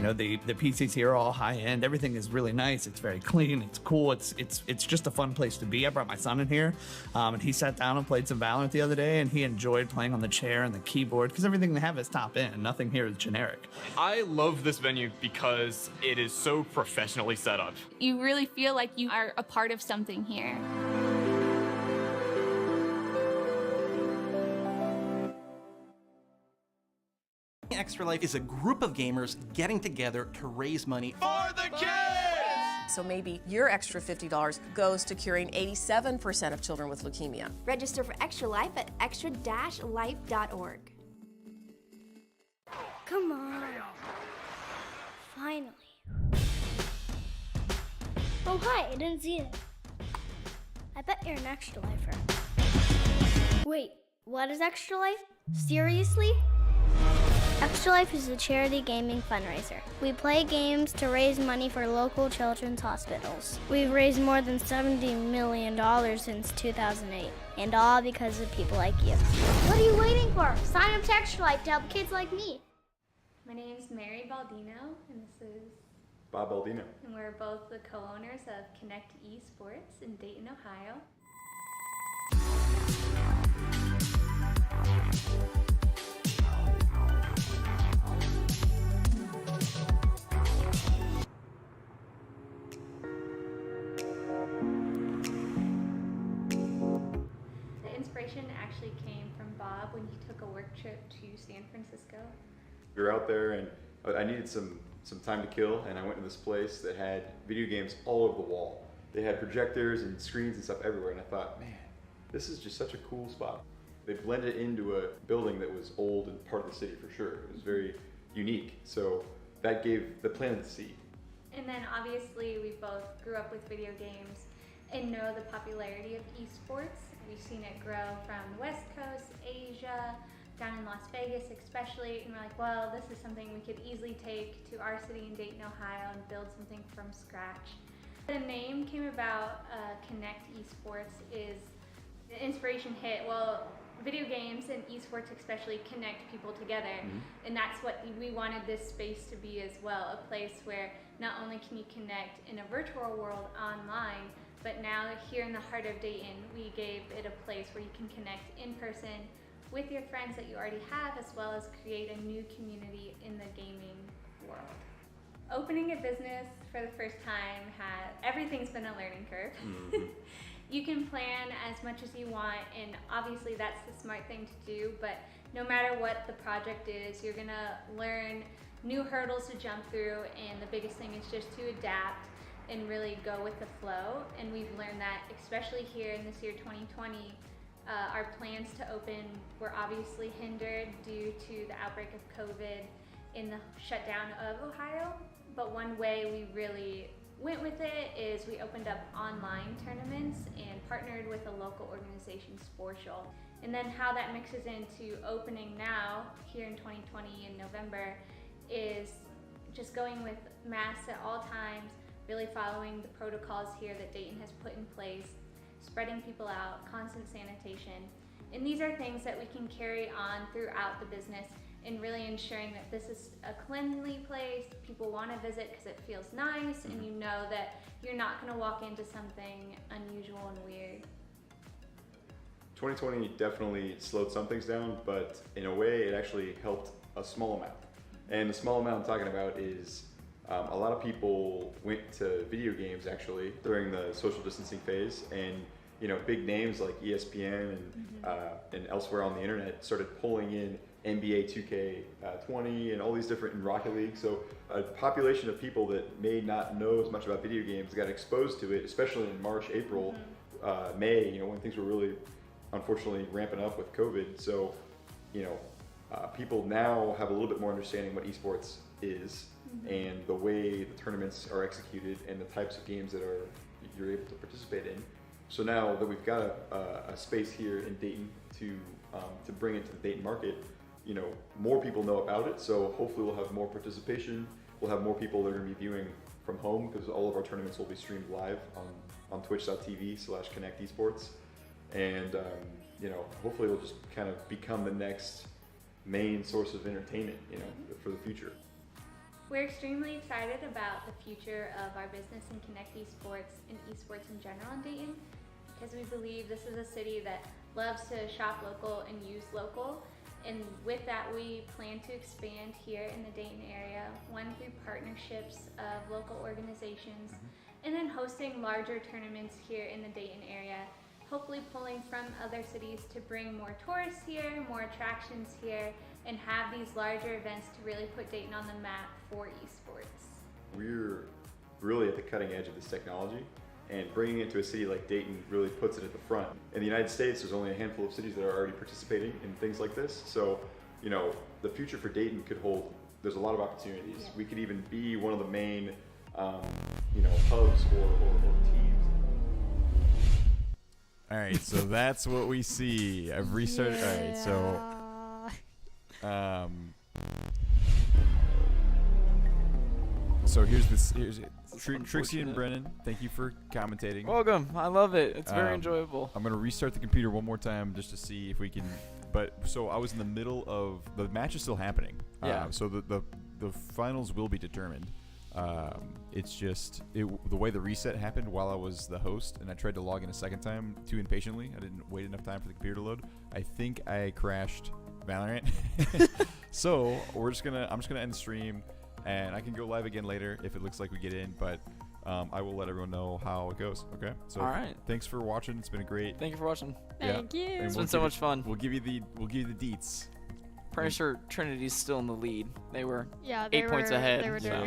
The PCs here are all high end. Everything is really nice. It's very clean. It's cool. It's just a fun place to be. I brought my son in here, and he sat down and played some Valorant the other day, and he enjoyed playing on the chair and the keyboard because everything they have is top end. Nothing here is generic. I love this venue because it is so professionally set up. You really feel like you are a part of something here. Extra Life is a group of gamers getting together to raise money For the kids! So maybe your extra $50 goes to curing 87% of children with leukemia. Register for Extra Life at extra-life.org. Come on. Finally. Oh, hi, I didn't see it. I bet you're an Extra Lifer. Wait, what is Extra Life? Seriously? Extra Life is a charity gaming fundraiser. We play games to raise money for local children's hospitals. We've raised more than $70 million since 2008, and all because of people like you. What are you waiting for? Sign up to Extra Life to help kids like me. My name is Mary Baldino, and this is Bob Baldino. and we're both the co-owners of Connect Esports in Dayton, Ohio. The inspiration actually came from Bob when he took a work trip to San Francisco. We were out there and I needed some time to kill, and I went to this place that had video games all over the wall. They had projectors and screens and stuff everywhere, and I thought, man, this is just such a cool spot. They blended into a building that was old and part of the city for sure. It was very unique, so that gave the planted the seed. And then obviously we both grew up with video games and know the popularity of esports. We've seen it grow from the West Coast, Asia, down in Las Vegas especially, and we're like, well, this is something we could easily take to our city in Dayton, Ohio and build something from scratch. The name came about, Connect Esports, is the inspiration hit, well, video games and esports especially connect people together, and that's what we wanted this space to be as well, a place where not only can you connect in a virtual world online, but now here in the heart of Dayton, we gave it a place where you can connect in person with your friends that you already have, as well as create a new community in the gaming world. Opening a business for the first time everything's been a learning curve. You can plan as much as you want, and obviously that's the smart thing to do, but no matter what the project is, you're gonna learn new hurdles to jump through, and the biggest thing is just to adapt and really go with the flow. And we've learned that, especially here in this year 2020, our plans to open were obviously hindered due to the outbreak of COVID in the shutdown of Ohio. But one way we really went with it is we opened up online tournaments and partnered with a local organization, Sportial. And then how that mixes into opening now, here in 2020 in November, is just going with masks at all times, really following the protocols here that Dayton has put in place, spreading people out, constant sanitation. And these are things that we can carry on throughout the business and really ensuring that this is a cleanly place, people want to visit because it feels nice, and you know that you're not going to walk into something unusual and weird. 2020 definitely slowed some things down, but in a way it actually helped a small amount. And the small amount I'm talking about is a lot of people went to video games actually during the social distancing phase, and big names like ESPN and elsewhere on the internet started pulling in NBA 2K20 and all these different in Rocket League. So a population of people that may not know as much about video games got exposed to it, especially in March, April, May, when things were really unfortunately ramping up with COVID. So, people now have a little bit more understanding what esports is and the way the tournaments are executed and the types of games that you're able to participate in. So now that we've got a space here in Dayton to bring it to the Dayton market, more people know about it. So hopefully we'll have more participation. We'll have more people that are going to be viewing from home, because all of our tournaments will be streamed live on twitch.tv/Connect Esports. And hopefully it'll just kind of become the next main source of entertainment, for the future. We're extremely excited about the future of our business in Connect Esports and esports in general in Dayton, because we believe this is a city that loves to shop local and use local. And with that, we plan to expand here in the Dayton area, one through partnerships of local organizations, and then hosting larger tournaments here in the Dayton area, hopefully pulling from other cities to bring more tourists here, more attractions here, and have these larger events to really put Dayton on the map for esports. We're really at the cutting edge of this technology, and bringing it to a city like Dayton really puts it at the front. In the United States, there's only a handful of cities that are already participating in things like this. So, you know, the future for Dayton could hold, there's a lot of opportunities. Yeah. We could even be one of the main, you know, hubs or teams. All right, so that's what we see. I've restarted. All right, so here's this. Here's Trixie and Brennan. Thank you for commentating. Welcome. I love it. It's very enjoyable. I'm gonna restart the computer one more time just to see if we can. But so I was in the middle of the match is still happening. Yeah. So the finals will be determined. It's just the way the reset happened while I was the host, and I tried to log in a second time too impatiently. I didn't wait enough time for the computer to load. I think I crashed Valorant. So I'm just gonna end the stream, and I can go live again later if it looks like we get in. But I will let everyone know how it goes. Okay. So all right. Thanks for watching. It's been a great. Thank you for watching. Thank you. And It's been so much fun. We'll give you the deets. Pretty sure Trinity's still in the lead. They were Yeah, 8 points ahead. They were doing so. good.